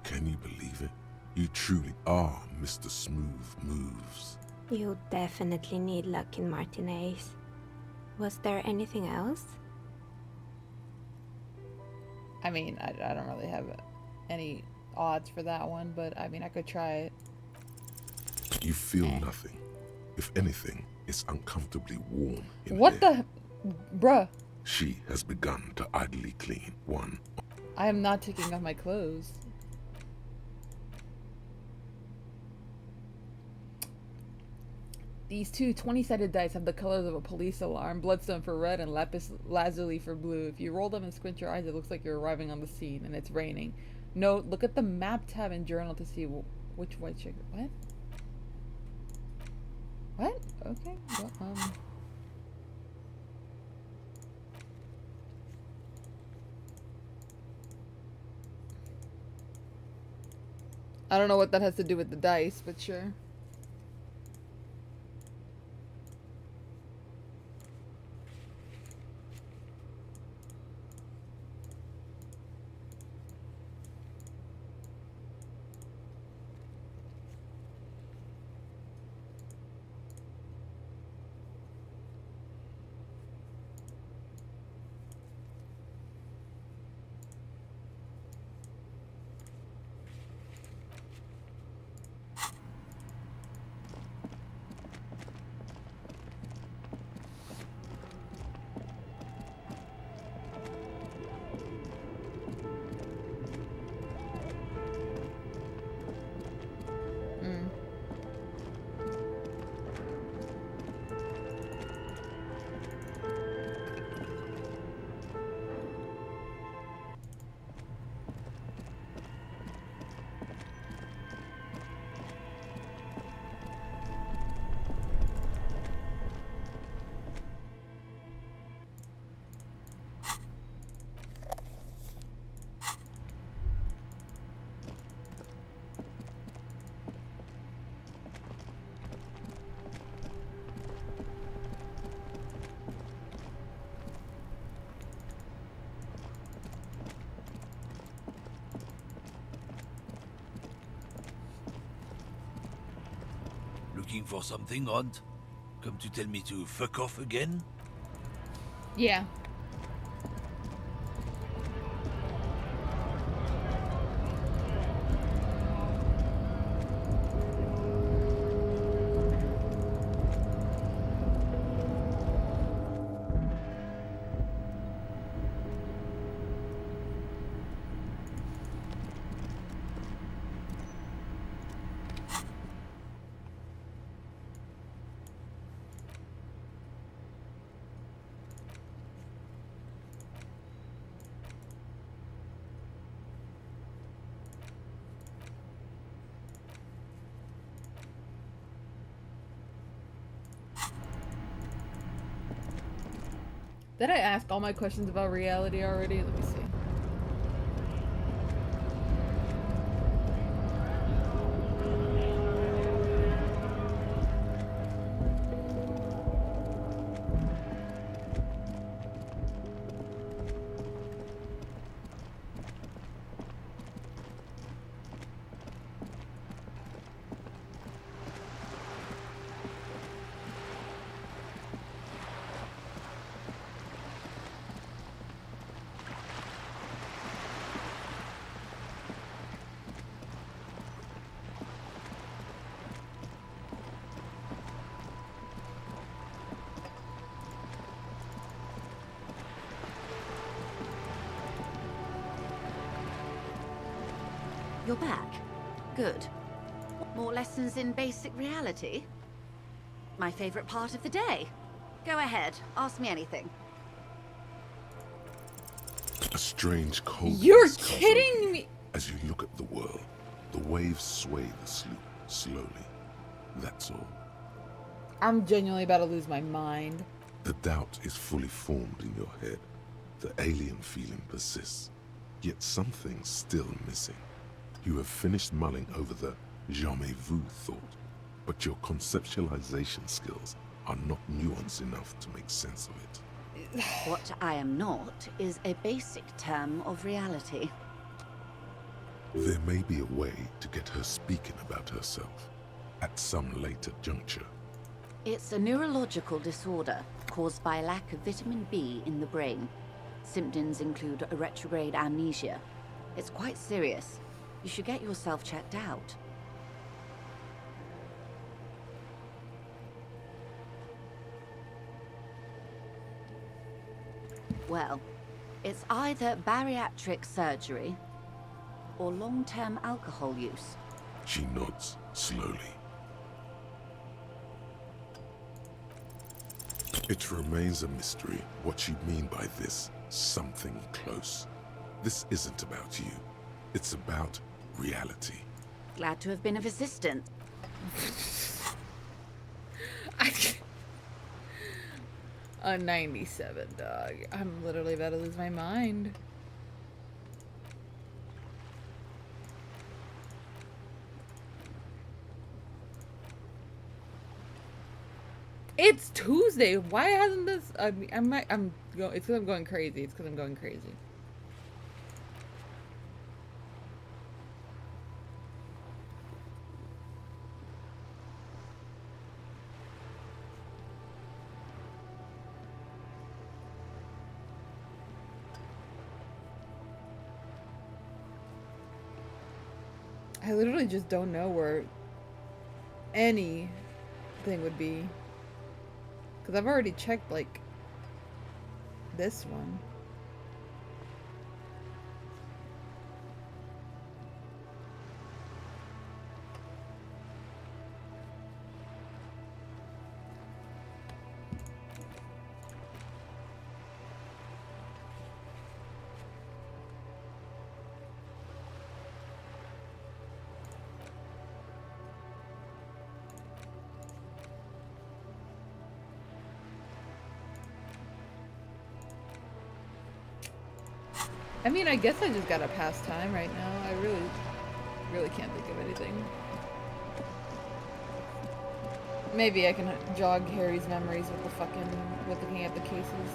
Can you believe it? You truly are Mr. Smooth Moves. You definitely need luck in Martinez. Was there anything else? I mean, I don't really have any odds for that one, but I mean, I could try it. You feel nothing. If anything, it's uncomfortably warm in What here. the? Bruh. She has begun to idly clean one. I am not taking off my clothes. These two 20-sided dice have the colors of a police alarm, bloodstone for red and lapis lazuli for blue. If you roll them and squint your eyes, it looks like you're arriving on the scene and it's raining. Note, look at the map tab in journal to see which white sugar. What? What? Okay. Well, I don't know what that has to do with the dice, but sure. Looking for something odd? Come to tell me to fuck off again? Yeah. Did I ask all my questions about reality already? Let me see. You're back. Good. More lessons in basic reality? My favorite part of the day. Go ahead, ask me anything. A strange coldness You're comes over kidding you me! As you look at the world, the waves sway the sloop slowly. That's all. I'm genuinely about to lose my mind. The doubt is fully formed in your head. The alien feeling persists. Yet something's still missing. You have finished mulling over the jamais vu thought, but your conceptualization skills are not nuanced enough to make sense of it. What I am not is a basic term of reality. There may be a way to get her speaking about herself at some later juncture. It's a neurological disorder caused by a lack of vitamin B in the brain. Symptoms include a retrograde amnesia. It's quite serious. You should get yourself checked out. Well, it's either bariatric surgery or long-term alcohol use. She nods slowly. It remains a mystery what you mean by this something close. This isn't about you. It's about reality. Glad to have been of assistance. A 97, dog. I'm literally about to lose my mind. It's Tuesday. Why hasn't this? I'm going. It's because I'm going crazy. It's because I'm going crazy. I literally just don't know where anything would be. Because I've already checked, like, this one. I mean, I guess I just gotta pass time right now. I really can't think of anything. Maybe I can jog Harry's memories with looking at the cases.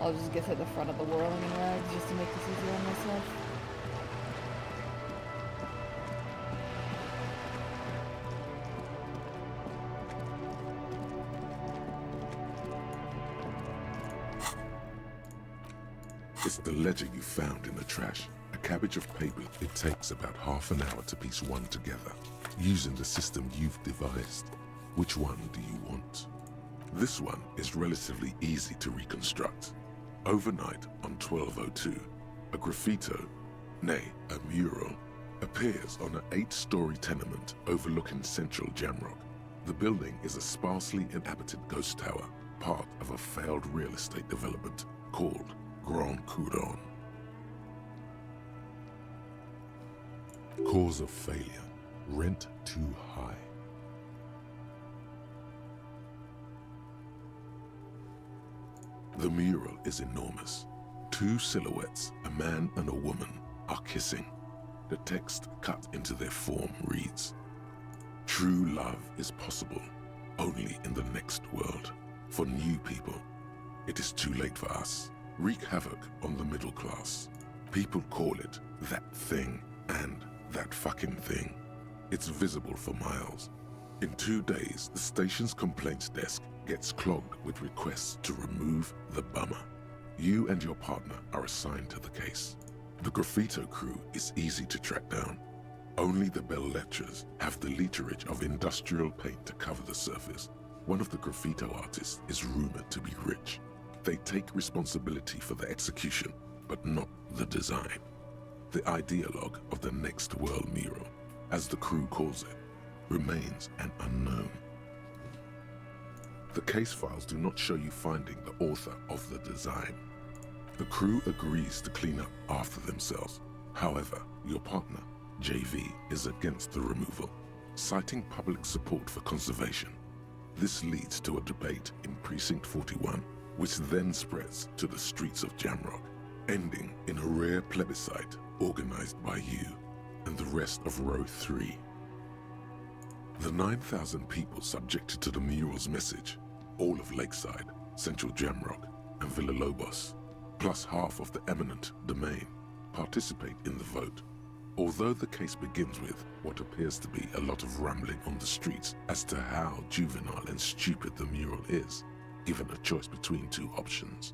I'll just get to the front of the whirling in rags just to make this easier on myself. It's the ledger you found in the trash. A cabbage of paper. It takes about half an hour to piece one together, using the system you've devised. Which one do you want? This one is relatively easy to reconstruct. Overnight on 1202, a graffito, nay, a mural, appears on an 8-story tenement overlooking central Jamrock. The building is a sparsely inhabited ghost tower, part of a failed real estate development called Grand Couronne. Cause of failure. Rent too high. The mural is enormous. 2 silhouettes, a man and a woman, are kissing. The text cut into their form reads, "True love is possible only in the next world. For new people, it is too late for us. Wreak havoc on the middle class. People call it that thing and that fucking thing. It's visible for miles. In 2 days, the station's complaints desk gets clogged with requests to remove the bummer. You and your partner are assigned to the case. The graffito crew is easy to track down. Only the bell lectures have the literage of industrial paint to cover the surface. One of the graffito artists is rumored to be rich. They take responsibility for the execution, but not the design. The ideologue of the Next World mural, as the crew calls it, remains an unknown. The case files do not show you finding the author of the design. The crew agrees to clean up after themselves. However, your partner, JV, is against the removal, citing public support for conservation. This leads to a debate in Precinct 41, which then spreads to the streets of Jamrock, ending in a rare plebiscite organized by you and the rest of Row 3. The 9,000 people subjected to the mural's message, all of Lakeside, Central Jamrock, and Villalobos, plus half of the eminent domain, participate in the vote. Although the case begins with what appears to be a lot of rambling on the streets as to how juvenile and stupid the mural is, given a choice between 2 options.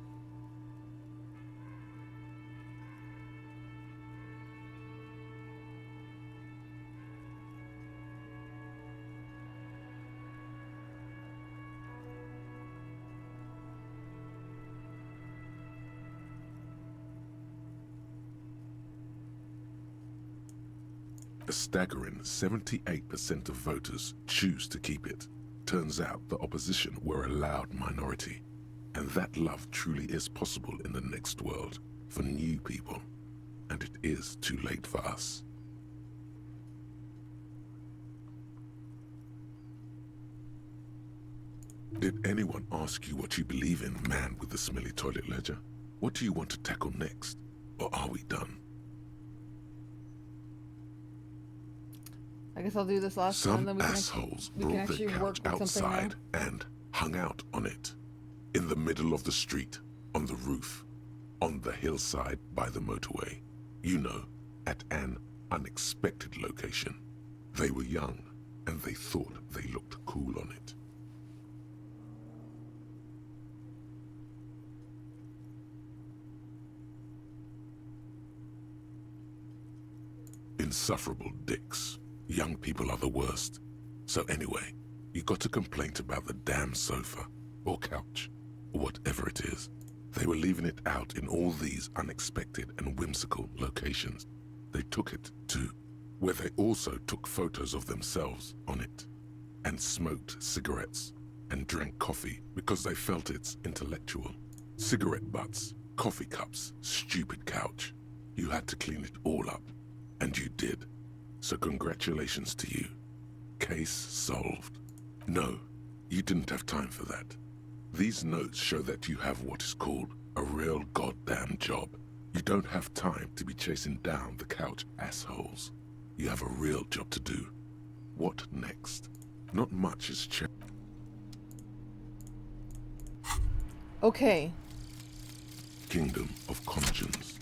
A staggering 78% of voters choose to keep it. Turns out the opposition were a loud minority, and that love truly is possible in the next world for new people, and it is too late for us. Did anyone ask you what you believe in, man with the smelly toilet ledger? What do you want to tackle next, or are we done? I guess I'll do this last one, Some then we assholes can brought actually their work couch with something now. outside and hung out on it. In the middle of the street, on the roof, on the hillside by the motorway. You know, at an unexpected location. They were young, and they thought they looked cool on it. Insufferable dicks. Young people are the worst. So anyway, you got a complaint about the damn sofa, or couch, or whatever it is. They were leaving it out in all these unexpected and whimsical locations. They took it to where they also took photos of themselves on it, and smoked cigarettes, and drank coffee because they felt it's intellectual. Cigarette butts, coffee cups, stupid couch. You had to clean it all up, and you did. So congratulations to you. Case solved. No, you didn't have time for that. These notes show that you have what is called a real goddamn job. You don't have time to be chasing down the couch assholes. You have a real job to do. What next? Not much is changed. Okay. Kingdom of Conscience.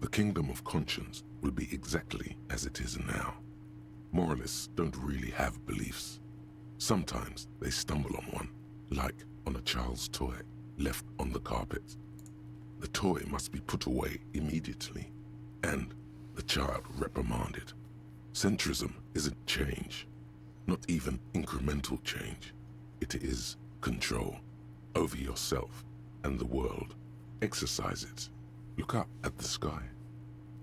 The Kingdom of Conscience will be exactly as it is now. Moralists don't really have beliefs. Sometimes they stumble on one, like on a child's toy left on the carpet. The toy must be put away immediately, and the child reprimanded. Centrism isn't change, not even incremental change. It is control over yourself and the world. Exercise it. Look up at the sky,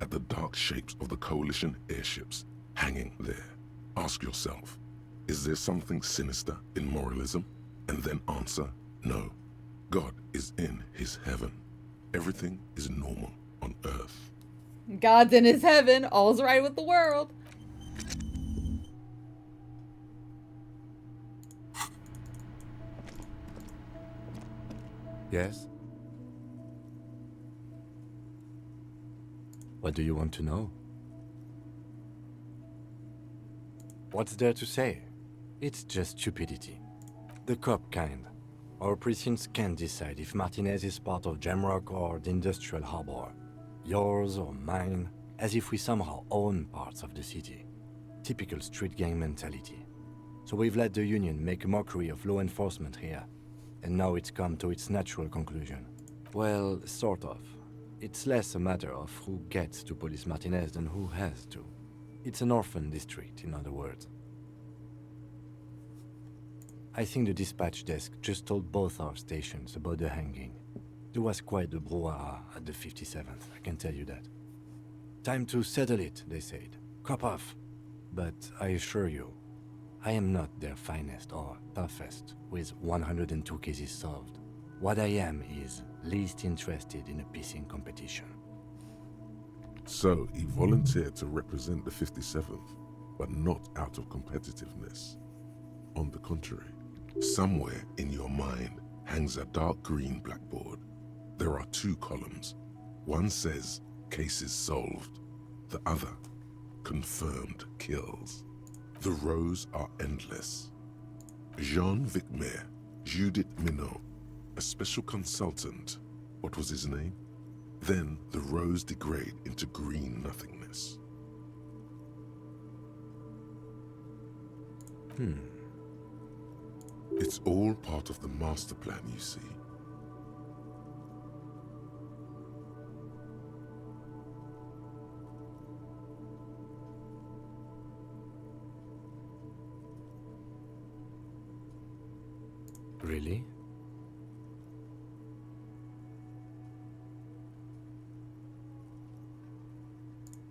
at the dark shapes of the coalition airships hanging there. Ask yourself, is there something sinister in moralism? And then answer, no. God is in his heaven. Everything is normal on earth. God's in his heaven. All's right with the world. Yes? What do you want to know? What's there to say? It's just stupidity. The cop kind. Our precincts can't decide if Martinez is part of Jamrock or the Industrial Harbor. Yours or mine, as if we somehow own parts of the city. Typical street gang mentality. So we've let the Union make a mockery of law enforcement here. And now it's come to its natural conclusion. Well, sort of. It's less a matter of who gets to police Martinez than who has to. It's an orphan district, in other words. I think the dispatch desk just told both our stations about the hanging. There was quite the brouhaha at the 57th, I can tell you that. Time to settle it, they said. Cop off. But I assure you, I am not their finest or toughest, with 102 cases solved. What I am is least interested in a pissing competition. So he volunteered to represent the 57th, but not out of competitiveness. On the contrary, somewhere in your mind hangs a dark green blackboard. There are 2 columns. One says, cases solved. The other, confirmed kills. The rows are endless. Jean Vicmer, Judith Minot, a special consultant. What was his name? Then the rows degrade into green nothingness. It's all part of the master plan, you see. Really?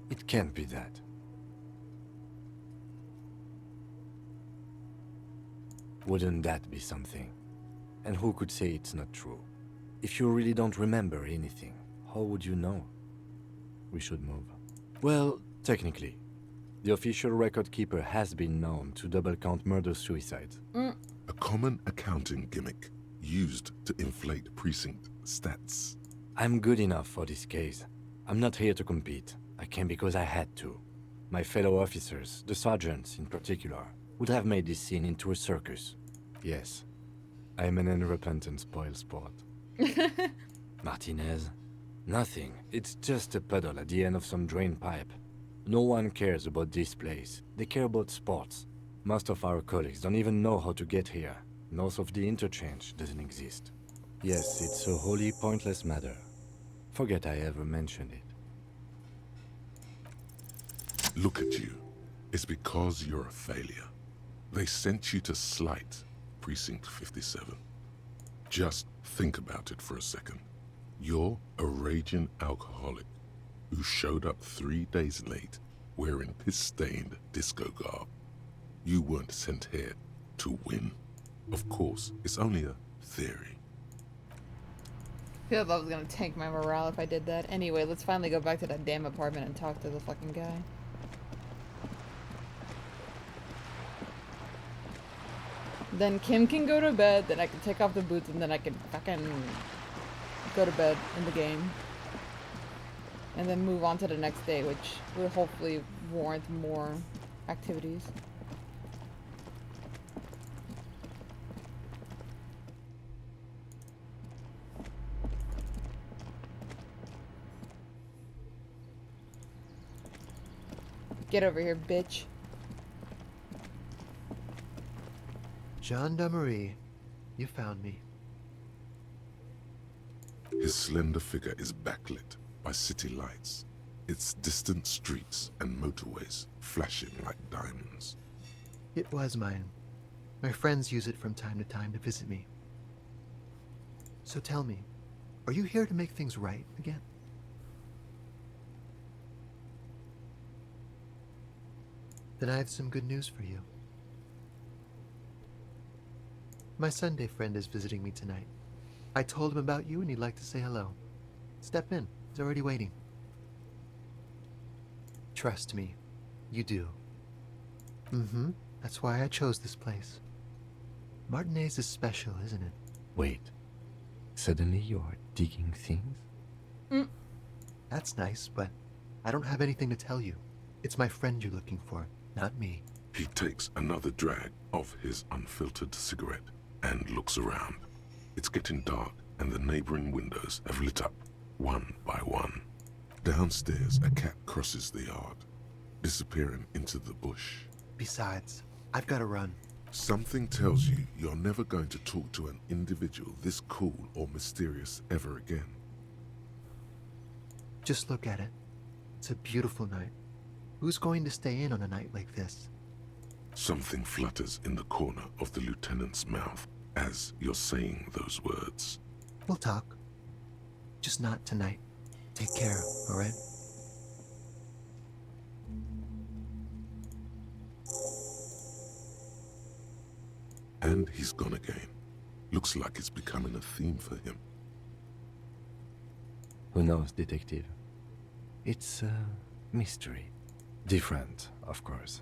It can't be that. Wouldn't that be something? And who could say it's not true? If you really don't remember anything, how would you know? We should move. Well, technically, the official record keeper has been known to double count murder-suicides. A common accounting gimmick used to inflate precinct stats. I'm good enough for this case. I'm not here to compete. I came because I had to. My fellow officers, the sergeants in particular, would have made this scene into a circus. Yes, I am an unrepentant spoilsport. Martinez? Nothing. It's just a puddle at the end of some drain pipe. No one cares about this place. They care about sports. Most of our colleagues don't even know how to get here. North of the interchange doesn't exist. Yes, it's a wholly pointless matter. Forget I ever mentioned it. Look at you. It's because you're a failure. They sent you to slight Precinct 57. Just think about it for a second. You're a raging alcoholic who showed up 3 days late wearing piss-stained disco garb. You weren't sent here to win. Of course, it's only a theory. I feel like that was gonna tank my morale if I did that. Anyway, let's finally go back to that damn apartment and talk to the fucking guy. Then Kim can go to bed, then I can take off the boots, and then I can fucking go to bed in the game. And then move on to the next day, which will hopefully warrant more activities. Get over here, bitch. Gendarmerie, you found me. His slender figure is backlit by city lights, its distant streets and motorways flashing like diamonds. It was mine. My friends use it from time to time to visit me. So tell me, are you here to make things right again? Then I have some good news for you. My Sunday friend is visiting me tonight. I told him about you and he'd like to say hello. Step in. He's already waiting. Trust me, you do. Mm-hmm. That's why I chose this place. Martinez is special, isn't it? Wait. Suddenly you are digging things? That's nice, but I don't have anything to tell you. It's my friend you're looking for, not me. He takes another drag of his unfiltered cigarette and looks around. It's getting dark, and the neighboring windows have lit up, one by one. Downstairs, a cat crosses the yard, disappearing into the bush. Besides, I've got to run. Something tells you you're never going to talk to an individual this cool or mysterious ever again. Just look at it. It's a beautiful night. Who's going to stay in on a night like this? Something flutters in the corner of the lieutenant's mouth as you're saying those words. We'll talk. Just not tonight. Take care, alright? And he's gone again. Looks like it's becoming a theme for him. Who knows, detective? It's a mystery. Different, of course.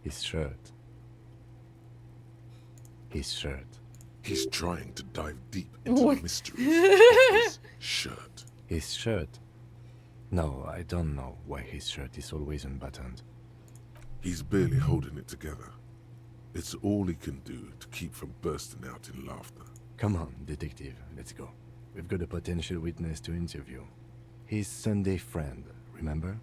His shirt. His shirt. He's trying to dive deep into the mysteries of his shirt. His shirt? No, I don't know why his shirt is always unbuttoned. He's barely holding it together. It's all he can do to keep from bursting out in laughter. Come on, detective, let's go. We've got a potential witness to interview. His Sunday friend, remember?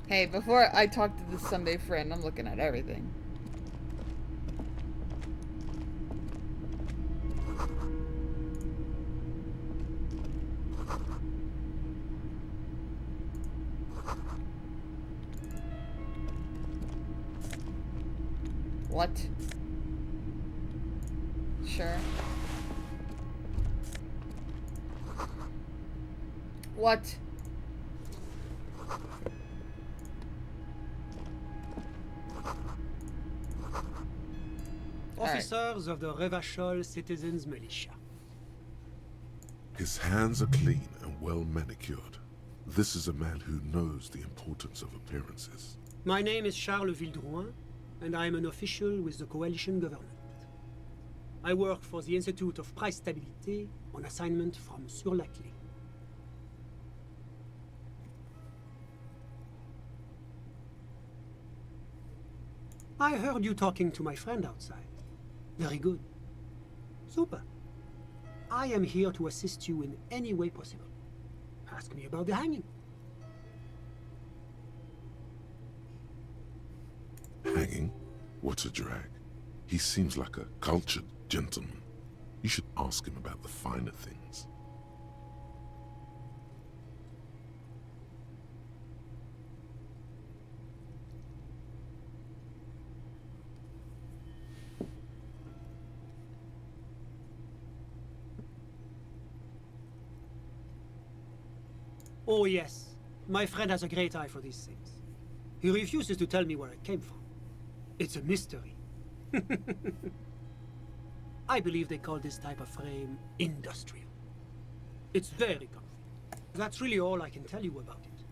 Hey, before I talk to this Sunday friend, I'm looking at everything. What? Sure. What? Officers of the Revachol Citizens Militia. His hands are clean and well manicured. This is a man who knows the importance of appearances. My name is Charles Vildrouin, and I am an official with the coalition government. I work for the Institute of Price Stabilité on assignment from Sur la Clé. I heard you talking to my friend outside. Very good. Super. I am here to assist you in any way possible. Ask me about the hanging. Hanging? What a drag. He seems like a cultured gentleman. You should ask him about the finer things. Oh yes, my friend has a great eye for these things. He refuses to tell me where it came from. It's a mystery. I believe they call this type of frame industrial. It's very comfy. That's really all I can tell you about it.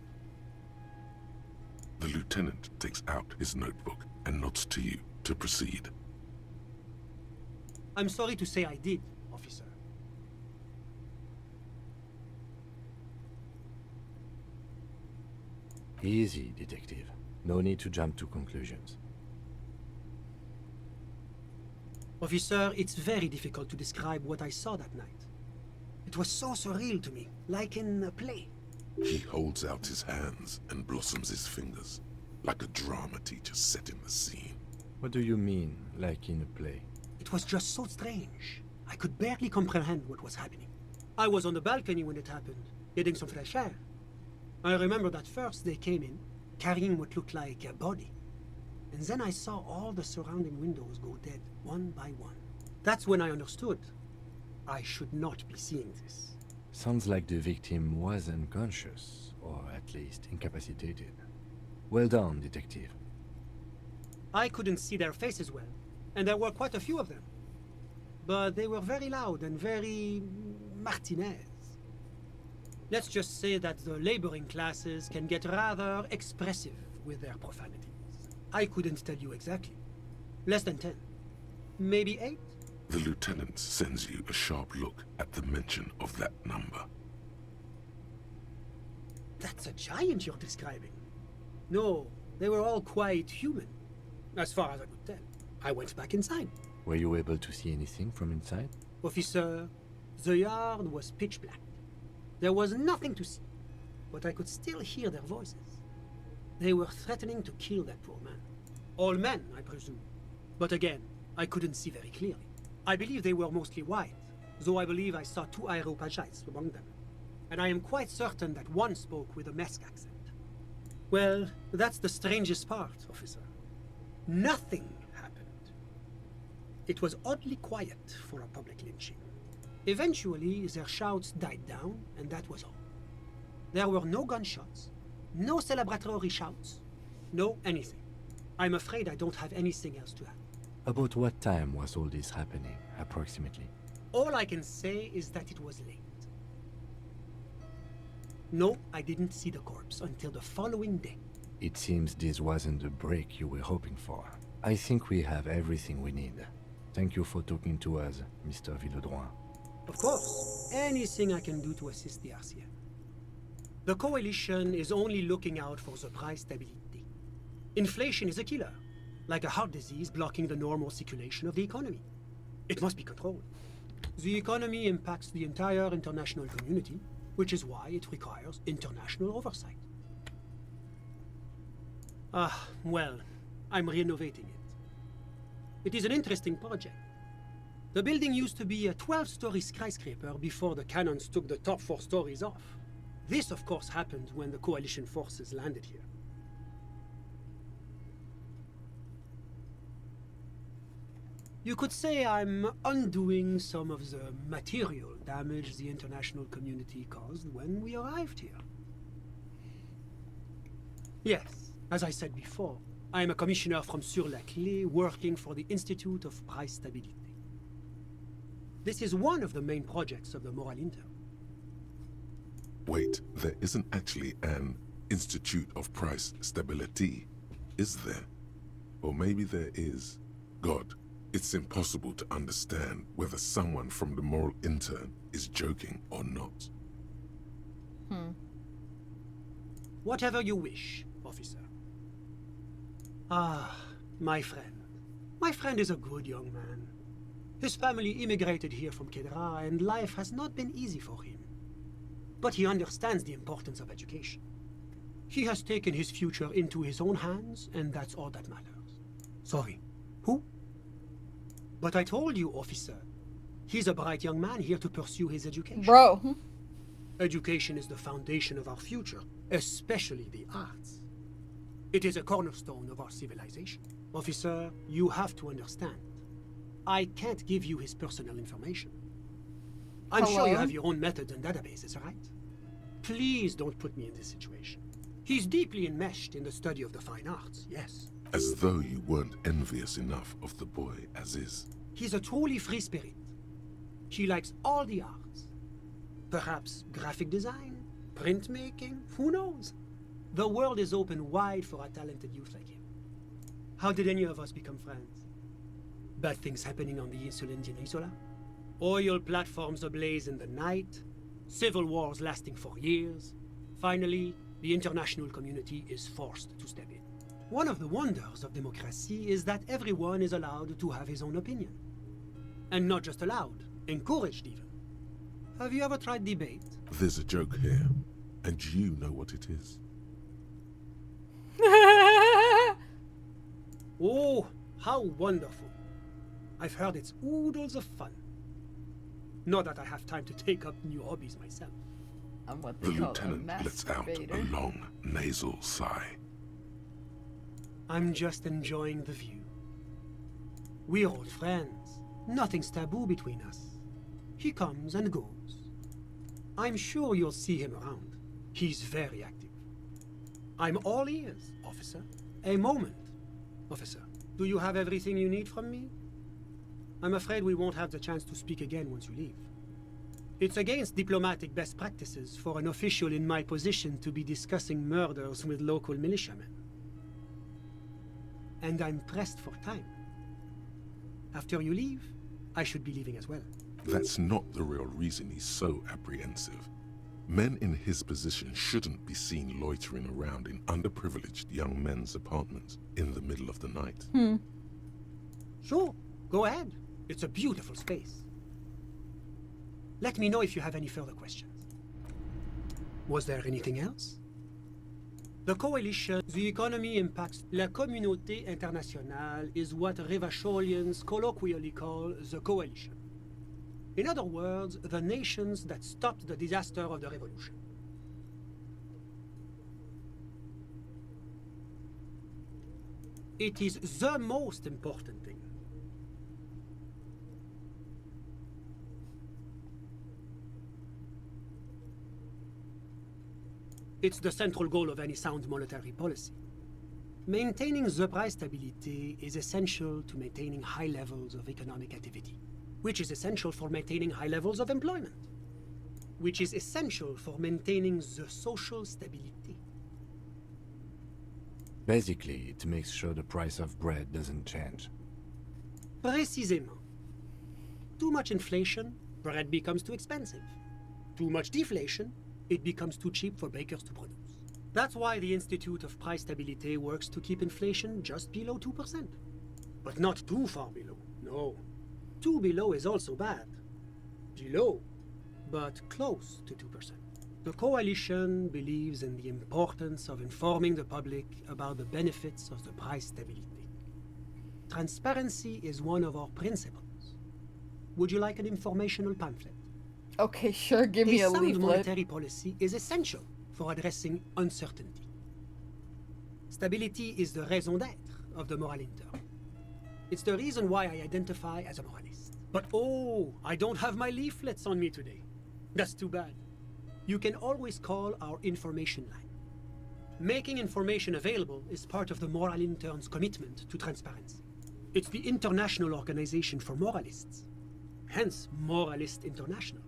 The lieutenant takes out his notebook and nods to you to proceed. I'm sorry to say I did, officer. Easy, detective. No need to jump to conclusions. Officer, it's very difficult to describe what I saw that night. It was so surreal to me, like in a play. He holds out his hands and blossoms his fingers, like a drama teacher setting the scene. What do you mean, like in a play? It was just so strange. I could barely comprehend what was happening. I was on the balcony when it happened, getting some fresh air. I remember that first they came in, carrying what looked like a body. And then I saw all the surrounding windows go dead, one by one. That's when I understood. I should not be seeing this. Sounds like the victim was unconscious, or at least incapacitated. Well done, detective. I couldn't see their faces well, and there were quite a few of them. But they were very loud and very Martinez. Let's just say that the laboring classes can get rather expressive with their profanities. I couldn't tell you exactly. Less than 10. Maybe 8? The lieutenant sends you a sharp look at the mention of that number. That's a giant you're describing. No, they were all quite human. As far as I could tell. I went back inside. Were you able to see anything from inside? Officer, the yard was pitch black. There was nothing to see, but I could still hear their voices. They were threatening to kill that poor man. All men, I presume. But again, I couldn't see very clearly. I believe they were mostly white, though I believe I saw 2 Aeropagites among them. And I am quite certain that one spoke with a Mesk accent. Well, that's the strangest part, officer. Nothing happened. It was oddly quiet for a public lynching. Eventually, their shouts died down, and that was all. There were no gunshots, no celebratory shouts, no anything. I'm afraid I don't have anything else to add. About what time was all this happening, approximately? All I can say is that it was late. No, I didn't see the corpse until the following day. It seems this wasn't the break you were hoping for. I think we have everything we need. Thank you for talking to us, Mr. Villedroit. Of course, anything I can do to assist the RCM. The Coalition is only looking out for the price stability. Inflation is a killer, like a heart disease blocking the normal circulation of the economy. It must be controlled. The economy impacts the entire international community, which is why it requires international oversight. Well, I'm renovating it. It is an interesting project. The building used to be a 12-story skyscraper before the cannons took the top 4 stories off. This, of course, happened when the Coalition forces landed here. You could say I'm undoing some of the material damage the international community caused when we arrived here. Yes, as I said before, I am a commissioner from Sur-la-Clé working for the Institute of Price Stability. This is one of the main projects of the Moral Inter. Wait, there isn't actually an Institute of Price Stability, is there? Or maybe there is. God, it's impossible to understand whether someone from the Moral Intern is joking or not. Whatever you wish, officer. Ah, my friend. My friend is a good young man. His family immigrated here from Kedra, and life has not been easy for him. But he understands the importance of education. He has taken his future into his own hands, and that's all that matters. Sorry, who? But I told you, officer. He's a bright young man here to pursue his education. Bro. Education is the foundation of our future, especially the arts. It is a cornerstone of our civilization. Officer, you have to understand. I can't give you his personal information. I'm sure you have your own methods and databases, right? Please don't put me in this situation. He's deeply enmeshed in the study of the fine arts, yes. As though you weren't envious enough of the boy as is. He's a truly free spirit. He likes all the arts. Perhaps graphic design, printmaking, who knows? The world is open wide for a talented youth like him. How did any of us become friends? Bad things happening on the Insulindian Peninsula? Oil platforms ablaze in the night? Civil wars lasting for years? Finally, the international community is forced to step in. One of the wonders of democracy is that everyone is allowed to have his own opinion. And not just allowed, encouraged even. Have you ever tried debate? There's a joke here, and you know what it is. Oh, how wonderful. I've heard it's oodles of fun. Not that I have time to take up new hobbies myself. I'm what The lieutenant lets out a long, nasal sigh. I'm just enjoying the view. We're old friends. Nothing's taboo between us. He comes and goes. I'm sure you'll see him around. He's very active. I'm all ears, officer. A moment, officer. Do you have everything you need from me? I'm afraid we won't have the chance to speak again once you leave. It's against diplomatic best practices for an official in my position to be discussing murders with local militiamen. And I'm pressed for time. After you leave, I should be leaving as well. That's not the real reason he's so apprehensive. Men in his position shouldn't be seen loitering around in underprivileged young men's apartments in the middle of the night. Sure, go ahead. It's a beautiful space. Let me know if you have any further questions. Was there anything else? The coalition, the economy impacts. La communauté internationale is what Revacholians colloquially call the coalition. In other words, the nations that stopped the disaster of the revolution. It is the most important thing. It's the central goal of any sound monetary policy. Maintaining the price stability is essential to maintaining high levels of economic activity, which is essential for maintaining high levels of employment, which is essential for maintaining the social stability. Basically, it makes sure the price of bread doesn't change. Précisément. Too much inflation, bread becomes too expensive. Too much deflation, it becomes too cheap for bakers to produce. That's why the Institute of Price Stability works to keep inflation just below 2%. But not too far below, no. Too below is also bad. Below, but close to 2%. The coalition believes in the importance of informing the public about the benefits of the price stability. Transparency is one of our principles. Would you like an informational pamphlet? Okay, sure, give me a sound leaflet. monetary policy is essential for addressing uncertainty. Stability is the raison d'être of the moral intern. It's the reason why I identify as a moralist. But oh, I don't have my leaflets on me today. That's too bad. You can always call our information line. Making information available is part of the moral intern's commitment to transparency. It's the international organization for moralists, hence Moralist International.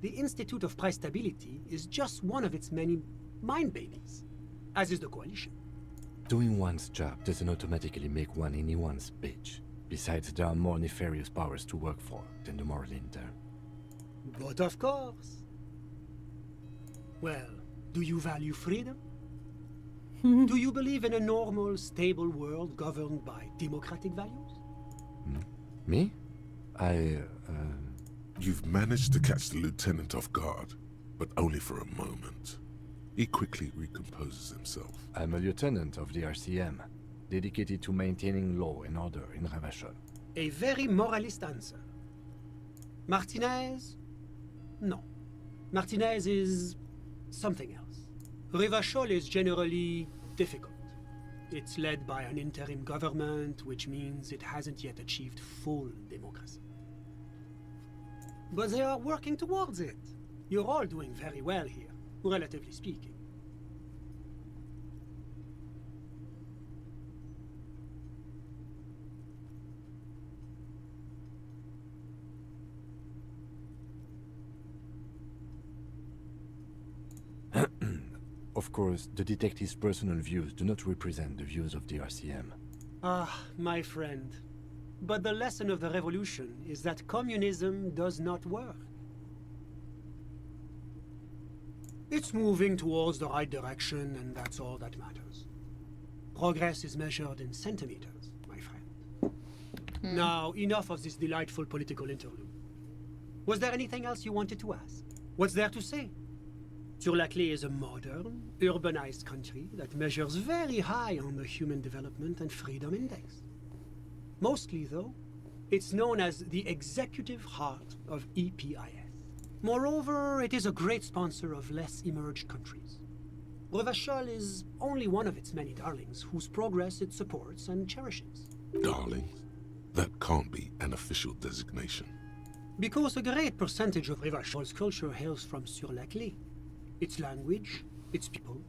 The Institute of Price Stability is just one of its many mind babies, as is the coalition. Doing one's job doesn't automatically make one anyone's bitch. Besides, there are more nefarious powers to work for than the moral intern. But of course. Well, do you value freedom? Do you believe in a normal, stable world governed by democratic values? Me? You've managed to catch the lieutenant off guard, but only for a moment. He quickly recomposes himself. I'm a lieutenant of the RCM, dedicated to maintaining law and order in Revachol. A very moralist answer. Martinez? No. Martinez is something else. Revachol is generally difficult. It's led by an interim government, which means it hasn't yet achieved full democracy. But they are working towards it. You're all doing very well here, relatively speaking. Of course, the detective's personal views do not represent the views of the RCM. Ah, my friend. But the lesson of the revolution is that communism does not work. It's moving towards the right direction, and that's all that matters. Progress is measured in centimeters, my friend. Now, enough of this delightful political interlude. Was there anything else you wanted to ask? What's there to say? Sur-la-Clé is a modern, urbanized country that measures very high on the Human Development and Freedom Index. Mostly, though, it's known as the executive heart of EPIS. Moreover, it is a great sponsor of less emerged countries. Revachol is only one of its many darlings whose progress it supports and cherishes. Darlings? That can't be an official designation. Because a great percentage of Revachol's culture hails from Sur-la-Clé. Its language, its people,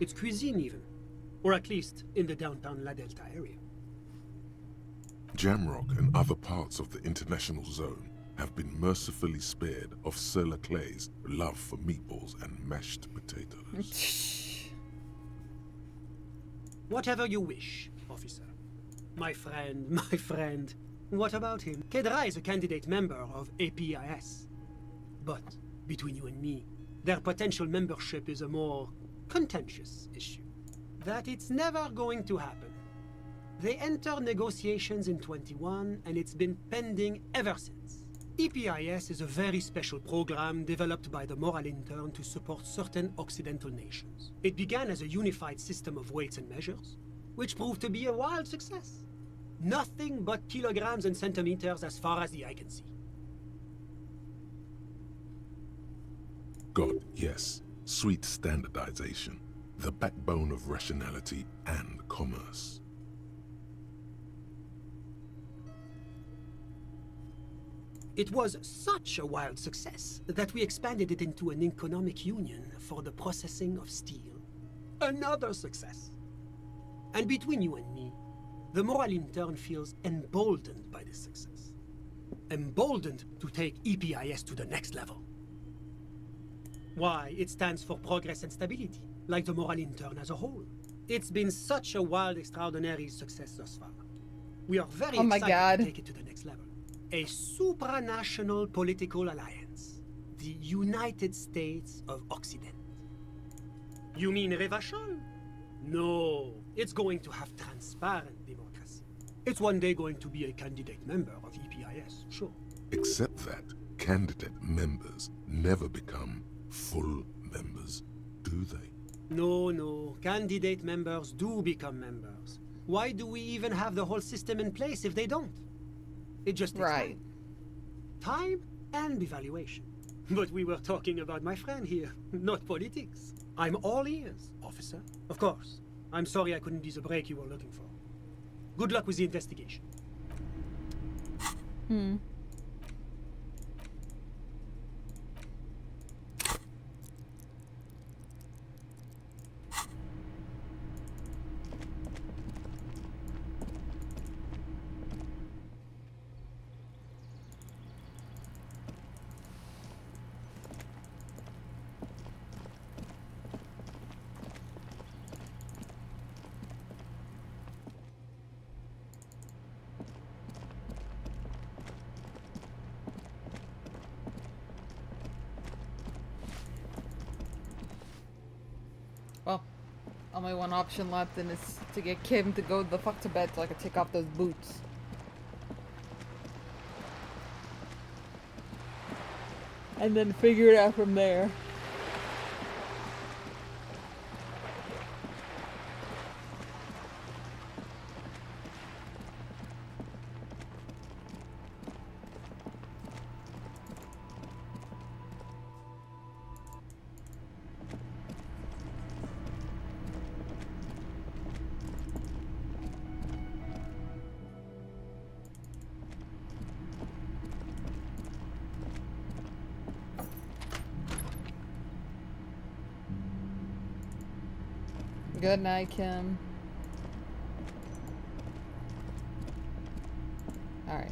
its cuisine even. Or at least in the downtown La Delta area. Jamrock and other parts of the international zone have been mercifully spared of Sir Leclerc's love for meatballs and mashed potatoes. Whatever you wish, officer. My friend. What about him? Kedra is a candidate member of APIS. But, between you and me, their potential membership is a more contentious issue. That it's never going to happen. They entered negotiations in 21, and it's been pending ever since. EPIS is a very special program developed by the Moral Intern to support certain Occidental nations. It began as a unified system of weights and measures, which proved to be a wild success. Nothing but kilograms and centimeters as far as the eye can see. God, yes, sweet standardization, the backbone of rationality and commerce. It was such a wild success that we expanded it into an economic union for the processing of steel. Another success. And between you and me, the Moral Intern feels emboldened by this success. Emboldened to take EPIS to the next level. Why, it stands for progress and stability, like the Moral Intern as a whole. It's been such a wild, extraordinary success thus far. We are very excited to take it to the next level. A supranational political alliance. The United States of Occident. You mean Revachol? No, it's going to have transparent democracy. It's one day going to be a candidate member of EPIS, sure. Except that candidate members never become full members, do they? No, candidate members do become members. Why do we even have the whole system in place if they don't? It just takes time. Time and evaluation. But we were talking about my friend here, not politics. I'm all ears, officer. Of course. I'm sorry I couldn't be the break you were looking for. Good luck with the investigation. Well, only one option left, and it's to get Kim to go the fuck to bed so I can take off those boots. And then figure it out from there. Good night, Kim. Alright.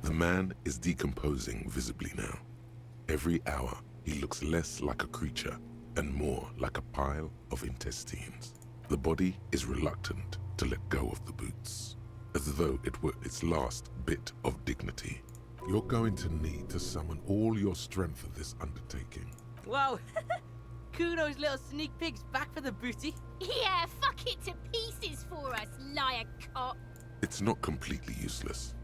The man is decomposing visibly now. Every hour, he looks less like a creature and more like a pile of intestines. The body is reluctant to let go of the boots, as though it were its last bit of dignity. You're going to need to summon all your strength for this undertaking. Whoa! Kuno's little sneak pig's back for the booty. Yeah, fuck it to pieces for us, liar cop. It's not completely useless.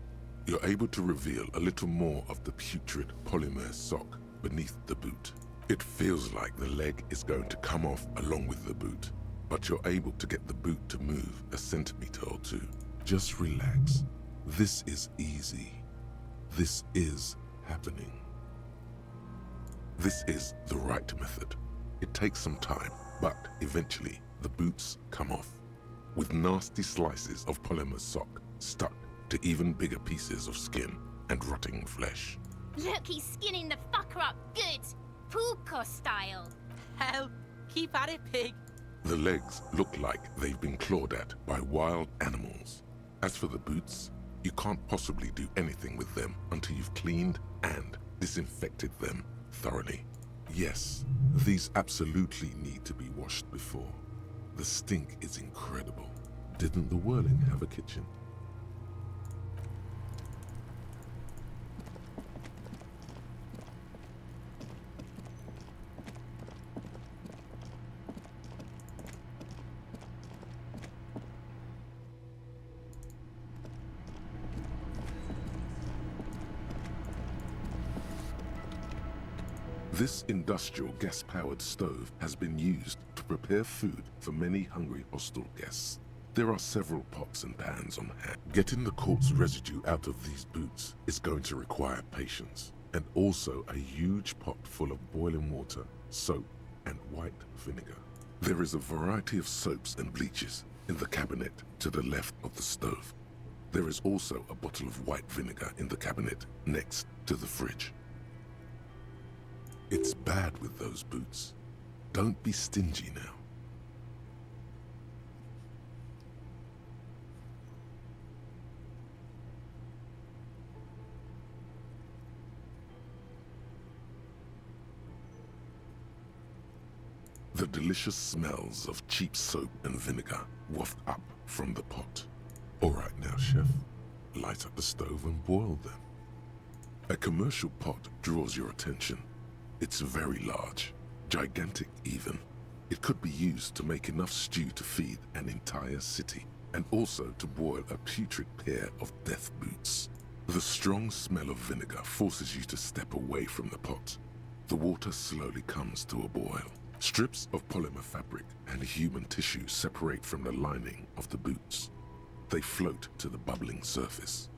You're able to reveal a little more of the putrid polymer sock beneath the boot. It feels like the leg is going to come off along with the boot, but you're able to get the boot to move a centimeter or two. Just relax. This is easy. This is happening. This is the right method. It takes some time, but eventually the boots come off. with nasty slices of polymer sock stuck to even bigger pieces of skin and rotting flesh. Look, he's skinning the fucker up good. Puka style. Hell, keep at it, pig. The legs look like they've been clawed at by wild animals. As for the boots, you can't possibly do anything with them until you've cleaned and disinfected them thoroughly. Yes, these absolutely need to be washed before. The stink is incredible. Didn't the Whirling have a kitchen? This industrial gas-powered stove has been used to prepare food for many hungry hostel guests. There are several pots and pans on hand. Getting the corpse residue out of these boots is going to require patience, and also a huge pot full of boiling water, soap, and white vinegar. There is a variety of soaps and bleaches in the cabinet to the left of the stove. There is also a bottle of white vinegar in the cabinet next to the fridge. It's bad with those boots. Don't be stingy now. The delicious smells of cheap soap and vinegar waft up from the pot. All right now, chef. Light up the stove and boil them. A commercial pot draws your attention. It's very large, gigantic even. It could be used to make enough stew to feed an entire city, and also to boil a putrid pair of death boots. The strong smell of vinegar forces you to step away from the pot. The water slowly comes to a boil. Strips of polymer fabric and human tissue separate from the lining of the boots. They float to the bubbling surface.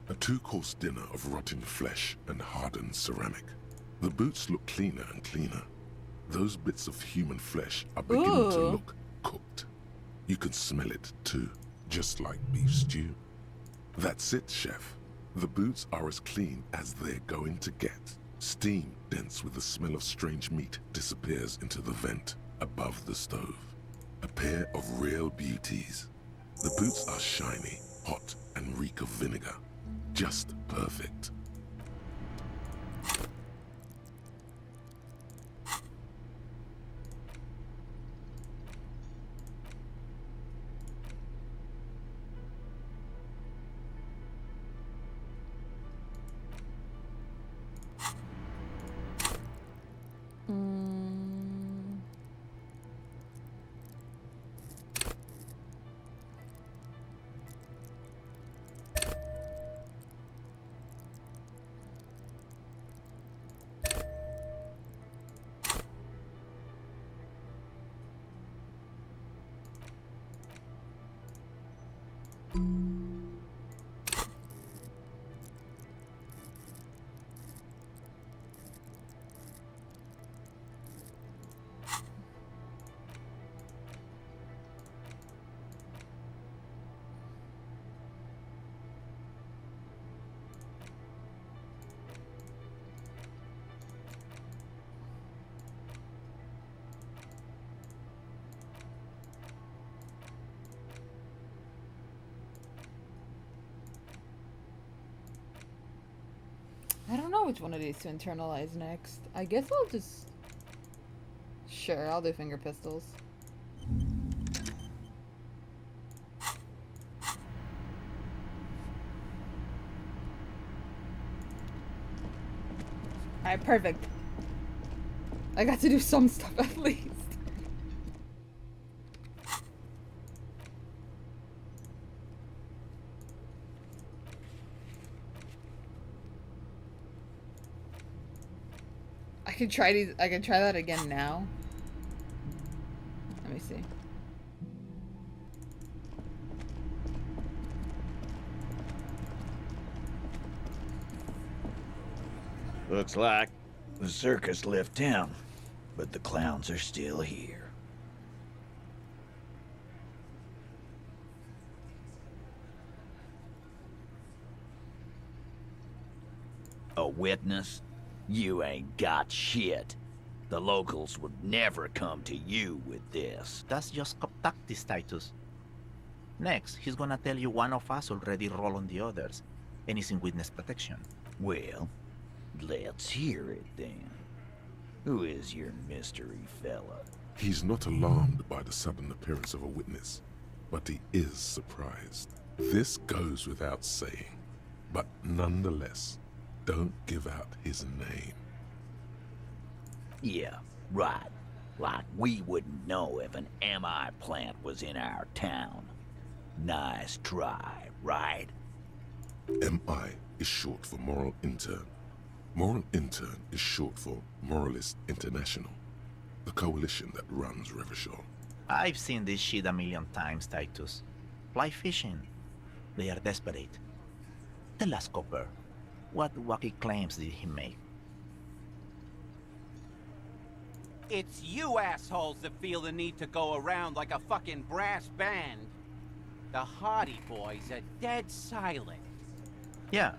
A two-course dinner of rotten flesh and hardened ceramic. The boots look cleaner and cleaner. Those bits of human flesh are beginning to look cooked. You can smell it too, just like beef stew. That's it, chef. The boots are as clean as they're going to get. Steam, dense with the smell of strange meat, disappears into the vent above the stove. A pair of real beauties. The boots are shiny, hot, and reek of vinegar. Just perfect. I don't know which one of these to internalize next. I guess I'll just... Sure, I'll do finger pistols. Alright, perfect. I got to do some stuff at least. I can try that again now. Let me see. Looks like the circus left town, but the clowns are still here. A witness? You ain't got shit. The locals would never come to you with this. That's just cop tactics, Titus. Next, he's gonna tell you one of us already rolled on the others, and is in witness protection. Well, let's hear it then. Who is your mystery fella? He's not alarmed by the sudden appearance of a witness, but he is surprised. This goes without saying, but nonetheless, don't give out his name. Yeah, right. Like we wouldn't know if an MI plant was in our town. Nice try, right? MI is short for Moral Intern. Moral Intern is short for Moralist International, the coalition that runs Revachol. I've seen this shit a million times, Titus. Fly fishing. They are desperate. Tell us, Copper, what wacky claims did he make? It's you assholes that feel the need to go around like a fucking brass band. The Hardy Boys are dead silent. Yeah,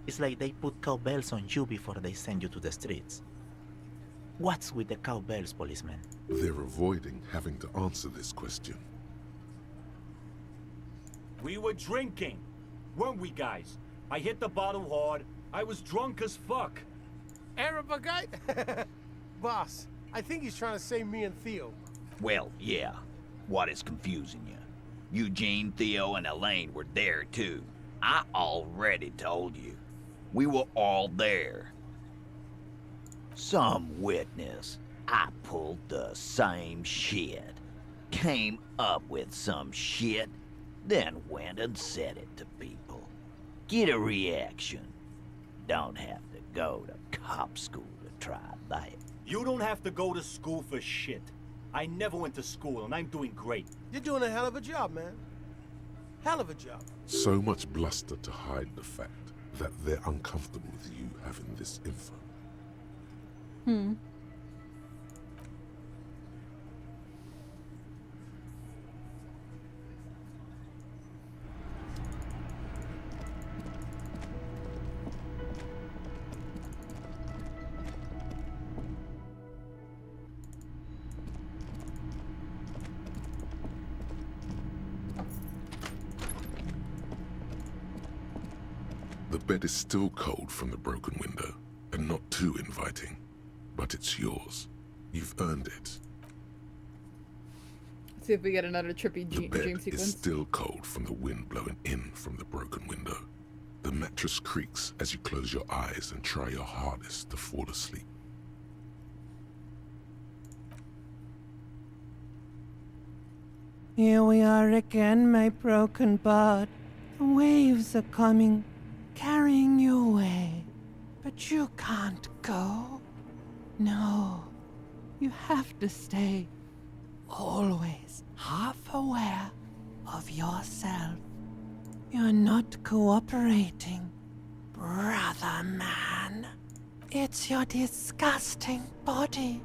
it's like they put cowbells on you before they send you to the streets. What's with the cowbells, policeman? They're avoiding having to answer this question. We were drinking, weren't we, guys? I hit the bottle hard. I was drunk as fuck. Arab guy? Boss, I think he's trying to say me and Theo. Well, yeah. What is confusing you? Eugene, Theo, and Elaine were there too. I already told you. We were all there. Some witness. I pulled the same shit. Came up with some shit, then went and said it to people. Get a reaction. Don't have to go to cop school to try that. You don't have to go to school for shit. I never went to school, and I'm doing great. You're doing a hell of a job, man. Hell of a job. So much bluster to hide the fact that they're uncomfortable with you having this info. The bed is still cold from the broken window, and not too inviting. But it's yours. You've earned it. See if we get another trippy The dream bed sequence. is still cold from the wind blowing in from the broken window. The mattress creaks as you close your eyes and try your hardest to fall asleep. Here we are again, my broken bud. The waves are coming, carrying you away. But you can't go. No, you have to stay. Always half aware of yourself. You're not cooperating, brother man. It's your disgusting body.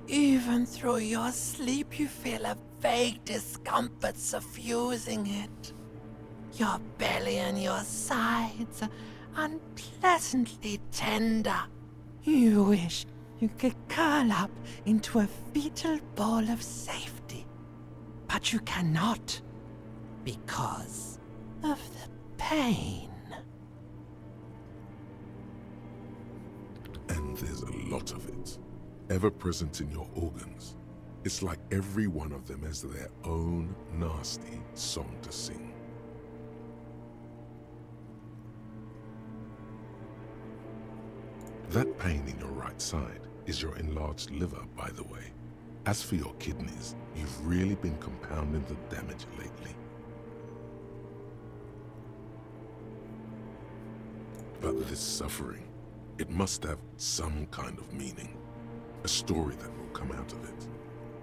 Even through your sleep, you feel a vague discomfort suffusing it. Your belly and your sides are unpleasantly tender. You wish you could curl up into a fetal ball of safety. But you cannot, because of the pain. And there's a lot of it, ever present in your organs. It's like every one of them has their own nasty song to sing. That pain in your right side is your enlarged liver, by the way. As for your kidneys, you've really been compounding the damage lately. But this suffering, it must have some kind of meaning. A story that will come out of it.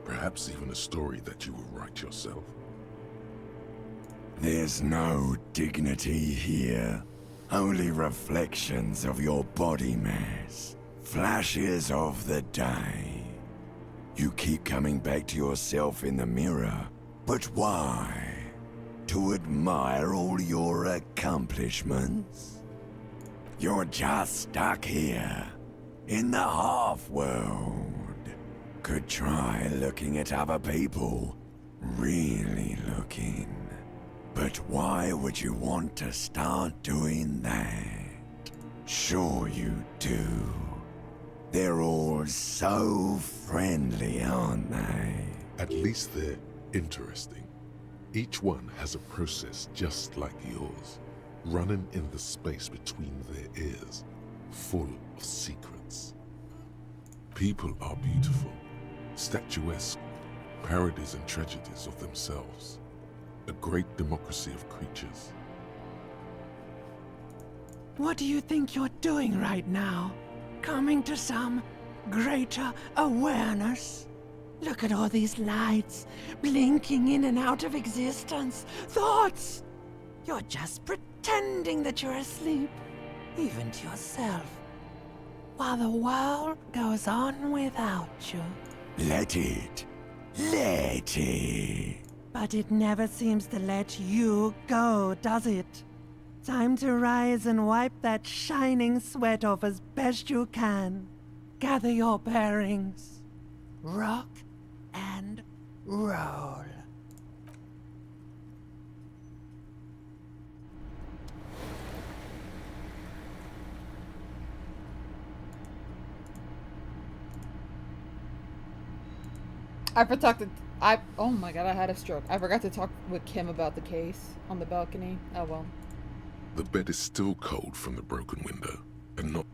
Perhaps even a story that you will write yourself. There's no dignity here. Only reflections of your body mass. Flashes of the day. You keep coming back to yourself in the mirror. But why? To admire all your accomplishments? You're just stuck here, in the half-world. Could try looking at other people. Really looking. But why would you want to start doing that? Sure you do. They're all so friendly, aren't they? At least they're interesting. Each one has a process just like yours, running in the space between their ears, full of secrets. People are beautiful, statuesque, parodies and tragedies of themselves. A great democracy of creatures. What do you think you're doing right now? Coming to some greater awareness? Look at all these lights, blinking in and out of existence. Thoughts! You're just pretending that you're asleep, even to yourself, while the world goes on without you. Let it. Let it. But it never seems to let you go, does it? Time to rise and wipe that shining sweat off as best you can. Gather your bearings. Rock and roll. Oh my god, I had a stroke. I forgot to talk with Kim about the case on the balcony. Oh well. The bed is still cold from the broken window, and not...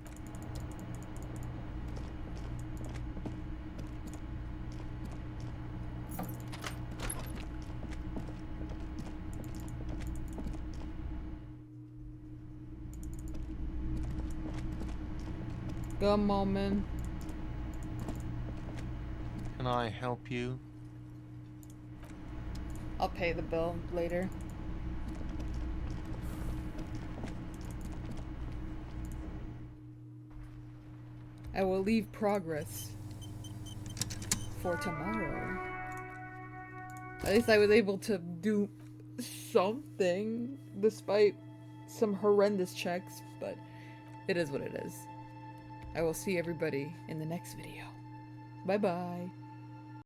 Good moment. Can I help you? I'll pay the bill later. I will leave progress for tomorrow. At least I was able to do something despite some horrendous checks, but it is what it is. I will see everybody in the next video. Bye bye.